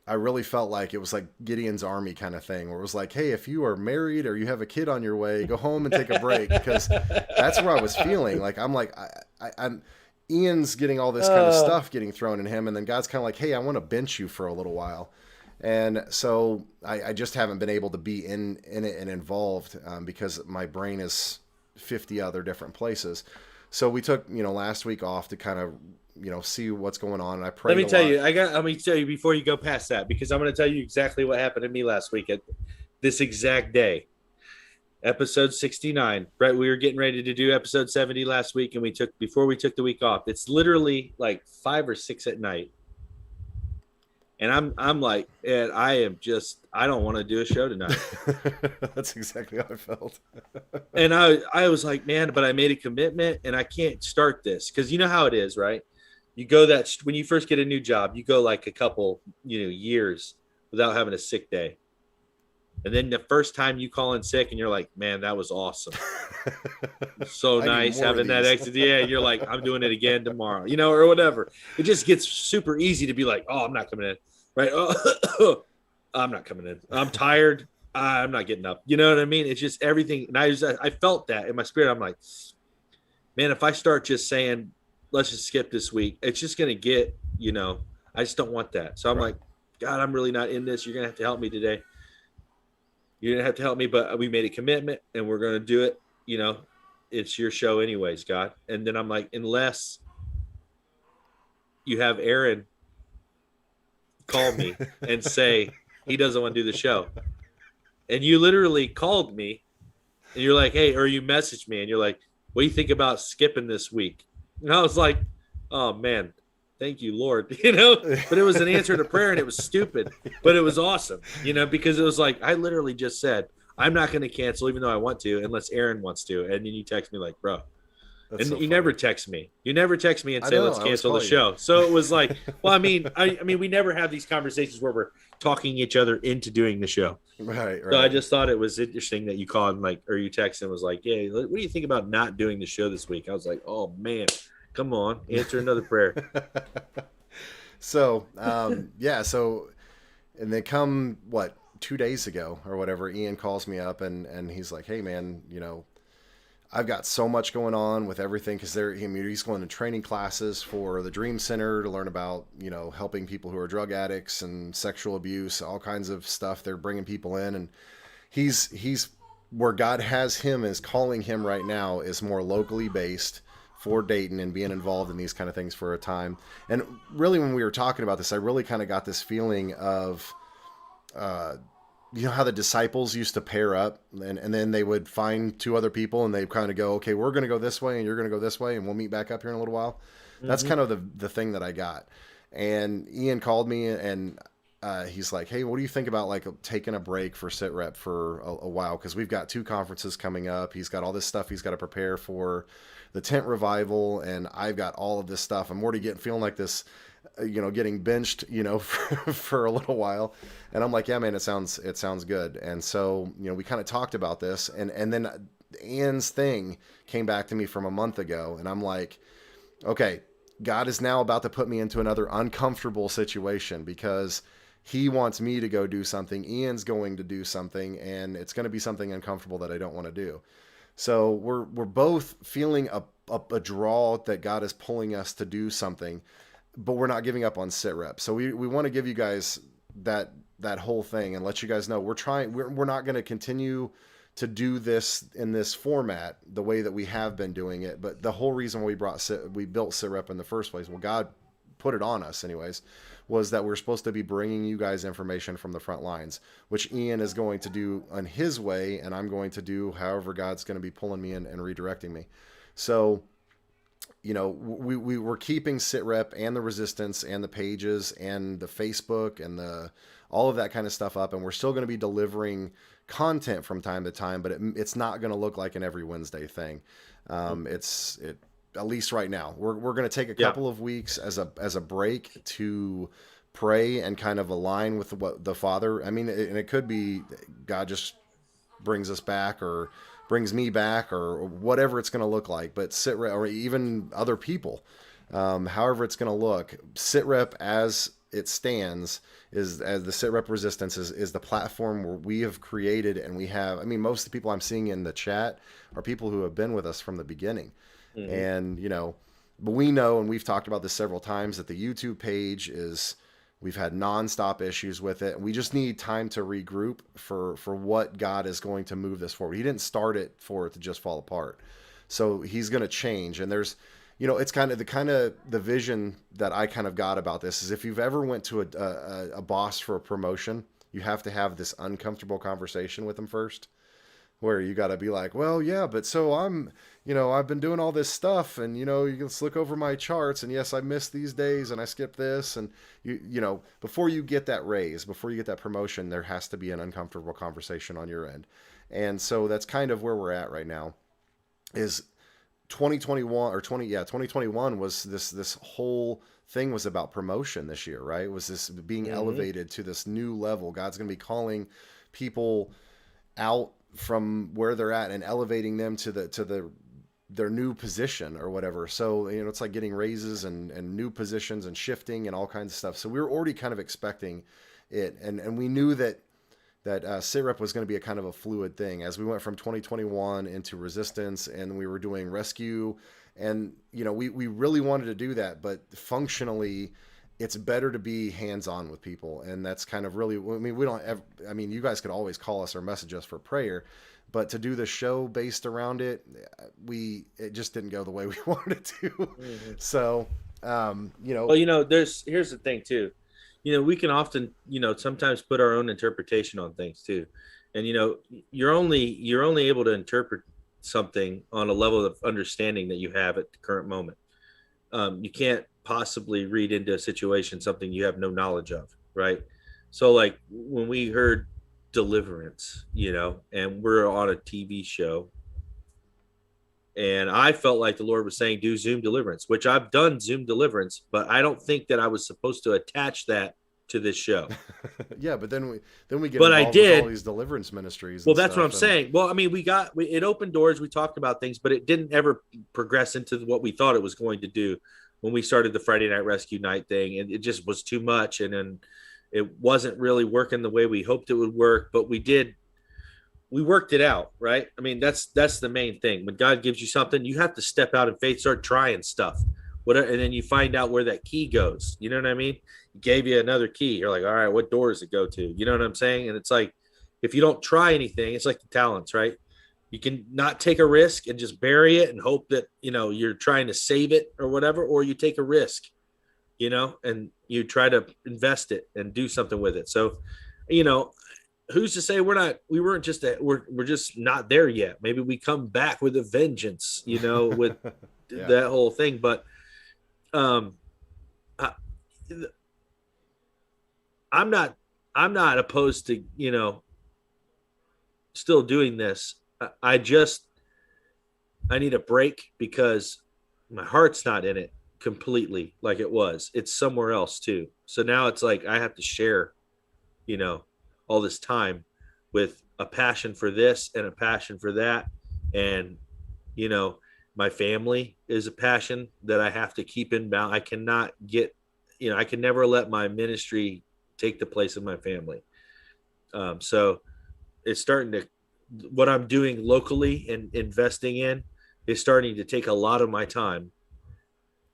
[SPEAKER 2] I really felt like it was like Gideon's Army kind of thing, where it was like, hey, if you are married or you have a kid on your way, go home and take a break, because that's where I was feeling. Like, I'm like, I'm Ian's getting all this kind of stuff getting thrown in him, and then God's kind of like, hey, I want to bench you for a little while. And so I just haven't been able to be in it and involved because my brain is 50 other different places. So we took, you know, last week off to kind of, you know, see what's going on. And I prayed.
[SPEAKER 3] Let me tell you before you go past that, because I'm going to tell you exactly what happened to me last week at this exact day. Episode 69, right? We were getting ready to do episode 70 last week, and before we took the week off, it's literally like 5 or 6 at night. And I'm like, Ed, I don't want to do a show tonight.
[SPEAKER 2] That's exactly how I felt.
[SPEAKER 3] And I was like, man, but I made a commitment and I can't start this. Cause you know how it is, right? You go when you first get a new job, you go like a couple, you know, years without having a sick day. And then the first time you call in sick and you're like, man, that was awesome. So nice having that extra. Yeah. You're like, I'm doing it again tomorrow, you know, or whatever. It just gets super easy to be like, oh, I'm not coming in. Right. Oh, I'm not coming in. I'm tired. I'm not getting up. You know what I mean? It's just everything. And I felt that in my spirit. I'm like, man, if I start just saying, let's just skip this week, it's just going to get, you know, I just don't want that. So I'm like, God, I'm really not in this. You're going to have to help me today. You're going to have to help me, but we made a commitment and we're going to do it. You know, it's your show anyways, God. And then I'm like, unless you have Aaron call me and say he doesn't want to do the show. And you literally called me and you're like, hey, or you messaged me and you're like, what do you think about skipping this week? And I was like, oh man, thank you, Lord, you know, but it was an answer to prayer and it was stupid, but it was awesome, you know, because it was like, I literally just said, I'm not going to cancel, even though I want to, unless Aaron wants to. And then you text me like, bro.
[SPEAKER 2] That's
[SPEAKER 3] And
[SPEAKER 2] so
[SPEAKER 3] you
[SPEAKER 2] funny.
[SPEAKER 3] never text me. You never text me and
[SPEAKER 2] I
[SPEAKER 3] say,
[SPEAKER 2] know,
[SPEAKER 3] let's
[SPEAKER 2] I always
[SPEAKER 3] cancel the
[SPEAKER 2] call you.
[SPEAKER 3] show. So it was like, well, I mean, we never have these conversations where we're talking each other into doing the show.
[SPEAKER 2] Right.
[SPEAKER 3] So I just thought it was interesting that you called and like, or you texted and was like, yeah, what do you think about not doing the show this week? I was like, oh man, come on, answer another prayer.
[SPEAKER 2] So, yeah. So, and they come, 2 days ago or whatever, Ian calls me up and he's like, hey man, I've got so much going on with everything because he's going to training classes for the Dream Center to learn about, helping people who are drug addicts and sexual abuse, all kinds of stuff. They're bringing people in, and he's where God has him is calling him right now is more locally based for Dayton and being involved in these kind of things for a time. And really, when we were talking about this, I really kind of got this feeling of, how the disciples used to pair up and then they would find two other people and they kind of go, okay, we're going to go this way and you're going to go this way and we'll meet back up here in a little while. Mm-hmm. That's kind of the thing that I got. And Ian called me and he's like, hey, what do you think about like taking a break for Sitrep for a while? Cause we've got 2 conferences coming up. He's got all this stuff he's got to prepare for the tent revival. And I've got all of this stuff. I'm already feeling like this, getting benched, for a little while. And I'm like, yeah, man, it sounds good. And so, we kind of talked about this and then Ian's thing came back to me from a month ago. And I'm like, okay, God is now about to put me into another uncomfortable situation because he wants me to go do something. Ian's going to do something and it's going to be something uncomfortable that I don't want to do. So we're both feeling a draw that God is pulling us to do something, but we're not giving up on Sitrep. So we want to give you guys that whole thing and let you guys know we're not going to continue to do this in this format the way that we have been doing it. But the whole reason we built Sitrep in the first place, well, God put it on us anyways, was that we're supposed to be bringing you guys information from the front lines, which Ian is going to do on his way. And I'm going to do however God's going to be pulling me in and redirecting me. So, we were keeping Sitrep and the Resistance and the pages and the Facebook and all of that kind of stuff up. And we're still going to be delivering content from time to time, but it's not going to look like an every Wednesday thing. At least right now, we're going to take a couple of weeks as a break to pray and kind of align with what the Father. I mean, and it could be God just brings us back or brings me back or whatever it's going to look like, but Sitrep or even other people, however it's going to look, Sitrep as it stands is as the Sitrep Resistance is the platform where we have created and we have, most of the people I'm seeing in the chat are people who have been with us from the beginning. Mm-hmm. And, but we know, and we've talked about this several times, that the YouTube page we've had nonstop issues with it. We just need time to regroup for what God is going to move this forward. He didn't start it for it to just fall apart. So he's going to change. And there's, it's kind of the vision that I kind of got about this is if you've ever went to a boss for a promotion, you have to have this uncomfortable conversation with them first, where you got to be like, well, yeah, but so I'm, I've been doing all this stuff and, you can look over my charts and yes, I missed these days and I skipped this. And before you get that raise, before you get that promotion, there has to be an uncomfortable conversation on your end. And so that's kind of where we're at right now is 2021 was this whole thing was about promotion this year, right? It was this being elevated to this new level. God's going to be calling people out from where they're at and elevating them to their new position or whatever. So, it's like getting raises and new positions and shifting and all kinds of stuff. So we were already kind of expecting it. And we knew that Sitrep was going to be a kind of a fluid thing as we went from 2021 into Resistance and we were doing Rescue. And, we really wanted to do that, but functionally it's better to be hands-on with people. And that's kind of really, we don't ever, you guys could always call us or message us for prayer, but to do the show based around it, it just didn't go the way we wanted it to. Mm-hmm. So,
[SPEAKER 3] well, here's the thing too, we can often, sometimes put our own interpretation on things too. And, you're only able to interpret something on a level of understanding that you have at the current moment. You can't possibly read into a situation something you have no knowledge of, right? So like when we heard deliverance, and we're on a TV show. And I felt like the Lord was saying, do Zoom deliverance, which I've done Zoom deliverance, but I don't think that I was supposed to attach that to this show.
[SPEAKER 2] Yeah, but then we get
[SPEAKER 3] but
[SPEAKER 2] involved with all these deliverance ministries.
[SPEAKER 3] Well, that's what I'm saying. Well, I mean, it opened doors. We talked about things, but it didn't ever progress into what we thought it was going to do when we started the Friday Night Rescue Night thing. And it just was too much. And then it wasn't really working the way we hoped it would work, but we worked it out, right? I mean, that's the main thing. When God gives you something, you have to step out in faith, start trying stuff. And then you find out where that key goes. You know what I mean? He gave you another key. You're like, all right, what door does it go to? You know what I'm saying? And it's like, if you don't try anything, it's like the talents, right? You can not take a risk and just bury it and hope that, you're trying to save it or whatever, or you take a risk, and you try to invest it and do something with it. So, who's to say we're just not there yet. Maybe we come back with a vengeance, with
[SPEAKER 2] Yeah.
[SPEAKER 3] that whole thing. But, I'm not opposed to, still doing this. I need a break because my heart's not in it completely like it was. It's somewhere else too. So now it's like I have to share, all this time with a passion for this and a passion for that. And, my family is a passion that I have to keep in balance. I cannot get, I can never let my ministry take the place of my family. So it's starting to, what I'm doing locally and investing in is starting to take a lot of my time.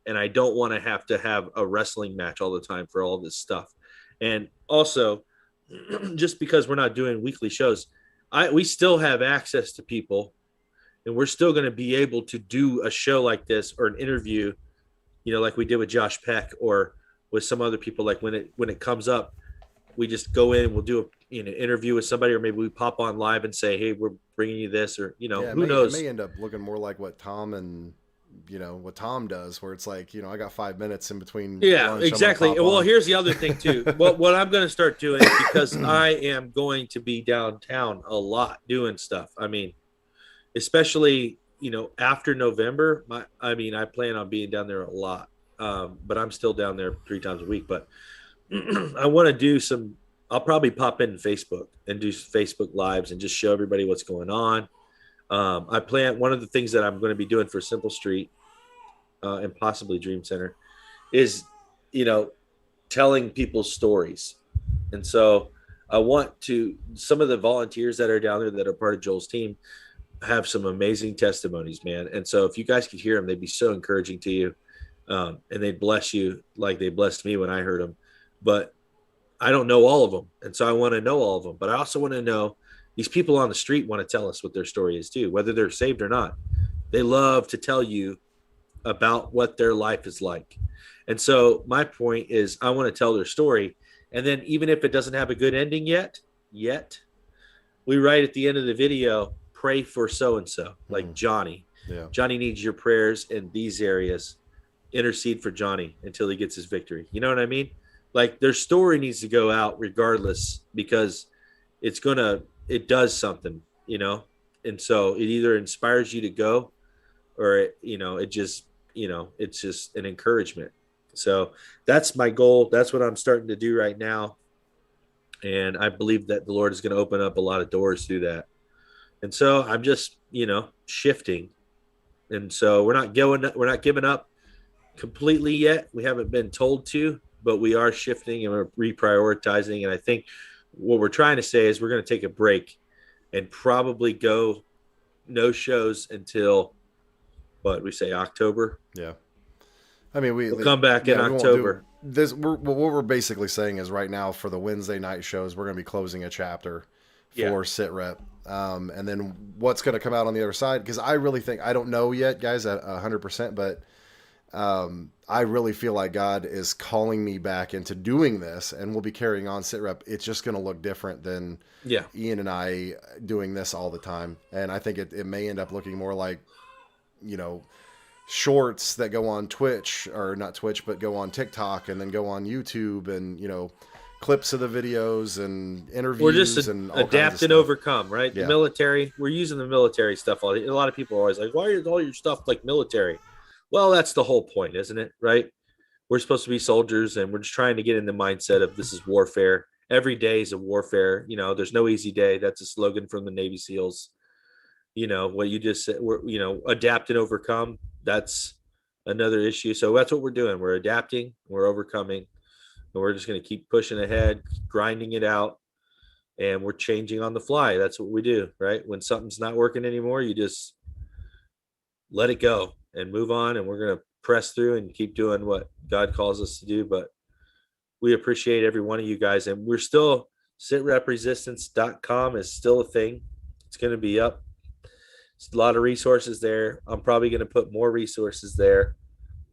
[SPEAKER 3] And I don't want to have a wrestling match all the time for all this stuff. And also, just because we're not doing weekly shows, we still have access to people, and we're still going to be able to do a show like this or an interview, like we did with Josh Peck or with some other people. Like when it comes up, we just go in, we'll do an interview with somebody, or maybe we pop on live and say, hey, we're bringing you this, or, who knows?
[SPEAKER 2] It may end up looking more like what Tom does, where it's like, I got 5 minutes in between.
[SPEAKER 3] Yeah, exactly. Well, here's the other thing too. What I'm going to start doing, because I am going to be downtown a lot doing stuff. I mean, especially, after November, I plan on being down there a lot. But I'm still down there 3 times a week, but I want to do I'll probably pop in Facebook and do Facebook lives and just show everybody what's going on. I plan, one of the things that I'm going to be doing for Simple Street and possibly Dream Center is, telling people's stories. And so I want some of the volunteers that are down there that are part of Joel's team have some amazing testimonies, man. And so if you guys could hear them, they'd be so encouraging to you. And they'd bless you like they blessed me when I heard them. But I don't know all of them. And so I want to know all of them. But I also want to know, these people on the street want to tell us what their story is too, whether they're saved or not. They love to tell you about what their life is like. And so my point is, I want to tell their story. And then even if it doesn't have a good ending yet, we write at the end of the video, pray for so-and-so, like Johnny.
[SPEAKER 2] Yeah.
[SPEAKER 3] Johnny needs your prayers in these areas. Intercede for Johnny until he gets his victory. You know what I mean? Like, their story needs to go out regardless, because it does something, and so it either inspires you to go, or it's just an encouragement. So that's my goal. That's what I'm starting to do right now. And I believe that the Lord is going to open up a lot of doors through that. And so I'm just, shifting. And so we're not giving up completely yet. We haven't been told to, but we are shifting and we're reprioritizing. And I think what we're trying to say is we're going to take a break and probably go no shows until October.
[SPEAKER 2] Yeah. I mean, we'll
[SPEAKER 3] come back in October.
[SPEAKER 2] What we're basically saying is right now for the Wednesday night shows, we're going to be closing a chapter for Sitrep. And then what's going to come out on the other side? Because I really think, I don't know yet, guys, at 100%, but I really feel like God is calling me back into doing this, and we'll be carrying on Sitrep. It's just going to look different than Ian and I doing this all the time. And I think it may end up looking more like, shorts that go on Twitch, or not Twitch, but go on TikTok and then go on YouTube, and, you know, clips of the videos and interviews.
[SPEAKER 3] We're just
[SPEAKER 2] and all
[SPEAKER 3] adapt
[SPEAKER 2] kinds
[SPEAKER 3] and
[SPEAKER 2] of stuff.
[SPEAKER 3] overcome, right?
[SPEAKER 2] Yeah.
[SPEAKER 3] The military, we're using the military stuff. A lot of people are always like, why is all your stuff like military? Well, that's the whole point, isn't it? Right? We're supposed to be soldiers, and we're just trying to get in the mindset of this is warfare. Every day is a warfare. You know, there's no easy day. That's a slogan from the Navy SEALs. You know, what you just said, we're, you know, adapt and overcome. That's another issue. So that's what we're doing. We're adapting, we're overcoming, and we're just going to keep pushing ahead, grinding it out, and we're changing on the fly. That's what we do, right? When something's not working anymore, you just let it go and move on, and we're going to press through and keep doing what God calls us to do. But we appreciate every one of you guys, and we're still, sitrepresistance.com is still a thing. It's going to be up. It's a lot of resources there. I'm probably going to put more resources there.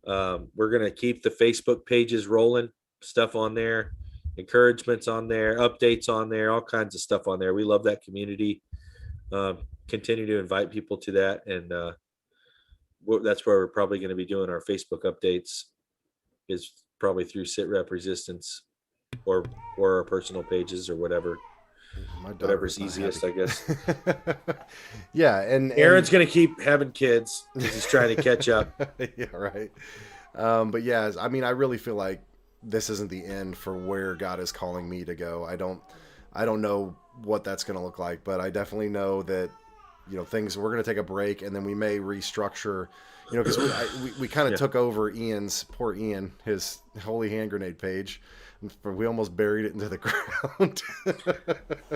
[SPEAKER 3] We're going to keep the Facebook pages rolling, stuff on there, encouragements on there, updates on there, all kinds of stuff on there. We love that community. Continue to invite people to that. And that's where we're probably going to be doing our Facebook updates, is probably through Sitrep Resistance or our personal pages or whatever. Whatever's easiest, I guess.
[SPEAKER 2] Yeah, and
[SPEAKER 3] Aaron's gonna keep having kids because he's trying to catch up.
[SPEAKER 2] Yeah, right. But yeah, I mean, I really feel like this isn't the end for where God is calling me to go. I don't know what that's gonna look like, but I definitely know that, you know, we're gonna take a break, and then we may restructure. You know, because we kind of took over poor Ian, his holy hand grenade page. We almost buried it into the ground.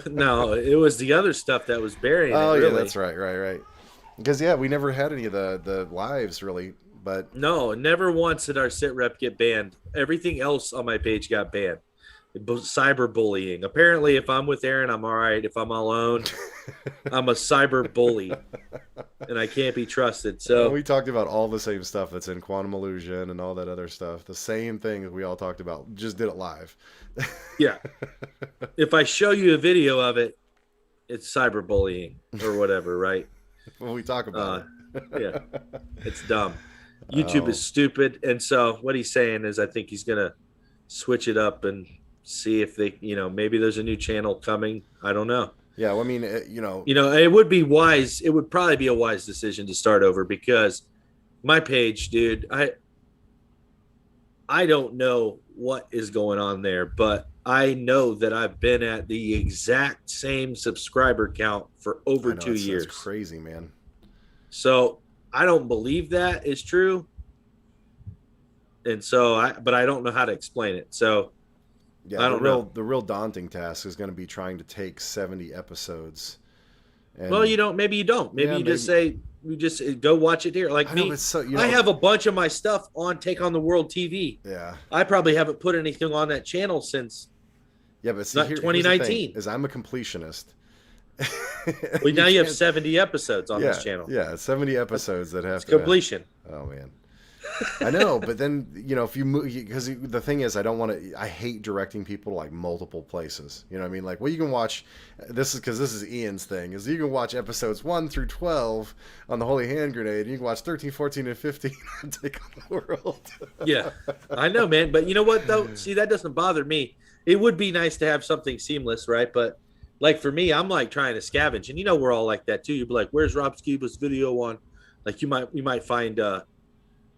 [SPEAKER 3] No, it was the other stuff that was burying it.
[SPEAKER 2] Oh,
[SPEAKER 3] really.
[SPEAKER 2] Yeah, that's right. Because, yeah, we never had any of the lives, really. But
[SPEAKER 3] no, never once did our Sitrep get banned. Everything else on my page got banned. Cyberbullying. Apparently, if I'm with Aaron, I'm all right. If I'm alone, I'm a cyber bully, and I can't be trusted. So
[SPEAKER 2] we talked about all the same stuff that's in Quantum Illusion and all that other stuff. The same thing that we all talked about. Just did it live.
[SPEAKER 3] Yeah. If I show you a video of it, it's cyberbullying or whatever, right?
[SPEAKER 2] Well, we talk about
[SPEAKER 3] it. Yeah. It's dumb. YouTube is stupid. And so what he's saying is I think he's going to switch it up and see if they, you know, maybe there's a new channel coming. I don't know.
[SPEAKER 2] Yeah, well, I mean,
[SPEAKER 3] it would be wise. It would probably be a wise decision to start over, because my page, dude, I don't know what is going on there, but I know that I've been at the exact same subscriber count for over 2 years.
[SPEAKER 2] That's crazy, man.
[SPEAKER 3] So I don't believe that is true. And so but I don't know how to explain it. So
[SPEAKER 2] yeah,
[SPEAKER 3] I don't know.
[SPEAKER 2] The real daunting task is going to be trying to take 70 episodes. And
[SPEAKER 3] well, you don't. Maybe you don't. Maybe just say, you just go watch it here. Like me, I have a bunch of my stuff on Take on the World TV.
[SPEAKER 2] Yeah.
[SPEAKER 3] I probably haven't put anything on that channel since.
[SPEAKER 2] Yeah, but see,
[SPEAKER 3] 2019.
[SPEAKER 2] Is I'm a completionist.
[SPEAKER 3] Well, now you have 70 episodes on this channel.
[SPEAKER 2] Yeah, 70 episodes that have
[SPEAKER 3] to completion.
[SPEAKER 2] Oh man. I know, but then, you know, if you move, because the thing is, I hate directing people to like multiple places. You know what I mean? Like, well, you can watch this is Ian's thing, is you can watch episodes 1 through 12 on the Holy Hand Grenade. And you can watch 13, 14, and 15 on Take on the World.
[SPEAKER 3] Yeah, I know, man. But you know what, though? See, that doesn't bother me. It would be nice to have something seamless, right? But like for me, I'm like trying to scavenge, and you know, we're all like that too. You'd be like, where's Rob Scuba's video on? Like you might find,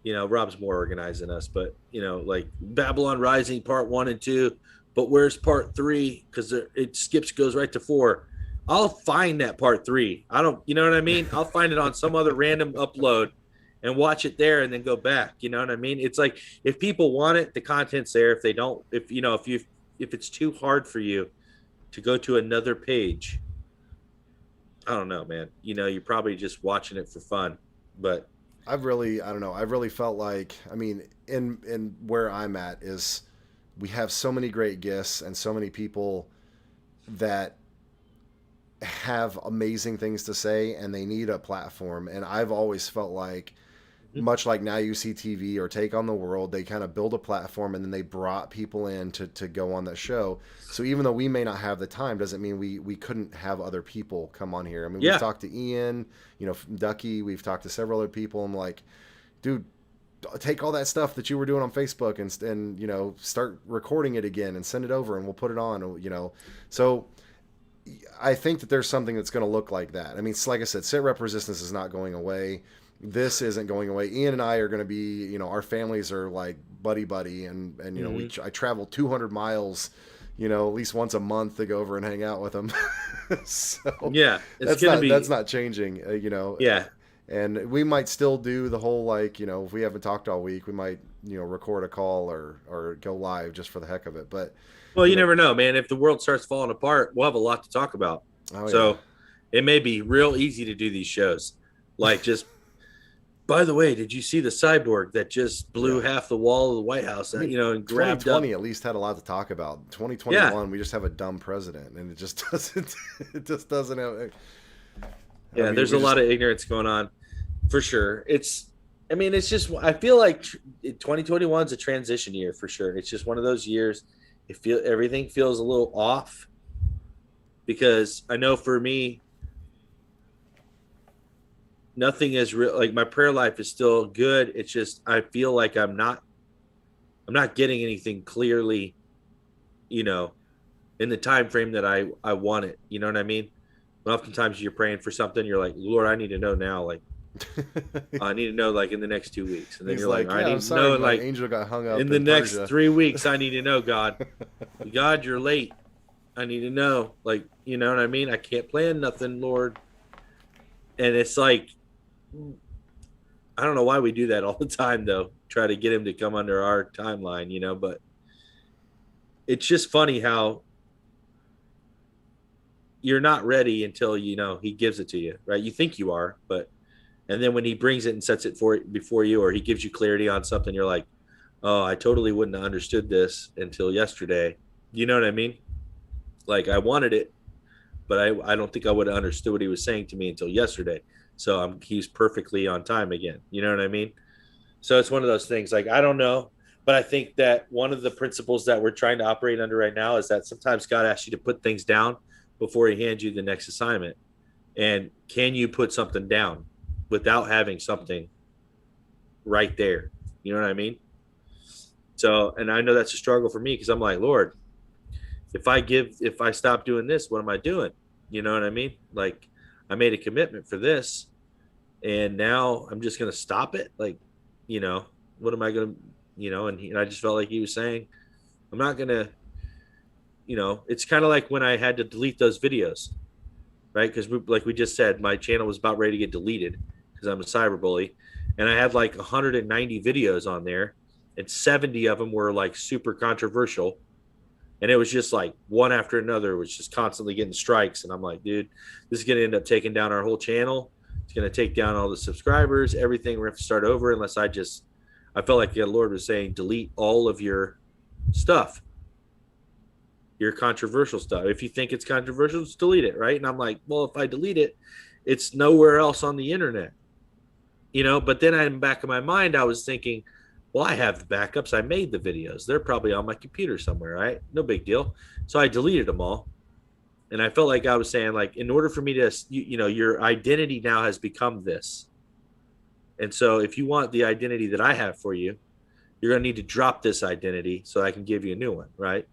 [SPEAKER 3] you know, Rob's more organized than us, but you know, like Babylon Rising part 1 and 2, but where's part 3? Because it goes right to 4. I'll find that part 3. You know what I mean? I'll find it on some other random upload and watch it there and then go back. You know what I mean? It's like, if people want it, the content's there. If they don't, if it's too hard for you to go to another page, I don't know, man. You know, you're probably just watching it for fun, but
[SPEAKER 2] I've really felt like, I mean, in where I'm at is we have so many great guests and so many people that have amazing things to say, and they need a platform. And I've always felt like, much like Now You See TV or Take on the World, they kind of build a platform and then they brought people in to go on that show. So even though we may not have the time, doesn't mean we couldn't have other people come on here. I mean, we've talked to Ian, you know, Ducky, we've talked to several other people, and like, dude, take all that stuff that you were doing on Facebook and you know, start recording it again and send it over and we'll put it on, you know. So I think that there's something that's going to look like that. I mean, like I said, Sitrep resistance is not going away. This isn't going away. Ian and I are going to be, you know, our families are like buddy, and you know, I travel 200 miles, you know, at least once a month to go over and hang out with them. So
[SPEAKER 3] yeah,
[SPEAKER 2] that's not changing, you know.
[SPEAKER 3] Yeah.
[SPEAKER 2] And we might still do the whole, like, you know, if we haven't talked all week, we might, you know, record a call or go live just for the heck of it. But
[SPEAKER 3] well, you never know, man. If the world starts falling apart, we'll have a lot to talk about.
[SPEAKER 2] Oh,
[SPEAKER 3] so it may be real easy to do these shows. Like, just, by the way, did you see the cyborg that just blew half the wall of the White House? You know, and grabbed
[SPEAKER 2] 2020 at least had a lot to talk about. 2021, we just have a dumb president, and it just doesn't. It just doesn't have.
[SPEAKER 3] Yeah, I mean, there's a lot of ignorance going on, for sure. I mean, it's just, I feel like 2021 is a transition year for sure. It's just one of those years. Everything feels a little off, because I know for me, nothing is real. Like, my prayer life is still good. It's just, I feel like I'm not getting anything clearly, you know, in the time frame that I want it. You know what I mean? Oftentimes you're praying for something, you're like, Lord, I need to know now. Like, I need to know, like, in the next 2 weeks. And then you're like, I need to know, like,
[SPEAKER 2] angel got hung up
[SPEAKER 3] in the next 3 weeks. I need to know, God. God, you're late. I need to know. Like, you know what I mean? I can't plan nothing, Lord. And it's like, I don't know why we do that all the time, though. Try to get him to come under our timeline, you know. But it's just funny how you're not ready until, you know, he gives it to you, right? You think you are, and then when he brings it and sets it before you, or he gives you clarity on something, you're like, oh, I totally wouldn't have understood this until yesterday. You know what I mean? Like, I wanted it, but I don't think I would have understood what he was saying to me until yesterday. So he's perfectly on time again. You know what I mean? So it's one of those things, like, I don't know, but I think that one of the principles that we're trying to operate under right now is that sometimes God asks you to put things down before he hands you the next assignment. And can you put something down without having something right there? You know what I mean? So, and I know that's a struggle for me, because I'm like, Lord, if I stop doing this, what am I doing? You know what I mean? Like, I made a commitment for this, and now I'm just going to stop it. Like, you know, what am I going to, you know, and I just felt like he was saying, I'm not going to, you know, it's kind of like when I had to delete those videos, right? Because like we just said, my channel was about ready to get deleted because I'm a cyberbully, and I had like 190 videos on there, and 70 of them were like super controversial, and it was just like one after another was just constantly getting strikes. And I'm like, dude, this is going to end up taking down our whole channel. It's going to take down all the subscribers, everything. We're going to have to start over unless I felt like the Lord was saying, delete all of your stuff, your controversial stuff. If you think it's controversial, just delete it, right? And I'm like, well, if I delete it, it's nowhere else on the internet, you know. But then in the back of my mind, I was thinking, well, I have the backups. I made the videos. They're probably on my computer somewhere, right? No big deal. So I deleted them all. And I felt like I was saying, like, in order for me to, you know, your identity now has become this. And so if you want the identity that I have for you, you're going to need to drop this identity so I can give you a new one, right?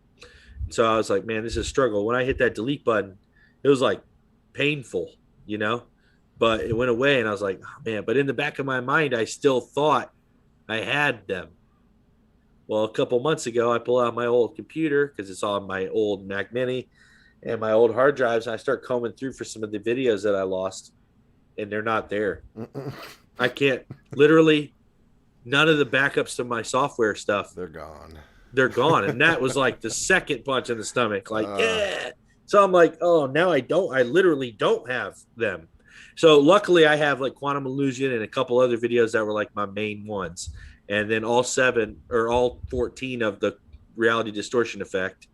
[SPEAKER 3] So I was like, man, this is a struggle. When I hit that delete button, it was like painful, you know, but it went away, and I was like, oh, man, but in the back of my mind, I still thought I had them. Well, a couple months ago, I pull out my old computer because it's on my old Mac Mini and my old hard drives, and I start combing through for some of the videos that I lost, and they're not there. I can't, literally, none of the backups to my software stuff.
[SPEAKER 2] They're gone.
[SPEAKER 3] They're gone. And that was like the second punch in the stomach. Like, yeah. So I'm like, oh, now I literally don't have them. So luckily I have like Quantum Illusion and a couple other videos that were like my main ones. And then all 14 of the Reality Distortion Effect.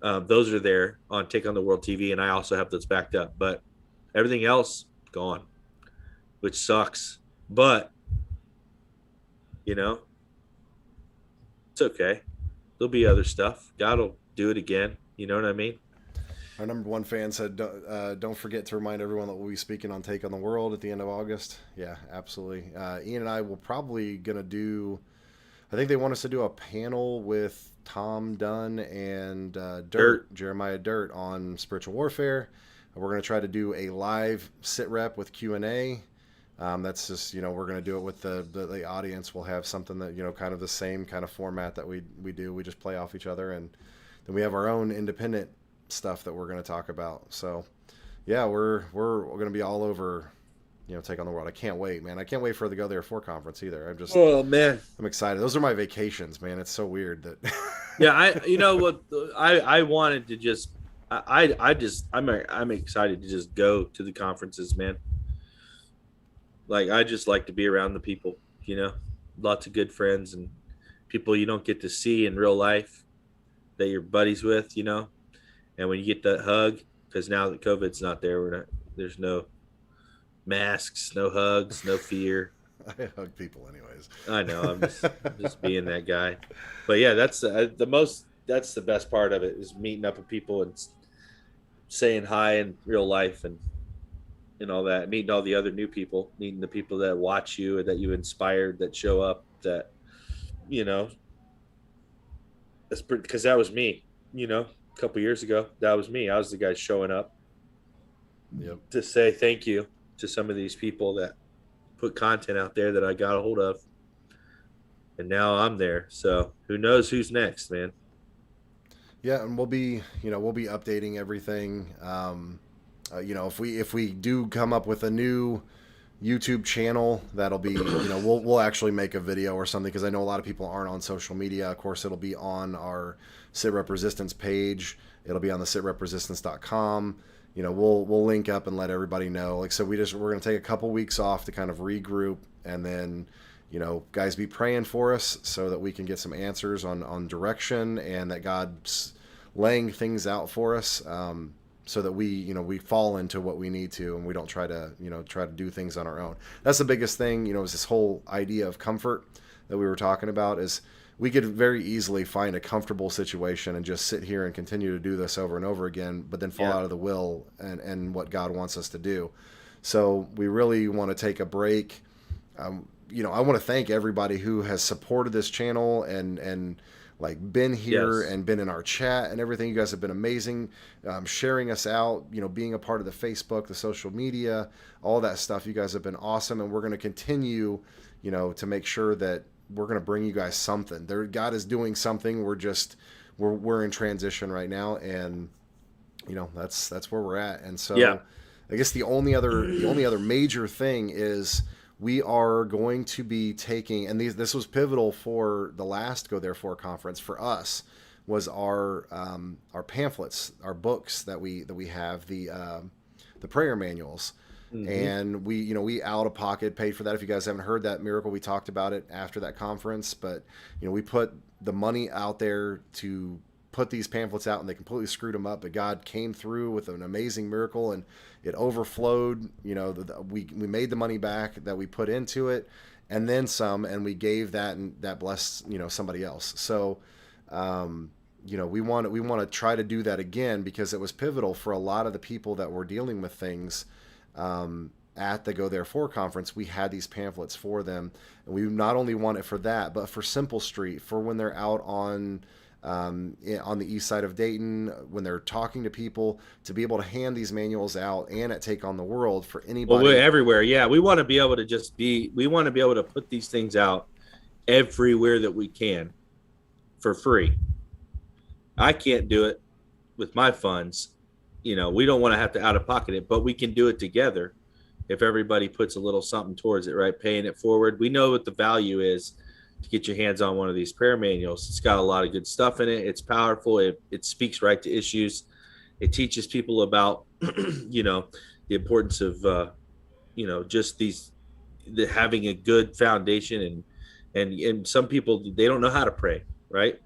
[SPEAKER 3] Those are there on Take on the World TV. And I also have those backed up. But everything else, gone. Which sucks. But, you know, it's okay. There'll be other stuff. God will do it again. You know what I mean?
[SPEAKER 2] Our number one fan said, don't forget to remind everyone that we'll be speaking on Take on the World at the end of August. Yeah, absolutely. Ian and I will probably going to do, I think they want us to do a panel with Tom Dunn and Jeremiah Dirt on spiritual warfare. We're going to try to do a live Sitrep with Q&A. That's just, we're going to do it with the audience. We'll have something that, kind of the same kind of format that we do. We just play off each other, and then we have our own independent stuff that we're going to talk about. So yeah, we're going to be all over, Take on the World. I can't wait, man. I can't wait for the Go There For conference either. I'm excited. Those are my vacations, man. It's so weird that
[SPEAKER 3] yeah, I wanted to just, I'm excited to just go to the conferences, man. Like, I just like to be around the people, lots of good friends and people you don't get to see in real life that you're buddies with, and when you get that hug, because now that COVID's not there, there's no masks, no hugs, no fear.
[SPEAKER 2] I hug people anyways.
[SPEAKER 3] I know, I'm just being that guy. But yeah, that's that's the best part of it, is meeting up with people and saying hi in real life and all that, meeting all the other new people, meeting the people that watch you and that you inspired, that show up, that, that's because that was me, a couple years ago. That was me. I was the guy showing up to say thank you to some of these people that put content out there that I got a hold of. And now I'm there. So who knows who's next, man?
[SPEAKER 2] Yeah. And we'll be updating everything. If we do come up with a new YouTube channel, that'll be, we'll actually make a video or something, because I know a lot of people aren't on social media. Of course, it'll be on our Sitrep Resistance page. It'll be on the sitrepresistance.com. We'll link up and let everybody know. Like, so we're going to take a couple weeks off to kind of regroup, and then, guys, be praying for us so that we can get some answers on direction, and that God's laying things out for us. So that we fall into what we need to, and we don't try to do things on our own. That's the biggest thing, is this whole idea of comfort that we were talking about. Is we could very easily find a comfortable situation and just sit here and continue to do this over and over again, but then fall out of the will and what God wants us to do. So we really want to take a break. I want to thank everybody who has supported this channel and like been here and been in our chat and everything. You guys have been amazing, sharing us out, being a part of the Facebook, the social media, all that stuff. You guys have been awesome, and we're going to continue, to make sure that we're going to bring you guys something. God is doing something. We're in transition right now, and that's where we're at. And so I guess the only other major thing is, we are going to be taking, and this was pivotal for the last Go Therefore conference for us, was our pamphlets, our books that we have, the prayer manuals. Mm-hmm. And we out of pocket paid for that. If you guys haven't heard that miracle, we talked about it after that conference, but we put the money out there to put these pamphlets out, and they completely screwed them up, but God came through with an amazing miracle, and it overflowed. We made the money back that we put into it, and then some, and we gave that, and that blessed somebody else. So we want to try to do that again, because it was pivotal for a lot of the people that were dealing with things at the Go Therefore conference. We had these pamphlets for them, and we not only want it for that, but for Simple Street, for when they're out on the east side of Dayton, when they're talking to people, to be able to hand these manuals out, and at Take on the World for anybody.
[SPEAKER 3] Well, we're everywhere. Yeah, we want to be able to we want to be able to put these things out everywhere that we can for free. I can't do it with my funds. We don't want to have to out of pocket it, but we can do it together if everybody puts a little something towards it, right? Paying it forward. We know what the value is to get your hands on one of these prayer manuals. It's got a lot of good stuff in it. It's powerful. It speaks right to issues. It teaches people about, the importance of, just having a good foundation, and some people, they don't know how to pray, right?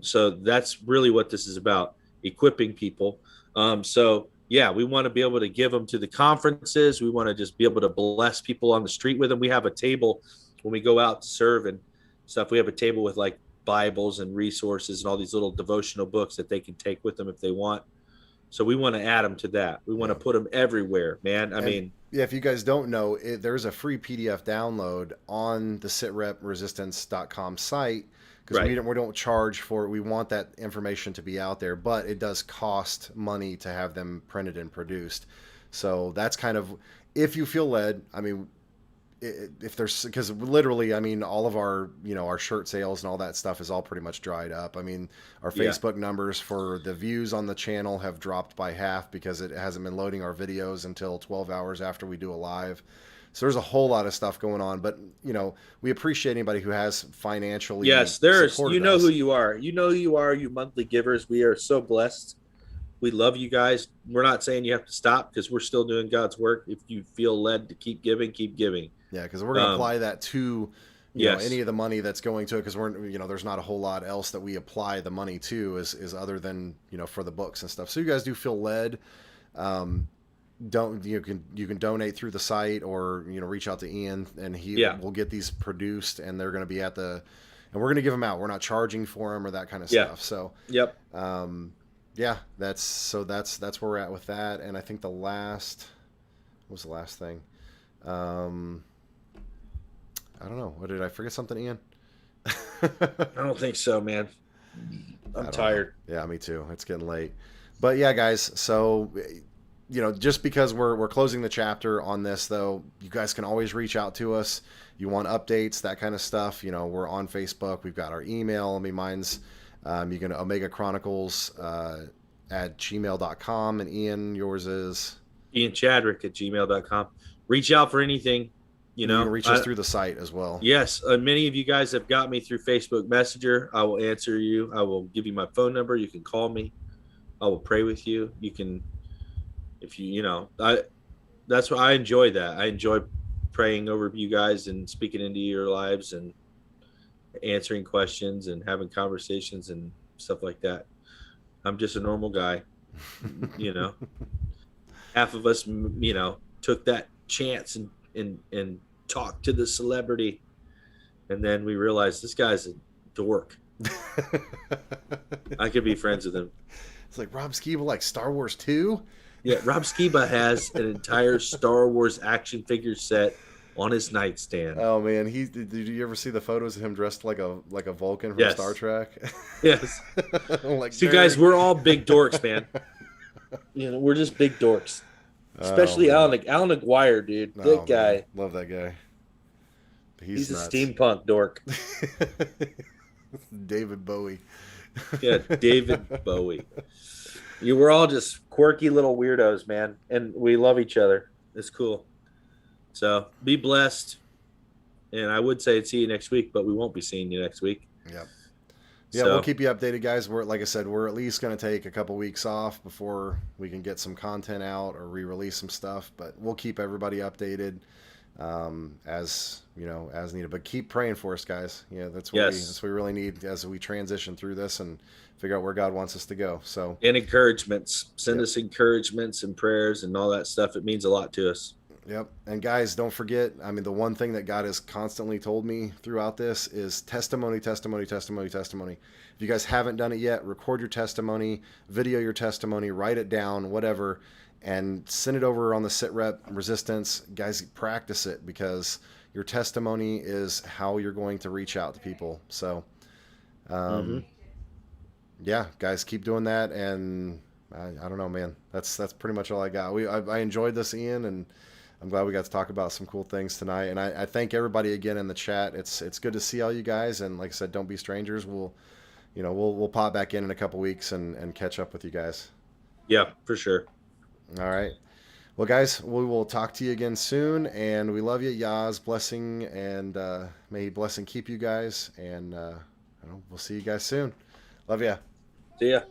[SPEAKER 3] So that's really what this is about, equipping people. We want to be able to give them to the conferences. We want to just be able to bless people on the street with them. We have a table when we go out to serve and stuff. We have a table with like Bibles and resources and all these little devotional books that they can take with them if they want So we want to add them to that. We want to put them everywhere, man. I mean,
[SPEAKER 2] yeah, if you guys don't know, there's a free PDF download on the sitrepresistance.com site, because we don't charge for it. We want that information to be out there, but it does cost money to have them printed and produced. So that's kind of, if you feel led, I mean, if there's, because literally, I mean, all of our, you know, our shirt sales and all that stuff is all pretty much dried up. I mean, our Facebook numbers for the views on the channel have dropped by half because it hasn't been loading our videos until 12 hours after we do a live. So there's a whole lot of stuff going on, but you know, we appreciate anybody who has financially.
[SPEAKER 3] Yes, there's, you know
[SPEAKER 2] us.
[SPEAKER 3] who you are. You know who you are, you monthly givers. We are so blessed. We love you guys. We're not saying you have to stop, because we're still doing God's work. If you feel led to keep giving, keep giving.
[SPEAKER 2] Yeah, because we're going to apply that to you know, any of the money that's going to it, because we're, you know, there's not a whole lot else that we apply the money to is other than, you know, for the books and stuff. So you guys do feel led. You can donate through the site, or, you know, reach out to Ian and he will get these produced, and they're going to be and we're going to give them out. We're not charging for them or that kind of stuff. So yeah, that's where we're at with that. And I think what was the last thing? I don't know. What did I forget something, Ian?
[SPEAKER 3] I don't think so, man. I'm tired.
[SPEAKER 2] Yeah, me too. It's getting late. But yeah, guys, so, you know, just because we're closing the chapter on this, though, you guys can always reach out to us. You want updates, that kind of stuff. You know, we're on Facebook. We've got our email. I mean, mine's, you can Omega Chronicles at gmail.com. And Ian, yours is?
[SPEAKER 3] Ian Chadrick at gmail.com. Reach out for anything. You know,
[SPEAKER 2] you can reach us through the site as well.
[SPEAKER 3] Yes. Many of you guys have got me through Facebook Messenger. I will answer you. I will give you my phone number. You can call me. I will pray with you. You can, if you, you know, that's why I enjoy that. I enjoy praying over you guys and speaking into your lives and answering questions and having conversations and stuff like that. I'm just a normal guy, you know. Half of us, you know, took that chance and talked to the celebrity, and then we realized this guy's a dork. I could be friends with him.
[SPEAKER 2] It's like Rob Skiba, like Star Wars 2.
[SPEAKER 3] Yeah, Rob Skiba has an entire Star Wars action figure set on his nightstand.
[SPEAKER 2] Oh man, did you ever see the photos of him dressed like a Vulcan from Star Trek?
[SPEAKER 3] Yes.
[SPEAKER 2] Like,
[SPEAKER 3] see, guys, we're all big dorks, man. You know, we're just big dorks. Especially Alan McGuire, dude. That guy.
[SPEAKER 2] Man. Love that guy.
[SPEAKER 3] He's a steampunk dork.
[SPEAKER 2] David Bowie.
[SPEAKER 3] Yeah, David Bowie. We're all just quirky little weirdos, man. And we love each other. It's cool. So be blessed. And I would say see you next week, but we won't be seeing you next week.
[SPEAKER 2] Yep. Yeah, we'll keep you updated, guys. Like I said, we're at least going to take a couple weeks off before we can get some content out or re-release some stuff. But we'll keep everybody updated as you know, as needed. But keep praying for us, guys. Yeah, that's what we really need as we transition through this and figure out where God wants us to go. So,
[SPEAKER 3] and encouragements. Send us encouragements and prayers and all that stuff. It means a lot to us.
[SPEAKER 2] Yep. And guys, don't forget, I mean, the one thing that God has constantly told me throughout this is testimony, testimony, testimony, testimony. If you guys haven't done it yet, record your testimony, video your testimony, write it down, whatever, and send it over on the Sitrep Resistance. Guys, practice it, because your testimony is how you're going to reach out to people. So, yeah, guys, keep doing that. And I don't know, man, that's pretty much all I got. I enjoyed this, Ian, and I'm glad we got to talk about some cool things tonight. And I thank everybody again in the chat. It's good to see all you guys. And like I said, don't be strangers. We'll pop back in a couple weeks and catch up with you guys.
[SPEAKER 3] Yeah, for sure.
[SPEAKER 2] All right. Well, guys, we will talk to you again soon. And we love you. Yah's blessing, and may he bless and keep you guys. And we'll see you guys soon. Love ya.
[SPEAKER 3] See ya.